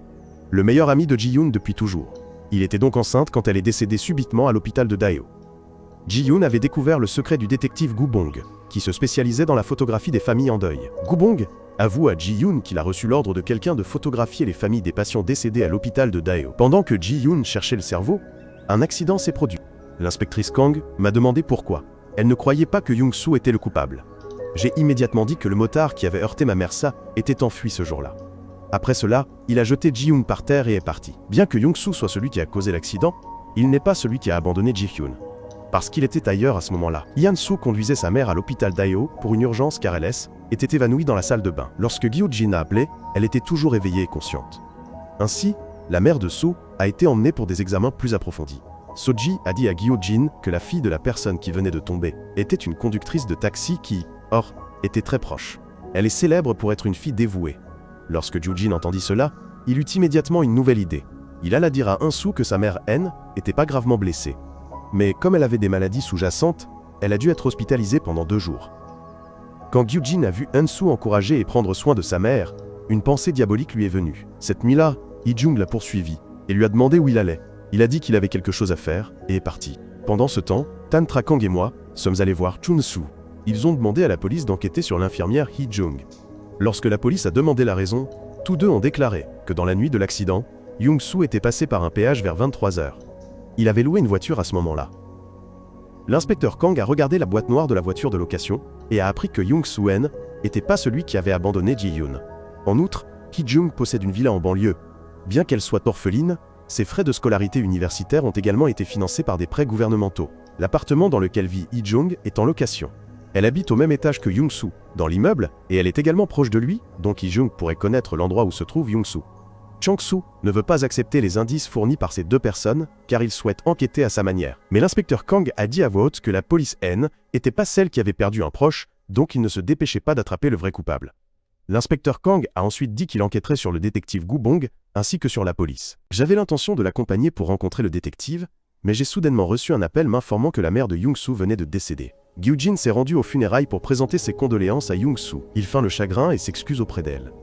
Le meilleur ami de Ji-yoon depuis toujours. Il était donc enceinte quand elle est décédée subitement à l'hôpital de Daeho. Ji-yoon avait découvert le secret du détective Gu Bong, qui se spécialisait dans la photographie des familles en deuil. Gu Bong avoue à Ji-yoon qu'il a reçu l'ordre de quelqu'un de photographier les familles des patients décédés à l'hôpital de Daeho. Pendant que Ji-yoon cherchait le cerveau, un accident s'est produit. L'inspectrice Kang m'a demandé pourquoi. Elle ne croyait pas que Young-soo était le coupable. J'ai immédiatement dit que le motard qui avait heurté ma mère Sa était enfui ce jour-là. Après cela, il a jeté Ji-yoon par terre et est parti. Bien que Young-soo soit celui qui a causé l'accident, il n'est pas celui qui a abandonné Ji-hyun. Parce qu'il était ailleurs à ce moment-là. Hyun-soo conduisait sa mère à l'hôpital Daeho pour une urgence car elle était évanouie dans la salle de bain. Lorsque Gyujin a appelé, elle était toujours éveillée et consciente. Ainsi, la mère de Soo a été emmenée pour des examens plus approfondis. Soji a dit à Gyujin que la fille de la personne qui venait de tomber était une conductrice de taxi qui, or, était très proche. Elle est célèbre pour être une fille dévouée. Lorsque Gyujin entendit cela, il eut immédiatement une nouvelle idée. Il alla dire à Eun-soo que sa mère N était pas gravement blessée. Mais comme elle avait des maladies sous-jacentes, elle a dû être hospitalisée pendant 2 jours. Quand Gyujin a vu Eun-soo encourager et prendre soin de sa mère, une pensée diabolique lui est venue. Cette nuit-là, Hee-jung l'a poursuivi et lui a demandé où il allait. Il a dit qu'il avait quelque chose à faire et est parti. Pendant ce temps, Tan Trakang et moi sommes allés voir Chun-soo. Ils ont demandé à la police d'enquêter sur l'infirmière Hee-jung. Lorsque la police a demandé la raison, tous deux ont déclaré que dans la nuit de l'accident, Young-soo était passé par un péage vers 23 h. Il avait loué une voiture à ce moment-là. L'inspecteur Kang a regardé la boîte noire de la voiture de location et a appris que Young-soo-en n'était pas celui qui avait abandonné Ji-yoon. En outre, Ki-jung possède une villa en banlieue. Bien qu'elle soit orpheline, ses frais de scolarité universitaire ont également été financés par des prêts gouvernementaux. L'appartement dans lequel vit Hee-jung est en location. Elle habite au même étage que Young-soo, dans l'immeuble, et elle est également proche de lui, donc Hee-jung pourrait connaître l'endroit où se trouve Young-soo. Chang-soo ne veut pas accepter les indices fournis par ces deux personnes, car il souhaite enquêter à sa manière. Mais l'inspecteur Kang a dit à voix haute que la police N n'était pas celle qui avait perdu un proche, donc il ne se dépêchait pas d'attraper le vrai coupable. L'inspecteur Kang a ensuite dit qu'il enquêterait sur le détective Gu Bong, ainsi que sur la police. J'avais l'intention de l'accompagner pour rencontrer le détective, mais j'ai soudainement reçu un appel m'informant que la mère de Young-soo venait de décéder. Gyujin s'est rendu aux funérailles pour présenter ses condoléances à Young-soo. Il feint le chagrin et s'excuse auprès d'elle.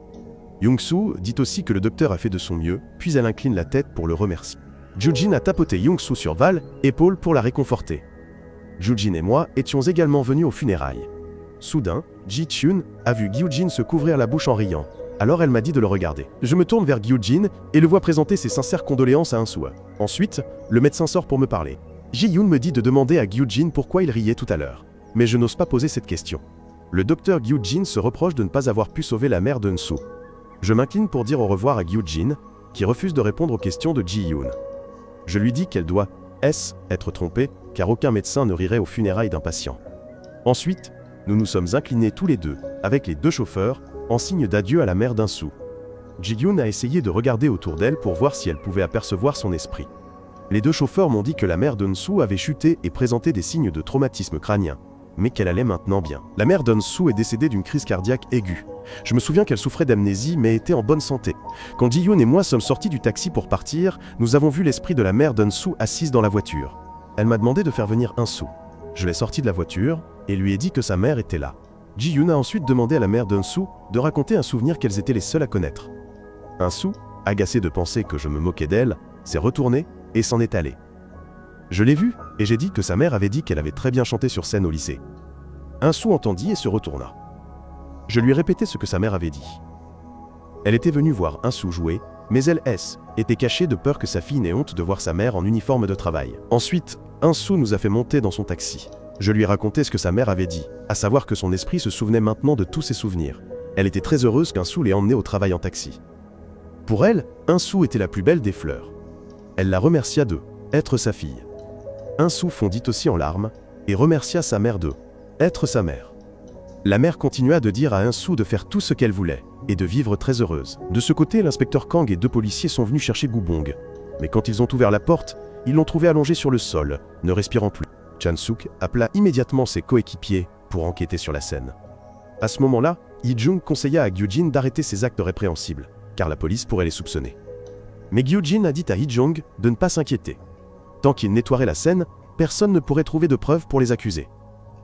Young-soo dit aussi que le docteur a fait de son mieux, puis elle incline la tête pour le remercier. Gyujin a tapoté Young-soo sur Val, épaule pour la réconforter. Gyujin et moi étions également venus aux funérailles. Soudain, Ji-chun a vu Gyujin se couvrir la bouche en riant. Alors elle m'a dit de le regarder. Je me tourne vers Gyujin et le vois présenter ses sincères condoléances à Insoo. Ensuite, le médecin sort pour me parler. Ji-yoon me dit de demander à Gyujin pourquoi il riait tout à l'heure. Mais je n'ose pas poser cette question. Le docteur Gyujin se reproche de ne pas avoir pu sauver la mère d'Eun-soo. Je m'incline pour dire au revoir à Gyujin, qui refuse de répondre aux questions de Ji-yoon. Je lui dis qu'elle doit être trompée, car aucun médecin ne rirait aux funérailles d'un patient. Ensuite, nous nous sommes inclinés tous les deux, avec les deux chauffeurs, en signe d'adieu à la mère d'Insoo. Ji-yoon a essayé de regarder autour d'elle pour voir si elle pouvait apercevoir son esprit. Les deux chauffeurs m'ont dit que la mère d'Eun-soo avait chuté et présenté des signes de traumatisme crânien, mais qu'elle allait maintenant bien. La mère d'Eun-soo est décédée d'une crise cardiaque aiguë. Je me souviens qu'elle souffrait d'amnésie mais était en bonne santé. Quand Ji-yoon et moi sommes sortis du taxi pour partir, nous avons vu l'esprit de la mère d'Eun-soo assise dans la voiture. Elle m'a demandé de faire venir Insoo. Je l'ai sorti de la voiture et lui ai dit que sa mère était là. Ji-yoon a ensuite demandé à la mère d'Eun-soo de raconter un souvenir qu'elles étaient les seules à connaître. Insoo, agacée de penser que je me moquais d'elle, s'est retournée et s'en est allée. Je l'ai vue et j'ai dit que sa mère avait dit qu'elle avait très bien chanté sur scène au lycée. Insoo entendit et se retourna. Je lui ai répété ce que sa mère avait dit. Elle était venue voir Insoo jouer, mais elle était cachée de peur que sa fille n'ait honte de voir sa mère en uniforme de travail. Ensuite, Insoo nous a fait monter dans son taxi. Je lui ai raconté ce que sa mère avait dit, à savoir que son esprit se souvenait maintenant de tous ses souvenirs. Elle était très heureuse qu'Insoo l'ait emmenée au travail en taxi. Pour elle, Insoo était la plus belle des fleurs. Elle la remercia d'être sa fille. Insoo fondit aussi en larmes et remercia sa mère d'être sa mère. La mère continua de dire à Insoo de faire tout ce qu'elle voulait et de vivre très heureuse. De ce côté, l'inspecteur Kang et deux policiers sont venus chercher Gu Bong. Mais quand ils ont ouvert la porte, ils l'ont trouvé allongé sur le sol, ne respirant plus. Chan-suk appela immédiatement ses coéquipiers pour enquêter sur la scène. À ce moment-là, Hee-jung conseilla à Gyujin d'arrêter ses actes répréhensibles, car la police pourrait les soupçonner. Mais Gyujin a dit à Hee-jung de ne pas s'inquiéter. Tant qu'il nettoierait la scène, personne ne pourrait trouver de preuves pour les accuser.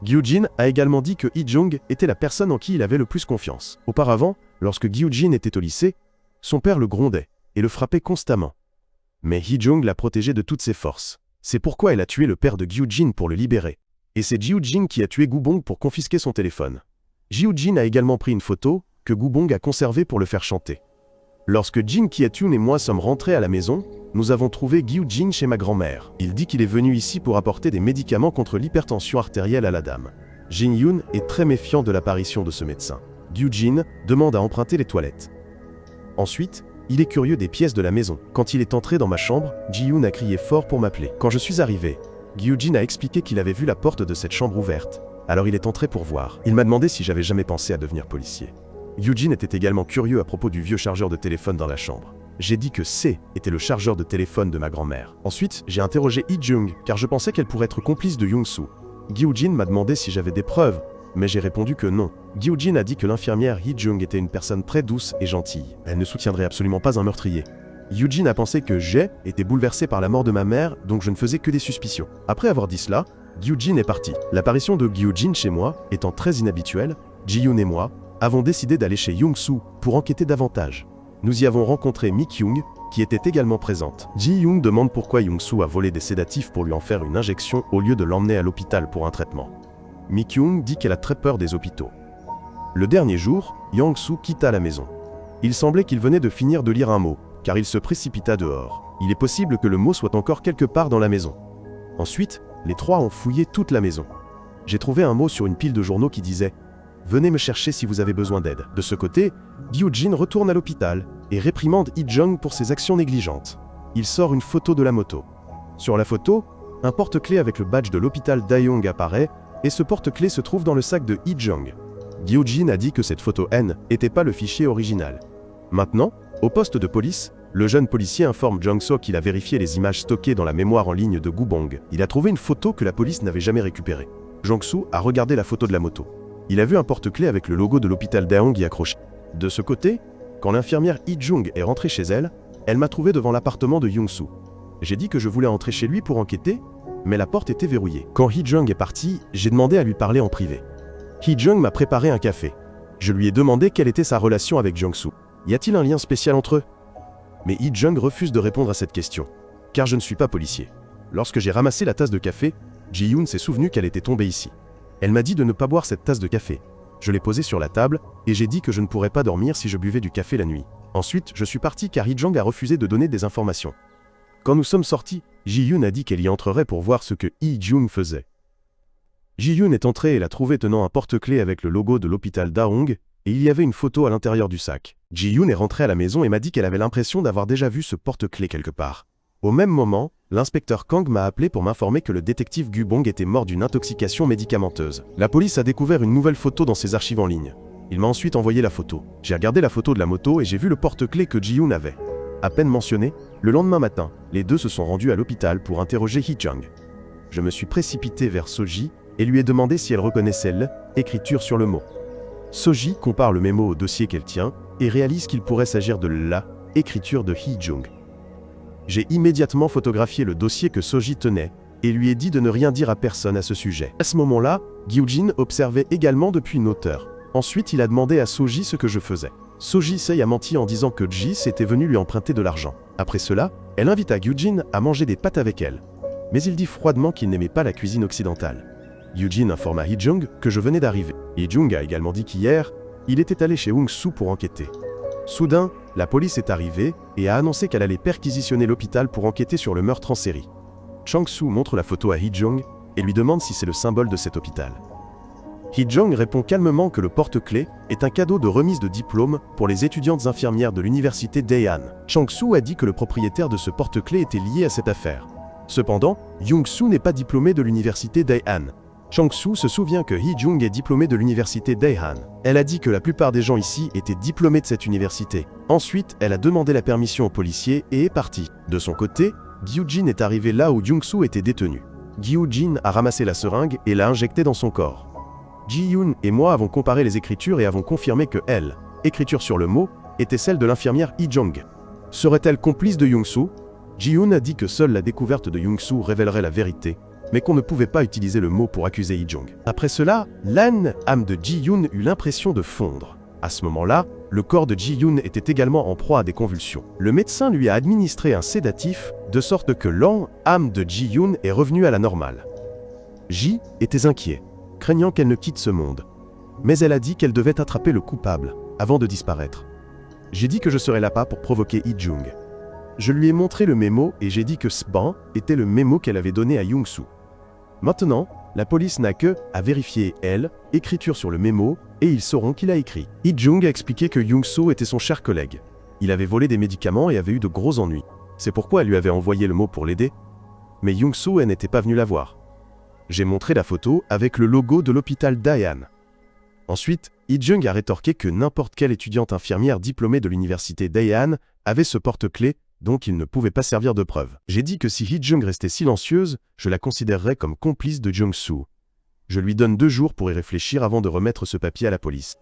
Gyujin a également dit que Hee-jung était la personne en qui il avait le plus confiance. Auparavant, lorsque Gyujin était au lycée, son père le grondait et le frappait constamment. Mais Hee-jung l'a protégé de toutes ses forces. C'est pourquoi elle a tué le père de Gyujin pour le libérer. Et c'est Gyujin qui a tué Gu Bong pour confisquer son téléphone. Gyujin a également pris une photo que Gu Bong a conservée pour le faire chanter. Lorsque Jin Ki-hyun et moi sommes rentrés à la maison, nous avons trouvé Gyujin chez ma grand-mère. Il dit qu'il est venu ici pour apporter des médicaments contre l'hypertension artérielle à la dame. Jin-yoon est très méfiant de l'apparition de ce médecin. Gyujin demande à emprunter les toilettes. Ensuite, il est curieux des pièces de la maison. Quand il est entré dans ma chambre, Ji-yoon a crié fort pour m'appeler. Quand je suis arrivé, Gyujin a expliqué qu'il avait vu la porte de cette chambre ouverte. Alors il est entré pour voir. Il m'a demandé si j'avais jamais pensé à devenir policier. Gyujin était également curieux à propos du vieux chargeur de téléphone dans la chambre. J'ai dit que C était le chargeur de téléphone de ma grand-mère. Ensuite, j'ai interrogé Hee-jung, car je pensais qu'elle pourrait être complice de Young-soo. Gyujin m'a demandé si j'avais des preuves, mais j'ai répondu que non. Gyujin a dit que l'infirmière Hee-jung était une personne très douce et gentille. Elle ne soutiendrait absolument pas un meurtrier. Gyujin a pensé que j'ai été bouleversé par la mort de ma mère, donc je ne faisais que des suspicions. Après avoir dit cela, Gyujin est parti. L'apparition de Gyujin chez moi étant très inhabituelle, Ji-yoon et moi avons décidé d'aller chez Young-soo pour enquêter davantage. Nous y avons rencontré Mi-kyung, qui était également présente. Ji-yoon demande pourquoi Young-soo a volé des sédatifs pour lui en faire une injection au lieu de l'emmener à l'hôpital pour un traitement. Mi-kyung dit qu'elle a très peur des hôpitaux. Le dernier jour, Yang-soo quitta la maison. Il semblait qu'il venait de finir de lire un mot, car il se précipita dehors. Il est possible que le mot soit encore quelque part dans la maison. Ensuite, les trois ont fouillé toute la maison. J'ai trouvé un mot sur une pile de journaux qui disait « Venez me chercher si vous avez besoin d'aide ». De ce côté, Gyu-jin retourne à l'hôpital et réprimande Hee-jung pour ses actions négligentes. Il sort une photo de la moto. Sur la photo, un porte-clés avec le badge de l'hôpital Daeong apparaît et ce porte-clés se trouve dans le sac de Hee-jung. Gyu-jin a dit que cette photo N n'était pas le fichier original. Maintenant, au poste de police, le jeune policier informe Jung-soo qu'il a vérifié les images stockées dans la mémoire en ligne de Gubong. Il a trouvé une photo que la police n'avait jamais récupérée. Jung-soo a regardé la photo de la moto. Il a vu un porte-clés avec le logo de l'hôpital Daeong y accroché. De ce côté, quand l'infirmière Hee-jung est rentrée chez elle, elle m'a trouvé devant l'appartement de Jung-soo. J'ai dit que je voulais entrer chez lui pour enquêter, mais la porte était verrouillée. Quand Hee-jung est parti, j'ai demandé à lui parler en privé. Hee-jung m'a préparé un café. Je lui ai demandé quelle était sa relation avec Jung-soo. Y a-t-il un lien spécial entre eux? Mais Hee-jung refuse de répondre à cette question, car je ne suis pas policier. Lorsque j'ai ramassé la tasse de café, Ji-yoon s'est souvenu qu'elle était tombée ici. Elle m'a dit de ne pas boire cette tasse de café. Je l'ai posée sur la table, et j'ai dit que je ne pourrais pas dormir si je buvais du café la nuit. Ensuite, je suis parti car Hee-jung a refusé de donner des informations. Quand nous sommes sortis, Ji-yoon a dit qu'elle y entrerait pour voir ce que Hee-jung faisait. Ji-yoon est entrée et l'a trouvé tenant un porte-clés avec le logo de l'hôpital Daeong, et il y avait une photo à l'intérieur du sac. Ji-yoon est rentrée à la maison et m'a dit qu'elle avait l'impression d'avoir déjà vu ce porte-clés quelque part. Au même moment, l'inspecteur Kang m'a appelé pour m'informer que le détective Gubong était mort d'une intoxication médicamenteuse. La police a découvert une nouvelle photo dans ses archives en ligne. Il m'a ensuite envoyé la photo. J'ai regardé la photo de la moto et j'ai vu le porte-clés que Ji-yoon avait. À peine mentionné, le lendemain matin, les deux se sont rendus à l'hôpital pour interroger Hee-jung. Je me suis précipité vers Soji et lui ai demandé si elle reconnaissait l'écriture sur le mot. Soji compare le mémo au dossier qu'elle tient et réalise qu'il pourrait s'agir de l'écriture de Hee-jung. J'ai immédiatement photographié le dossier que Soji tenait et lui ai dit de ne rien dire à personne à ce sujet. À ce moment-là, Gyu-jin observait également depuis une hauteur. Ensuite, il a demandé à Soji ce que je faisais. Soji Sei a menti en disant que Ji était venu lui emprunter de l'argent. Après cela, elle invita Gyu-jin à manger des pâtes avec elle. Mais il dit froidement qu'il n'aimait pas la cuisine occidentale. Gyu-jin informa Hee-jung que je venais d'arriver. Hee-jung a également dit qu'hier, il était allé chez Jung-soo pour enquêter. Soudain, la police est arrivée et a annoncé qu'elle allait perquisitionner l'hôpital pour enquêter sur le meurtre en série. Chang-soo montre la photo à Hee-jung et lui demande si c'est le symbole de cet hôpital. Hee-jung répond calmement que le porte-clés est un cadeau de remise de diplôme pour les étudiantes infirmières de l'université Daehan. Chang-soo a dit que le propriétaire de ce porte-clés était lié à cette affaire. Cependant, Jung-soo n'est pas diplômé de l'université Daehan. Chang-soo se souvient que Hee-jung est diplômé de l'université Daehan. Elle a dit que la plupart des gens ici étaient diplômés de cette université. Ensuite, elle a demandé la permission aux policiers et est partie. De son côté, Gyu-jin est arrivé là où Jung-soo était détenu. Gyu-jin a ramassé la seringue et l'a injectée dans son corps. Ji-yoon et moi avons comparé les écritures et avons confirmé que l'écriture sur le mot, était celle de l'infirmière Hee-jung. Serait-elle complice de Jung-soo? Ji-yoon a dit que seule la découverte de Jung-soo révélerait la vérité, mais qu'on ne pouvait pas utiliser le mot pour accuser Hee-jung. Après cela, l'âme de Ji-yoon eut l'impression de fondre. À ce moment-là, le corps de Ji-yoon était également en proie à des convulsions. Le médecin lui a administré un sédatif, de sorte que l'âme de Ji-yoon est revenue à la normale. Ji était inquiet, craignant qu'elle ne quitte ce monde. Mais elle a dit qu'elle devait attraper le coupable, avant de disparaître. J'ai dit que je serais là-bas pour provoquer Hee-jung. Je lui ai montré le mémo et j'ai dit que Sban était le mémo qu'elle avait donné à Jung-soo. Maintenant, la police n'a que à vérifier l'écriture sur le mémo et ils sauront qui l'a écrit. Hee-jung a expliqué que Jung-soo était son cher collègue. Il avait volé des médicaments et avait eu de gros ennuis. C'est pourquoi elle lui avait envoyé le mot pour l'aider. Mais Jung-soo n'était pas venu la voir. J'ai montré la photo avec le logo de l'hôpital Daehan. Ensuite, Hee-jung a rétorqué que n'importe quelle étudiante infirmière diplômée de l'université Daehan avait ce porte-clés, donc il ne pouvait pas servir de preuve. J'ai dit que si Hee-jung restait silencieuse, je la considérerais comme complice de Jung-soo. Je lui donne 2 jours pour y réfléchir avant de remettre ce papier à la police.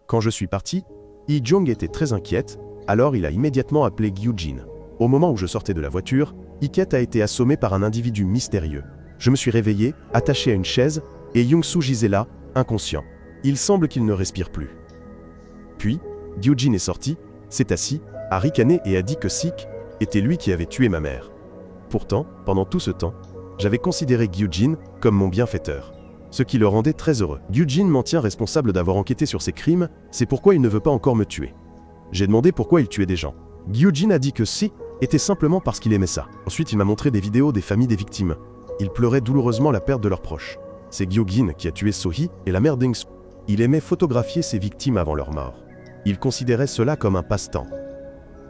Quand je suis parti, Hee-jung était très inquiète, alors il a immédiatement appelé Gyu-jin. Au moment où je sortais de la voiture, Hee-ket a été assommé par un individu mystérieux. Je me suis réveillé, attaché à une chaise, et Jung-soo gisait là, inconscient. Il semble qu'il ne respire plus. Puis, Gyu-jin est sorti, s'est assis, a ricané et a dit que Sik était lui qui avait tué ma mère. Pourtant, pendant tout ce temps, j'avais considéré Gyu-jin comme mon bienfaiteur. ce qui le rendait très heureux. Gyujin m'en tient responsable d'avoir enquêté sur ces crimes, c'est pourquoi il ne veut pas encore me tuer. J'ai demandé pourquoi il tuait des gens. Gyujin a dit que si, était simplement parce qu'il aimait ça. Ensuite, il m'a montré des vidéos des familles des victimes. Ils pleuraient douloureusement la perte de leurs proches. C'est Gyojin qui a tué Sohee et la mère d'Ing-soo. Il aimait photographier ses victimes avant leur mort. Il considérait cela comme un passe-temps.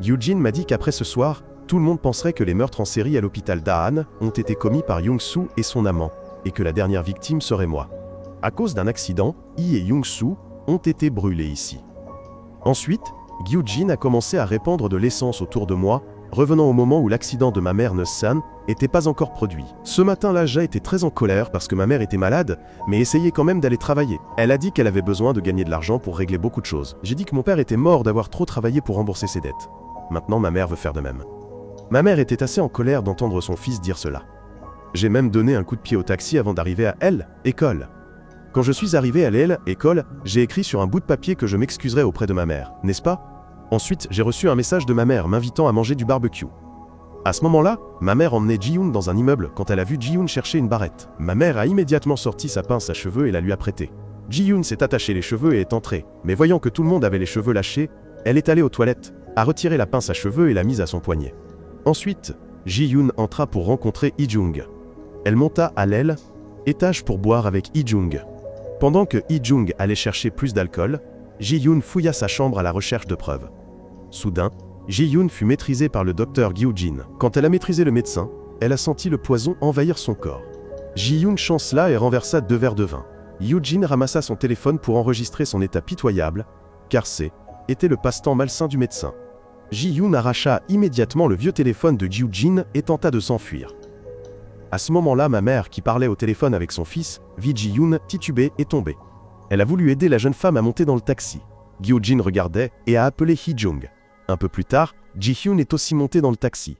Gyujin m'a dit qu'après ce soir, tout le monde penserait que les meurtres en série à l'hôpital d'Ahan ont été commis par Young-soo et son amant, et que la dernière victime serait moi. À cause d'un accident, Yi et Young-soo ont été brûlés ici. Ensuite, Gyujin a commencé à répandre de l'essence autour de moi, revenant au moment où l'accident de ma mère Neus-san n'était pas encore produit. Ce matin-là, Ja était très en colère parce que ma mère était malade, mais essayait quand même d'aller travailler. Elle a dit qu'elle avait besoin de gagner de l'argent pour régler beaucoup de choses. J'ai dit que mon père était mort d'avoir trop travaillé pour rembourser ses dettes. Maintenant, ma mère veut faire de même. Ma mère était assez en colère d'entendre son fils dire cela. J'ai même donné un coup de pied au taxi avant d'arriver à L, école. Quand je suis arrivé à L, école, j'ai écrit sur un bout de papier que je m'excuserais auprès de ma mère, n'est-ce pas? Ensuite, j'ai reçu un message de ma mère m'invitant à manger du barbecue. À ce moment-là, ma mère emmenait Ji-yoon dans un immeuble quand elle a vu Ji-yoon chercher une barrette. Ma mère a immédiatement sorti sa pince à cheveux et la lui a prêtée. Ji-yoon s'est attaché les cheveux et est entrée, mais voyant que tout le monde avait les cheveux lâchés, elle est allée aux toilettes, a retiré la pince à cheveux et l'a mise à son poignet. Ensuite, Ji-yoon entra pour rencontrer Lee-jung. Elle monta à l'aile, étage pour boire avec Lee-jung. Pendant que Lee-jung allait chercher plus d'alcool, Ji-yoon fouilla sa chambre à la recherche de preuves. Soudain, Ji-yoon fut maîtrisée par le docteur Gyujin. Quand elle a maîtrisé le médecin, elle a senti le poison envahir son corps. Ji-yoon chancela et renversa 2 verres de vin. Gyujin ramassa son téléphone pour enregistrer son état pitoyable, car était le passe-temps malsain du médecin. Ji-yoon arracha immédiatement le vieux téléphone de Gyujin et tenta de s'enfuir. À ce moment-là, ma mère, qui parlait au téléphone avec son fils, vit Ji-yoon tituber et tomber. Elle a voulu aider la jeune femme à monter dans le taxi. Gyujin regardait et a appelé Hee-jung. Un peu plus tard, Ji-hyun est aussi monté dans le taxi.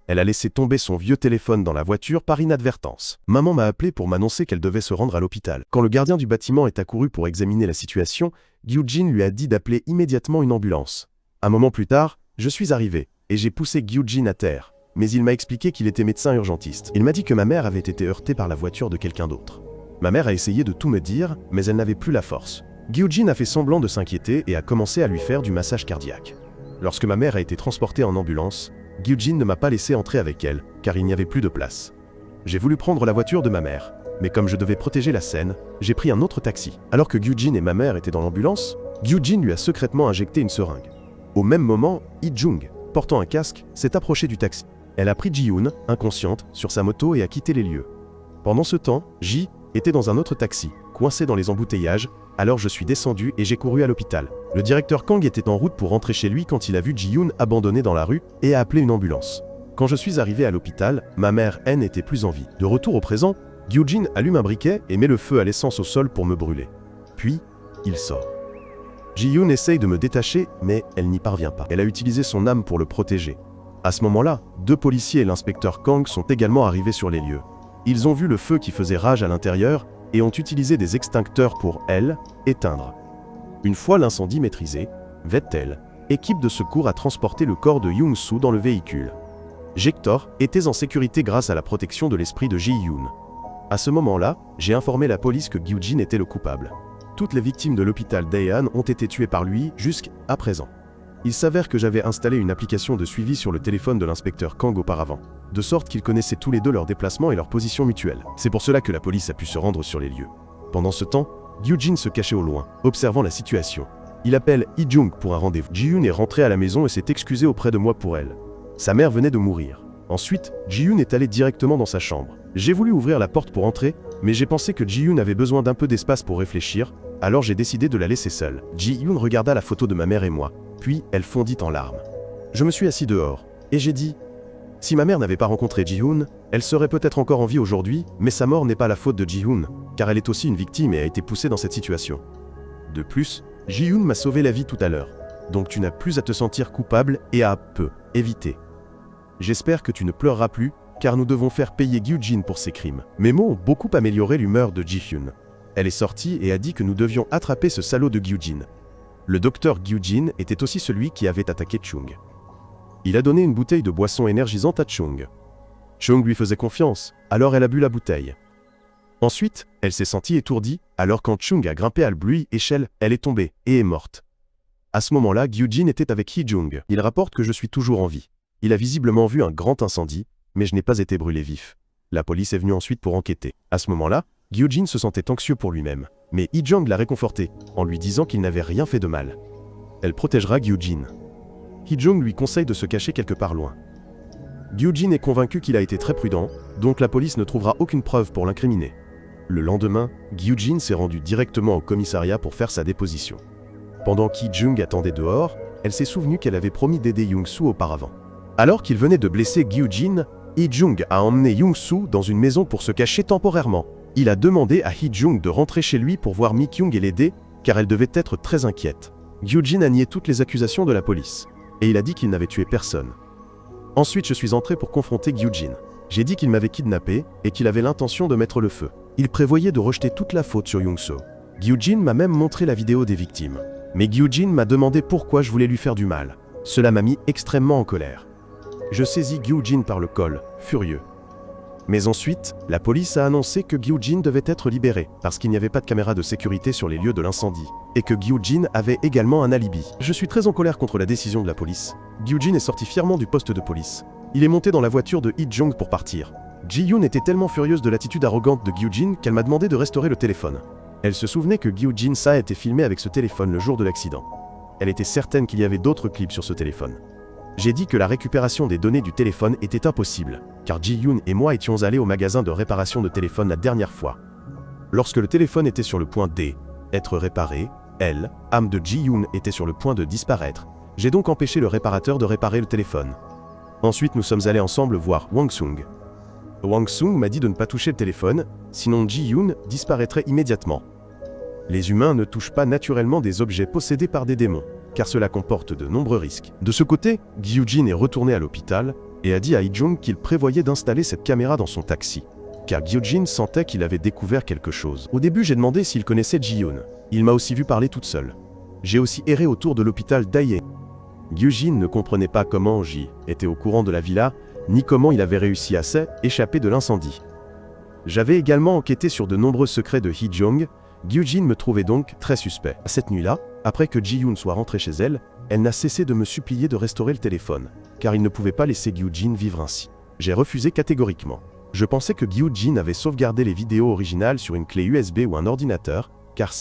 Elle a laissé tomber son vieux téléphone dans la voiture par inadvertance. Maman m'a appelé pour m'annoncer qu'elle devait se rendre à l'hôpital. Quand le gardien du bâtiment est accouru pour examiner la situation, Gyujin lui a dit d'appeler immédiatement une ambulance. Un moment plus tard, je suis arrivé, et j'ai poussé Gyujin à terre. Mais il m'a expliqué qu'il était médecin urgentiste. Il m'a dit que ma mère avait été heurtée par la voiture de quelqu'un d'autre. Ma mère a essayé de tout me dire, mais elle n'avait plus la force. Gyujin a fait semblant de s'inquiéter et a commencé à lui faire du massage cardiaque. Lorsque ma mère a été transportée en ambulance, Gyujin ne m'a pas laissé entrer avec elle, car il n'y avait plus de place. J'ai voulu prendre la voiture de ma mère, mais comme je devais protéger la scène, j'ai pris un autre taxi. Alors que Gyujin et ma mère étaient dans l'ambulance, Gyujin lui a secrètement injecté une seringue. Au même moment, Lee-jung, portant un casque, s'est approchée du taxi. Elle a pris Ji-yoon, inconsciente, sur sa moto et a quitté les lieux. Pendant ce temps, Ji était dans un autre taxi, coincé dans les embouteillages, alors je suis descendu et j'ai couru à l'hôpital. Le directeur Kang était en route pour rentrer chez lui quand il a vu Ji-yoon abandonné dans la rue et a appelé une ambulance. Quand je suis arrivé à l'hôpital, ma mère, N, n'était plus en vie. De retour au présent, Gyujin allume un briquet et met le feu à l'essence au sol pour me brûler. Puis, il sort. Ji-yoon essaye de me détacher, mais elle n'y parvient pas. Elle a utilisé son âme pour le protéger. À ce moment-là, 2 policiers et l'inspecteur Kang sont également arrivés sur les lieux. Ils ont vu le feu qui faisait rage à l'intérieur et ont utilisé des extincteurs pour, éteindre. Une fois l'incendie maîtrisé, Vettel, équipe de secours, a transporté le corps de Young-soo dans le véhicule. Jector était en sécurité grâce à la protection de l'esprit de Ji-yoon. À ce moment-là, j'ai informé la police que Gyujin était le coupable. Toutes les victimes de l'hôpital d'Aehan ont été tuées par lui jusqu'à présent. Il s'avère que j'avais installé une application de suivi sur le téléphone de l'inspecteur Kang auparavant, de sorte qu'ils connaissaient tous les deux leurs déplacements et leurs positions mutuelles. C'est pour cela que la police a pu se rendre sur les lieux. Pendant ce temps, Gyujin se cachait au loin, observant la situation. Il appelle Lee-jung pour un rendez-vous. Ji-yoon est rentré à la maison et s'est excusé auprès de moi pour elle. Sa mère venait de mourir. Ensuite, Ji-yoon est allé directement dans sa chambre. J'ai voulu ouvrir la porte pour entrer, mais j'ai pensé que Ji-yoon avait besoin d'un peu d'espace pour réfléchir, alors j'ai décidé de la laisser seule. Ji-yoon regarda la photo de ma mère et moi, puis elle fondit en larmes. Je me suis assis dehors, et j'ai dit « Si ma mère n'avait pas rencontré Ji-hoon, elle serait peut-être encore en vie aujourd'hui, mais sa mort n'est pas la faute de Ji-hoon, car elle est aussi une victime et a été poussée dans cette situation. De plus, Ji-hoon m'a sauvé la vie tout à l'heure, donc tu n'as plus à te sentir coupable et à éviter. J'espère que tu ne pleureras plus, car nous devons faire payer Gyujin pour ses crimes. » Mes mots ont beaucoup amélioré l'humeur de Ji-hyun. Elle est sortie et a dit que nous devions attraper ce salaud de Gyujin. Le docteur Gyujin était aussi celui qui avait attaqué Chung. Il a donné une bouteille de boisson énergisante à Chung. Chung lui faisait confiance, alors elle a bu la bouteille. Ensuite, elle s'est sentie étourdie, alors quand Chung a grimpé à l'éblouie échelle, elle est tombée et est morte. À ce moment-là, Gyujin était avec Hee-jung. Il rapporte que je suis toujours en vie. Il a visiblement vu un grand incendie, mais je n'ai pas été brûlé vif. La police est venue ensuite pour enquêter. À ce moment-là, Gyujin se sentait anxieux pour lui-même, mais Hee-jung l'a réconforté, en lui disant qu'il n'avait rien fait de mal. Elle protégera Gyujin. Hee-jung lui conseille de se cacher quelque part loin. Gyujin est convaincu qu'il a été très prudent, donc la police ne trouvera aucune preuve pour l'incriminer. Le lendemain, Gyujin s'est rendu directement au commissariat pour faire sa déposition. Pendant qu'Hee-jung attendait dehors, elle s'est souvenue qu'elle avait promis d'aider Young-soo auparavant. Alors qu'il venait de blesser Gyujin, Hee-jung a emmené Young-soo dans une maison pour se cacher temporairement. Il a demandé à Hee-jung de rentrer chez lui pour voir Mi-kyung et l'aider, car elle devait être très inquiète. Gyujin a nié toutes les accusations de la police, et il a dit qu'il n'avait tué personne. Ensuite, je suis entré pour confronter Gyujin. J'ai dit qu'il m'avait kidnappé et qu'il avait l'intention de mettre le feu. Il prévoyait de rejeter toute la faute sur Young-soo. Gyujin m'a même montré la vidéo des victimes. Mais Gyujin m'a demandé pourquoi je voulais lui faire du mal. Cela m'a mis extrêmement en colère. Je saisis Gyujin par le col, furieux. Mais ensuite, la police a annoncé que Gyujin devait être libéré, parce qu'il n'y avait pas de caméra de sécurité sur les lieux de l'incendie, et que Gyujin avait également un alibi. Je suis très en colère contre la décision de la police. Gyujin est sorti fièrement du poste de police. Il est monté dans la voiture de Hee-jung pour partir. Ji-yoon était tellement furieuse de l'attitude arrogante de Gyujin qu'elle m'a demandé de restaurer le téléphone. Elle se souvenait que Gyujin Sa était filmé avec ce téléphone le jour de l'accident. Elle était certaine qu'il y avait d'autres clips sur ce téléphone. J'ai dit que la récupération des données du téléphone était impossible, car Ji-yoon et moi étions allés au magasin de réparation de téléphone la dernière fois. Lorsque le téléphone était sur le point d'être réparé, elle, âme de Ji-yoon, était sur le point de disparaître. J'ai donc empêché le réparateur de réparer le téléphone. Ensuite, nous sommes allés ensemble voir Wang Sung. Wang Sung m'a dit de ne pas toucher le téléphone, sinon Ji-yoon disparaîtrait immédiatement. Les humains ne touchent pas naturellement des objets possédés par des démons, car cela comporte de nombreux risques. De ce côté, Gyujin est retourné à l'hôpital et a dit à Hee-jung qu'il prévoyait d'installer cette caméra dans son taxi, car Gyujin sentait qu'il avait découvert quelque chose. Au début, j'ai demandé s'il connaissait Ji-yoon. Il m'a aussi vu parler toute seule. J'ai aussi erré autour de l'hôpital d'Aye. Gyujin ne comprenait pas comment Ji était au courant de la villa, ni comment il avait réussi à s'échapper de l'incendie. J'avais également enquêté sur de nombreux secrets de Hee-jung. Gyujin me trouvait donc très suspect. Cette nuit-là, après que Ji-yoon soit rentrée chez elle, elle n'a cessé de me supplier de restaurer le téléphone, car il ne pouvait pas laisser Gyujin vivre ainsi. J'ai refusé catégoriquement. Je pensais que Gyujin avait sauvegardé les vidéos originales sur une clé USB ou un ordinateur, car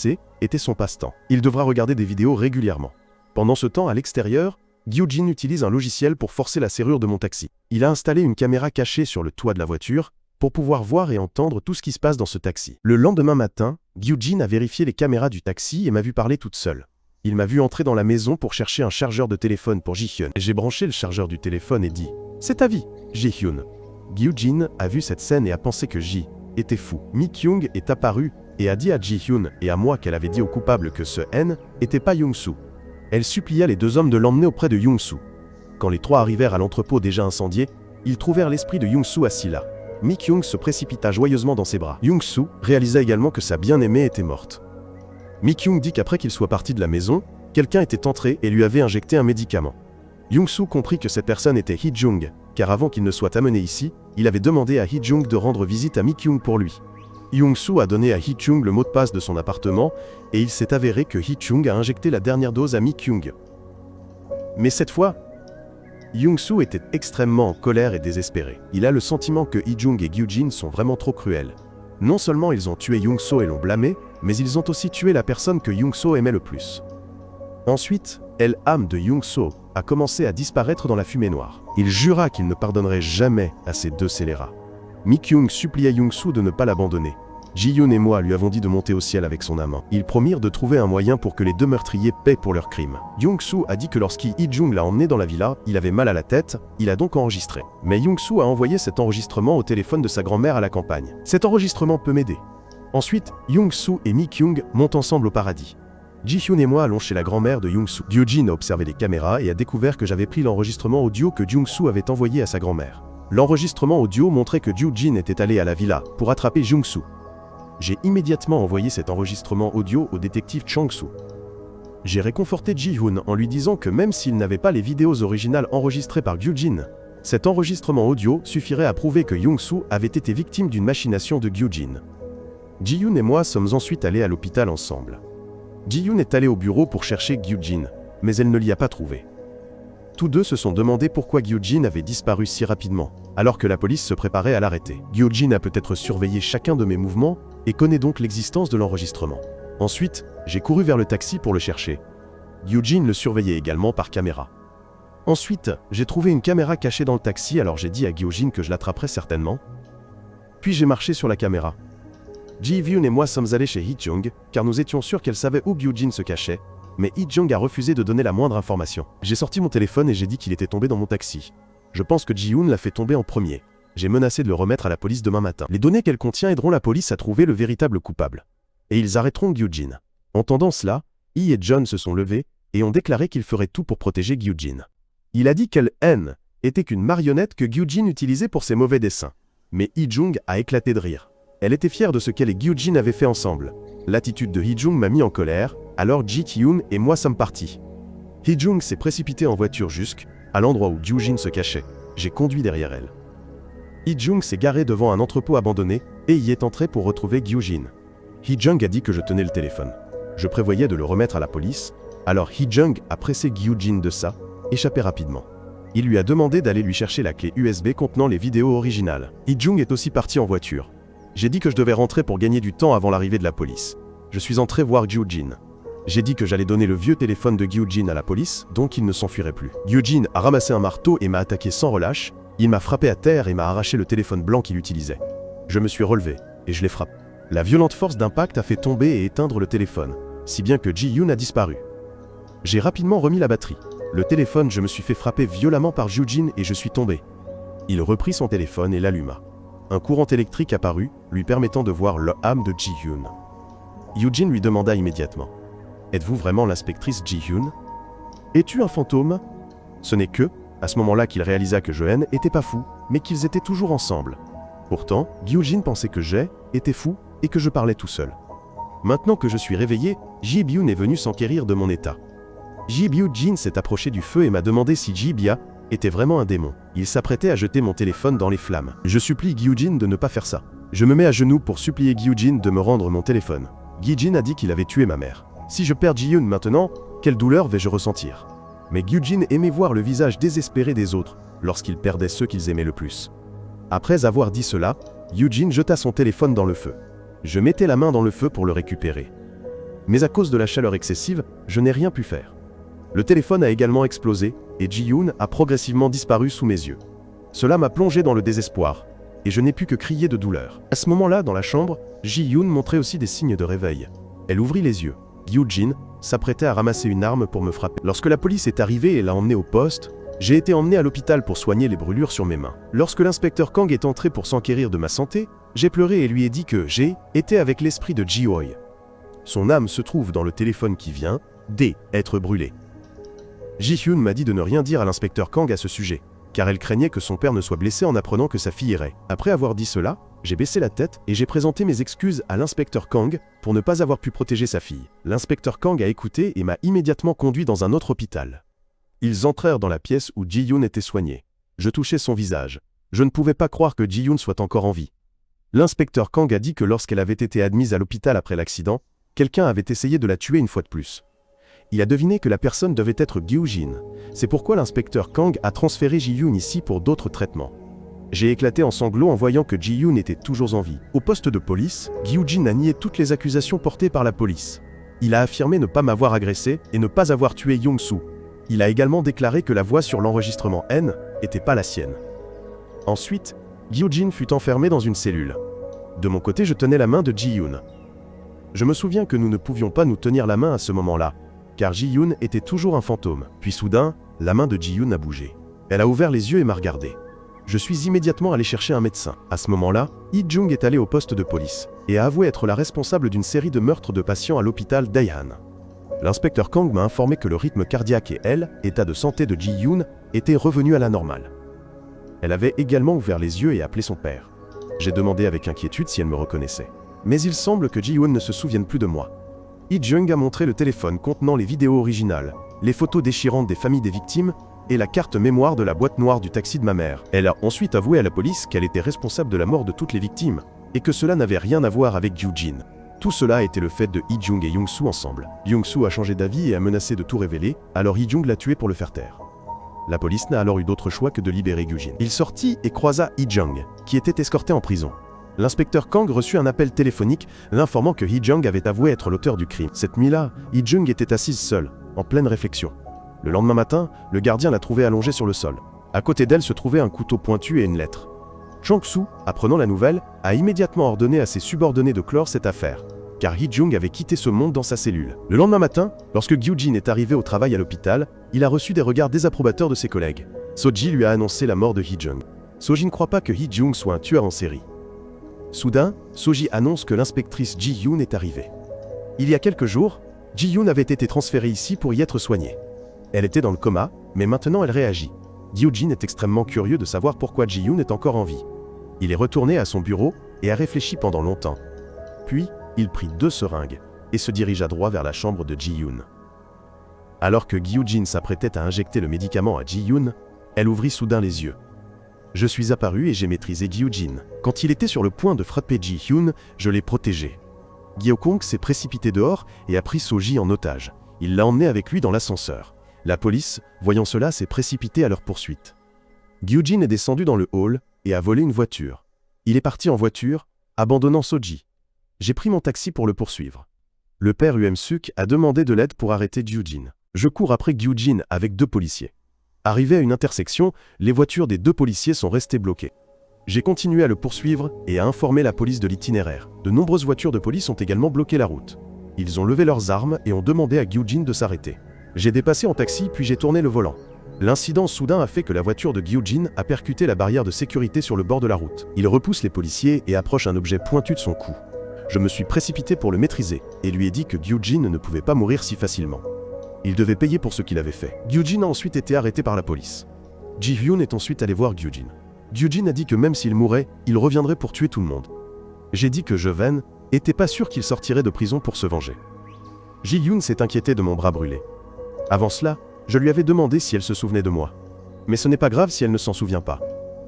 était son passe-temps. Il devra regarder des vidéos régulièrement. Pendant ce temps, à l'extérieur, Gyujin utilise un logiciel pour forcer la serrure de mon taxi. Il a installé une caméra cachée sur le toit de la voiture, pour pouvoir voir et entendre tout ce qui se passe dans ce taxi. Le lendemain matin, Gyujin a vérifié les caméras du taxi et m'a vu parler toute seule. Il m'a vu entrer dans la maison pour chercher un chargeur de téléphone pour Ji-hyun. J'ai branché le chargeur du téléphone et dit « C'est ta vie, Ji-hyun ». Gyujin a vu cette scène et a pensé que Ji était fou. Mi-kyung est apparue et a dit à Ji-hyun et à moi qu'elle avait dit au coupable que ce N n'était pas Young-soo. Elle supplia les deux hommes de l'emmener auprès de Young-soo. Quand les trois arrivèrent à l'entrepôt déjà incendié, ils trouvèrent l'esprit de Young-soo assis là. Mi-kyung se précipita joyeusement dans ses bras. Young-soo réalisa également que sa bien-aimée était morte. Mi-kyung dit qu'après qu'il soit parti de la maison, quelqu'un était entré et lui avait injecté un médicament. Young-soo comprit que cette personne était Hee-jung, car avant qu'il ne soit amené ici, il avait demandé à Hee-jung de rendre visite à Mi-kyung pour lui. Young-soo a donné à Hee-jung le mot de passe de son appartement et il s'est avéré que Hee-jung a injecté la dernière dose à Mi-kyung. Mais cette fois, Young-soo était extrêmement en colère et désespéré. Il a le sentiment que Hee-jung et Gyujin sont vraiment trop cruels. Non seulement ils ont tué Young-soo et l'ont blâmé, mais ils ont aussi tué la personne que Young-soo aimait le plus. Ensuite, l'âme de Young-soo a commencé à disparaître dans la fumée noire. Il jura qu'il ne pardonnerait jamais à ces deux scélérats. Mi-kyung supplia Young-soo de ne pas l'abandonner. Ji-yoon et moi lui avons dit de monter au ciel avec son amant. Ils promirent de trouver un moyen pour que les deux meurtriers paient pour leurs crimes. Young-soo a dit que lorsqu'Hee-jung l'a emmené dans la villa, il avait mal à la tête, il a donc enregistré. Mais Young-soo a envoyé cet enregistrement au téléphone de sa grand-mère à la campagne. Cet enregistrement peut m'aider. Ensuite, Young-soo et Mi-kyung montent ensemble au paradis. Ji-hyun et moi allons chez la grand-mère de Young-soo. Gyujin a observé les caméras et a découvert que j'avais pris l'enregistrement audio que Young-soo avait envoyé à sa grand-mère. L'enregistrement audio montrait que Gyujin était allé à la villa pour attraper Young-soo. J'ai immédiatement envoyé cet enregistrement audio au détective Chang-soo. J'ai réconforté Ji-hyun en lui disant que même s'il n'avait pas les vidéos originales enregistrées par Gyujin, cet enregistrement audio suffirait à prouver que Young-soo avait été victime d'une machination de Gyujin. Ji-yoon et moi sommes ensuite allés à l'hôpital ensemble. Ji-yoon est allée au bureau pour chercher Gyu-jin, mais elle ne l'y a pas trouvé. Tous deux se sont demandé pourquoi Gyu-jin avait disparu si rapidement, alors que la police se préparait à l'arrêter. Gyu-jin a peut-être surveillé chacun de mes mouvements et connaît donc l'existence de l'enregistrement. Ensuite, j'ai couru vers le taxi pour le chercher. Gyu-jin le surveillait également par caméra. Ensuite, j'ai trouvé une caméra cachée dans le taxi, alors j'ai dit à Gyu-jin que je l'attraperais certainement. Puis j'ai marché sur la caméra. Ji-hyun et moi sommes allés chez Hee-jung, car nous étions sûrs qu'elle savait où Gyu-jin se cachait, mais Hee-jung a refusé de donner la moindre information. J'ai sorti mon téléphone et j'ai dit qu'il était tombé dans mon taxi. Je pense que Ji-yoon l'a fait tomber en premier. J'ai menacé de le remettre à la police demain matin. Les données qu'elle contient aideront la police à trouver le véritable coupable. Et ils arrêteront Gyu-jin. Entendant cela, Hee et John se sont levés et ont déclaré qu'ils feraient tout pour protéger Gyu-jin. Il a dit qu'elle, N, était qu'une marionnette que Gyu-jin utilisait pour ses mauvais desseins. Mais Hee-jung a éclaté de rire. Elle était fière de ce qu'elle et Gyu-jin avaient fait ensemble. L'attitude de Hee-jung m'a mis en colère, alors Ji-hyun et moi sommes partis. Hee-jung s'est précipité en voiture jusqu'à l'endroit où Gyu-jin se cachait. J'ai conduit derrière elle. Hee-jung s'est garé devant un entrepôt abandonné et y est entré pour retrouver Gyu-jin. Hee-jung a dit que je tenais le téléphone. Je prévoyais de le remettre à la police, alors Hee-jung a pressé Gyu-jin de ça, échappé rapidement. Il lui a demandé d'aller lui chercher la clé USB contenant les vidéos originales. Hee-jung est aussi parti en voiture. J'ai dit que je devais rentrer pour gagner du temps avant l'arrivée de la police. Je suis entré voir Gyu-jin. J'ai dit que j'allais donner le vieux téléphone de Gyu-jin à la police, donc il ne s'enfuirait plus. Gyu-jin a ramassé un marteau et m'a attaqué sans relâche. Il m'a frappé à terre et m'a arraché le téléphone blanc qu'il utilisait. Je me suis relevé et je l'ai frappé. La violente force d'impact a fait tomber et éteindre le téléphone, si bien que Ji-hyun a disparu. J'ai rapidement remis la batterie. Le téléphone, je me suis fait frapper violemment par Gyu-jin et je suis tombé. Il reprit son téléphone et l'alluma. Un courant électrique apparut, lui permettant de voir l'âme de Ji-hyun. Gyu-jin lui demanda immédiatement. « Êtes-vous vraiment l'inspectrice Ji-hyun ? Es-tu un fantôme ?» Ce n'est que, à ce moment-là qu'il réalisa que Joen était pas fou, mais qu'ils étaient toujours ensemble. Pourtant, Gyu-jin pensait que était fou et que je parlais tout seul. Maintenant que je suis réveillé, Ji-byun est venu s'enquérir de mon état. Ji-byun s'est approché du feu et m'a demandé si Ji-bya était vraiment un démon. Il s'apprêtait à jeter mon téléphone dans les flammes. Je supplie Gyu-jin de ne pas faire ça. Je me mets à genoux pour supplier Gyu-jin de me rendre mon téléphone. Gyu-jin a dit qu'il avait tué ma mère. Si je perds Ji-hyun maintenant, quelle douleur vais-je ressentir ? Mais Gyu-jin aimait voir le visage désespéré des autres lorsqu'ils perdaient ceux qu'ils aimaient le plus. Après avoir dit cela, Gyu-jin jeta son téléphone dans le feu. Je mettais la main dans le feu pour le récupérer. Mais à cause de la chaleur excessive, je n'ai rien pu faire. Le téléphone a également explosé et Ji-hyun a progressivement disparu sous mes yeux. Cela m'a plongé dans le désespoir et je n'ai pu que crier de douleur. À ce moment-là, dans la chambre, Ji-hyun montrait aussi des signes de réveil. Elle ouvrit les yeux. Gyu-jin s'apprêtait à ramasser une arme pour me frapper. Lorsque la police est arrivée et l'a emmené au poste, j'ai été emmené à l'hôpital pour soigner les brûlures sur mes mains. Lorsque l'inspecteur Kang est entré pour s'enquérir de ma santé, j'ai pleuré et lui ai dit que j'étais avec l'esprit de Ji-hoi. Son âme se trouve dans le téléphone qui vient d'être brûlé. Ji-hyun m'a dit de ne rien dire à l'inspecteur Kang à ce sujet, car elle craignait que son père ne soit blessé en apprenant que sa fille irait. Après avoir dit cela, j'ai baissé la tête et j'ai présenté mes excuses à l'inspecteur Kang pour ne pas avoir pu protéger sa fille. L'inspecteur Kang a écouté et m'a immédiatement conduit dans un autre hôpital. Ils entrèrent dans la pièce où Ji-hyun était soigné. Je touchais son visage. Je ne pouvais pas croire que Ji-hyun soit encore en vie. L'inspecteur Kang a dit que lorsqu'elle avait été admise à l'hôpital après l'accident, quelqu'un avait essayé de la tuer une fois de plus. Il a deviné que la personne devait être Gyu-jin. C'est pourquoi l'inspecteur Kang a transféré Ji-hyun ici pour d'autres traitements. J'ai éclaté en sanglots en voyant que Ji-hyun était toujours en vie. Au poste de police, Gyu-jin a nié toutes les accusations portées par la police. Il a affirmé ne pas m'avoir agressé et ne pas avoir tué Young-soo. Il a également déclaré que la voix sur l'enregistrement N n'était pas la sienne. Ensuite, Gyu-jin fut enfermé dans une cellule. De mon côté, je tenais la main de Ji-hyun. Je me souviens que nous ne pouvions pas nous tenir la main à ce moment-là, car Ji-hyun était toujours un fantôme. Puis soudain, la main de Ji-hyun a bougé. Elle a ouvert les yeux et m'a regardé. Je suis immédiatement allé chercher un médecin. À ce moment-là, Hee-jung est allé au poste de police et a avoué être la responsable d'une série de meurtres de patients à l'hôpital Daehan. L'inspecteur Kang m'a informé que le rythme cardiaque et l'état de santé de Ji-hyun étaient revenus à la normale. Elle avait également ouvert les yeux et appelé son père. J'ai demandé avec inquiétude si elle me reconnaissait. Mais il semble que Ji-hyun ne se souvienne plus de moi. Hee-jung a montré le téléphone contenant les vidéos originales, les photos déchirantes des familles des victimes et la carte mémoire de la boîte noire du taxi de ma mère. Elle a ensuite avoué à la police qu'elle était responsable de la mort de toutes les victimes. et que cela n'avait rien à voir avec Gyujin. Tout cela était le fait de Hee-jung et Young-soo ensemble. Young-soo a changé d'avis et a menacé de tout révéler, alors Hee-jung l'a tué pour le faire taire. La police n'a alors eu d'autre choix que de libérer Gyujin. Il sortit et croisa Hee-jung, qui était escorté en prison. L'inspecteur Kang reçut un appel téléphonique l'informant que Hee-jung avait avoué être l'auteur du crime. Cette nuit-là, Hee-jung était assise seule, en pleine réflexion. Le lendemain matin, le gardien l'a trouvée allongée sur le sol. À côté d'elle se trouvait un couteau pointu et une lettre. Chang-soo, apprenant la nouvelle, a immédiatement ordonné à ses subordonnés de clore cette affaire, car Hee-jung avait quitté ce monde dans sa cellule. Le lendemain matin, lorsque Gyujin est arrivé au travail à l'hôpital, il a reçu des regards désapprobateurs de ses collègues. Soji lui a annoncé la mort de Hee-jung. Soji ne croit pas que Hee-jung soit un tueur en série. Soudain, Soji annonce que l'inspectrice Ji-yoon est arrivée. Il y a quelques jours, Ji-yoon avait été transférée ici pour y être soignée. Elle était dans le coma, mais maintenant elle réagit. Gyujin est extrêmement curieux de savoir pourquoi Ji-yoon est encore en vie. Il est retourné à son bureau et a réfléchi pendant longtemps. Puis, il prit 2 seringues et se dirigea droit vers la chambre de Ji-yoon. Alors que Gyujin s'apprêtait à injecter le médicament à Ji-yoon, elle ouvrit soudain les yeux. Je suis apparu et j'ai maîtrisé Gyujin. Quand il était sur le point de frapper Ji-yoon, je l'ai protégé. Gyeokong s'est précipité dehors et a pris Soji en otage. Il l'a emmené avec lui dans l'ascenseur. La police, voyant cela, s'est précipitée à leur poursuite. Gyujin est descendu dans le hall et a volé une voiture. Il est parti en voiture, abandonnant Soji. J'ai pris mon taxi pour le poursuivre. Le père Uem-suk a demandé de l'aide pour arrêter Gyujin. Je cours après Gyujin avec 2 policiers. Arrivé à une intersection, les voitures des 2 policiers sont restées bloquées. J'ai continué à le poursuivre et à informer la police de l'itinéraire. De nombreuses voitures de police ont également bloqué la route. Ils ont levé leurs armes et ont demandé à Gyujin de s'arrêter. J'ai dépassé en taxi puis j'ai tourné le volant. L'incident soudain a fait que la voiture de Gyujin a percuté la barrière de sécurité sur le bord de la route. Il repousse les policiers et approche un objet pointu de son cou. Je me suis précipité pour le maîtriser et lui ai dit que Gyujin ne pouvait pas mourir si facilement. Il devait payer pour ce qu'il avait fait. Gyujin a ensuite été arrêté par la police. Ji-hyun est ensuite allé voir Gyujin. Gyujin a dit que même s'il mourait, il reviendrait pour tuer tout le monde. J'ai dit que Jeven était pas sûr qu'il sortirait de prison pour se venger. Ji-hyun s'est inquiété de mon bras brûlé. Avant cela, je lui avais demandé si elle se souvenait de moi. Mais ce n'est pas grave si elle ne s'en souvient pas,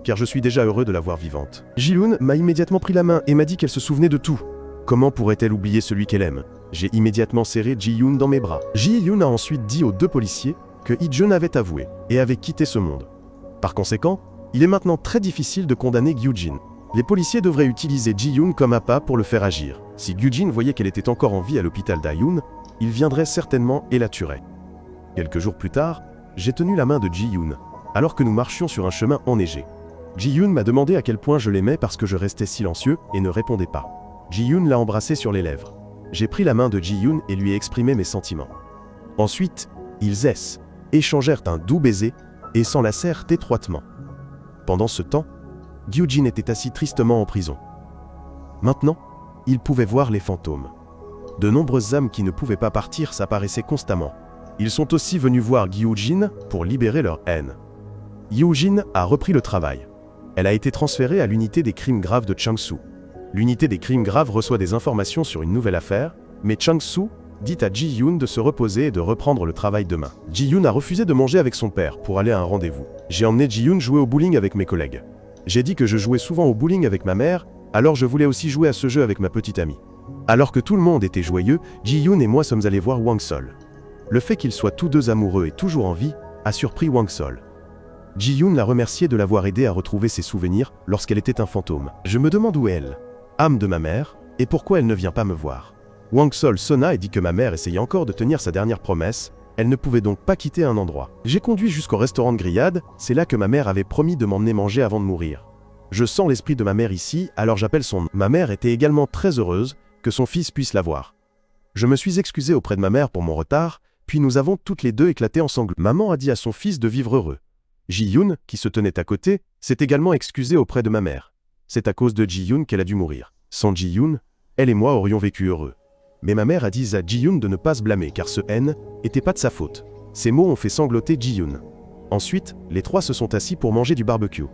car je suis déjà heureux de la voir vivante. Ji-hyun m'a immédiatement pris la main et m'a dit qu'elle se souvenait de tout. Comment pourrait-elle oublier celui qu'elle aime? J'ai immédiatement serré Ji-hyun dans mes bras. Ji-hyun a ensuite dit aux 2 policiers que Hee-jung avait avoué et avait quitté ce monde. Par conséquent, il est maintenant très difficile de condamner Gyujin. Les policiers devraient utiliser Ji-hyun comme appât pour le faire agir. Si Gyujin voyait qu'elle était encore en vie à l'hôpital d'Ayun, il viendrait certainement et la tuerait. Quelques jours plus tard, j'ai tenu la main de Ji-hyun, alors que nous marchions sur un chemin enneigé. Ji-hyun m'a demandé à quel point je l'aimais parce que je restais silencieux et ne répondais pas. Ji-hyun l'a embrassé sur les lèvres. J'ai pris la main de Ji-hyun et lui ai exprimé mes sentiments. Ensuite, ils échangèrent un doux baiser et s'enlacèrent étroitement. Pendant ce temps, Gyujin était assis tristement en prison. Maintenant, il pouvait voir les fantômes. De nombreuses âmes qui ne pouvaient pas partir s'apparaissaient constamment. Ils sont aussi venus voir Gyujin pour libérer leur haine. Gyujin a repris le travail. Elle a été transférée à l'unité des crimes graves de Chang-soo. L'unité des crimes graves reçoit des informations sur une nouvelle affaire, mais Chang-soo dit à Ji-hyun de se reposer et de reprendre le travail demain. Ji-hyun a refusé de manger avec son père pour aller à un rendez-vous. J'ai emmené Ji-hyun jouer au bowling avec mes collègues. J'ai dit que je jouais souvent au bowling avec ma mère, alors je voulais aussi jouer à ce jeu avec ma petite amie. Alors que tout le monde était joyeux, Ji-hyun et moi sommes allés voir Wang Sol. Le fait qu'ils soient tous 2 amoureux et toujours en vie a surpris Wang Sol. Ji-hyun l'a remercié de l'avoir aidé à retrouver ses souvenirs lorsqu'elle était un fantôme. Je me demande où est elle, âme de ma mère, et pourquoi elle ne vient pas me voir. Wang Sol sonna et dit que ma mère essayait encore de tenir sa dernière promesse, elle ne pouvait donc pas quitter un endroit. J'ai conduit jusqu'au restaurant de grillade, c'est là que ma mère avait promis de m'emmener manger avant de mourir. Je sens l'esprit de ma mère ici, alors j'appelle son nom. Ma mère était également très heureuse que son fils puisse la voir. Je me suis excusé auprès de ma mère pour mon retard, puis nous avons toutes les 2 éclaté en sanglots. Maman a dit à son fils de vivre heureux. Ji-hyun, qui se tenait à côté, s'est également excusé auprès de ma mère. C'est à cause de Ji-hyun qu'elle a dû mourir. Sans Ji-hyun, elle et moi aurions vécu heureux. Mais ma mère a dit à Ji-hyun de ne pas se blâmer car ce haine n'était pas de sa faute. Ces mots ont fait sangloter Ji-hyun. Ensuite, les 3 se sont assis pour manger du barbecue.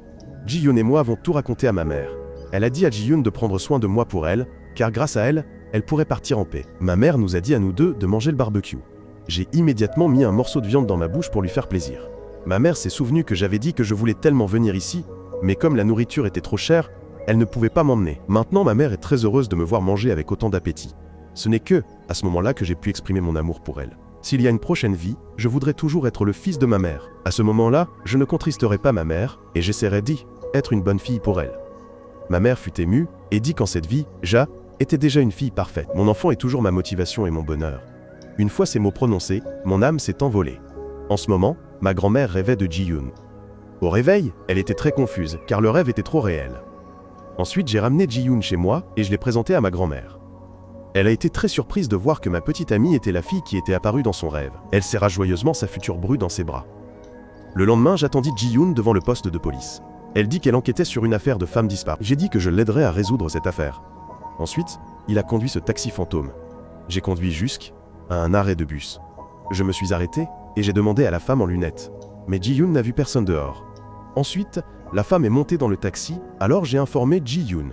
Ji-hyun et moi avons tout raconté à ma mère. Elle a dit à Ji-hyun de prendre soin de moi pour elle, car grâce à elle, elle pourrait partir en paix. Ma mère nous a dit à nous 2 de manger le barbecue. J'ai immédiatement mis un morceau de viande dans ma bouche pour lui faire plaisir. Ma mère s'est souvenue que j'avais dit que je voulais tellement venir ici, mais comme la nourriture était trop chère, Elle ne pouvait pas m'emmener. Maintenant, ma mère est très heureuse de me voir manger avec autant d'appétit. Ce n'est que, à ce moment-là, que j'ai pu exprimer mon amour pour elle. S'il y a une prochaine vie, je voudrais toujours être le fils de ma mère. À ce moment-là, je ne contristerai pas ma mère, et j'essaierai d'être une bonne fille pour elle. Ma mère fut émue, et dit qu'en cette vie, Ja était déjà une fille parfaite. Mon enfant est toujours ma motivation et mon bonheur. Une fois ces mots prononcés, mon âme s'est envolée. En ce moment, ma grand-mère rêvait de Ji-yoon. Au réveil, elle était très confuse, car le rêve était trop réel. Ensuite, j'ai ramené Ji-yoon chez moi, et je l'ai présenté à ma grand-mère. Elle a été très surprise de voir que ma petite amie était la fille qui était apparue dans son rêve. Elle serra joyeusement sa future bru dans ses bras. Le lendemain, j'attendis Ji-yoon devant le poste de police. Elle dit qu'elle enquêtait sur une affaire de femme disparue. J'ai dit que je l'aiderais à résoudre cette affaire. Ensuite, il a conduit ce taxi fantôme. J'ai conduit jusqu'à un arrêt de bus. Je me suis arrêté et j'ai demandé à la femme en lunettes. Mais Ji-yoon n'a vu personne dehors. Ensuite, la femme est montée dans le taxi, alors j'ai informé Ji-yoon.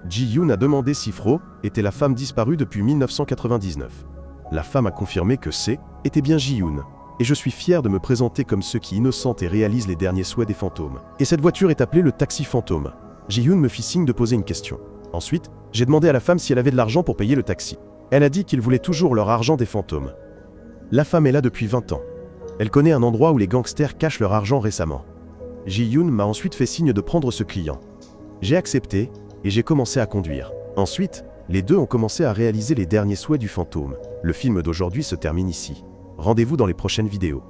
Ji-yoon a demandé si Fro était la femme disparue depuis 1999. La femme a confirmé que était bien Ji-yoon. Et je suis fier de me présenter comme ceux qui innocentent et réalisent les derniers souhaits des fantômes. Et cette voiture est appelée le taxi fantôme. Ji-yoon me fit signe de poser une question. Ensuite, j'ai demandé à la femme si elle avait de l'argent pour payer le taxi. Elle a dit qu'ils voulaient toujours leur argent des fantômes. La femme est là depuis 20 ans. Elle connaît un endroit où les gangsters cachent leur argent récemment. Ji-yoon m'a ensuite fait signe de prendre ce client. J'ai accepté, et j'ai commencé à conduire. Ensuite, les deux ont commencé à réaliser les derniers souhaits du fantôme. Le film d'aujourd'hui se termine ici. Rendez-vous dans les prochaines vidéos.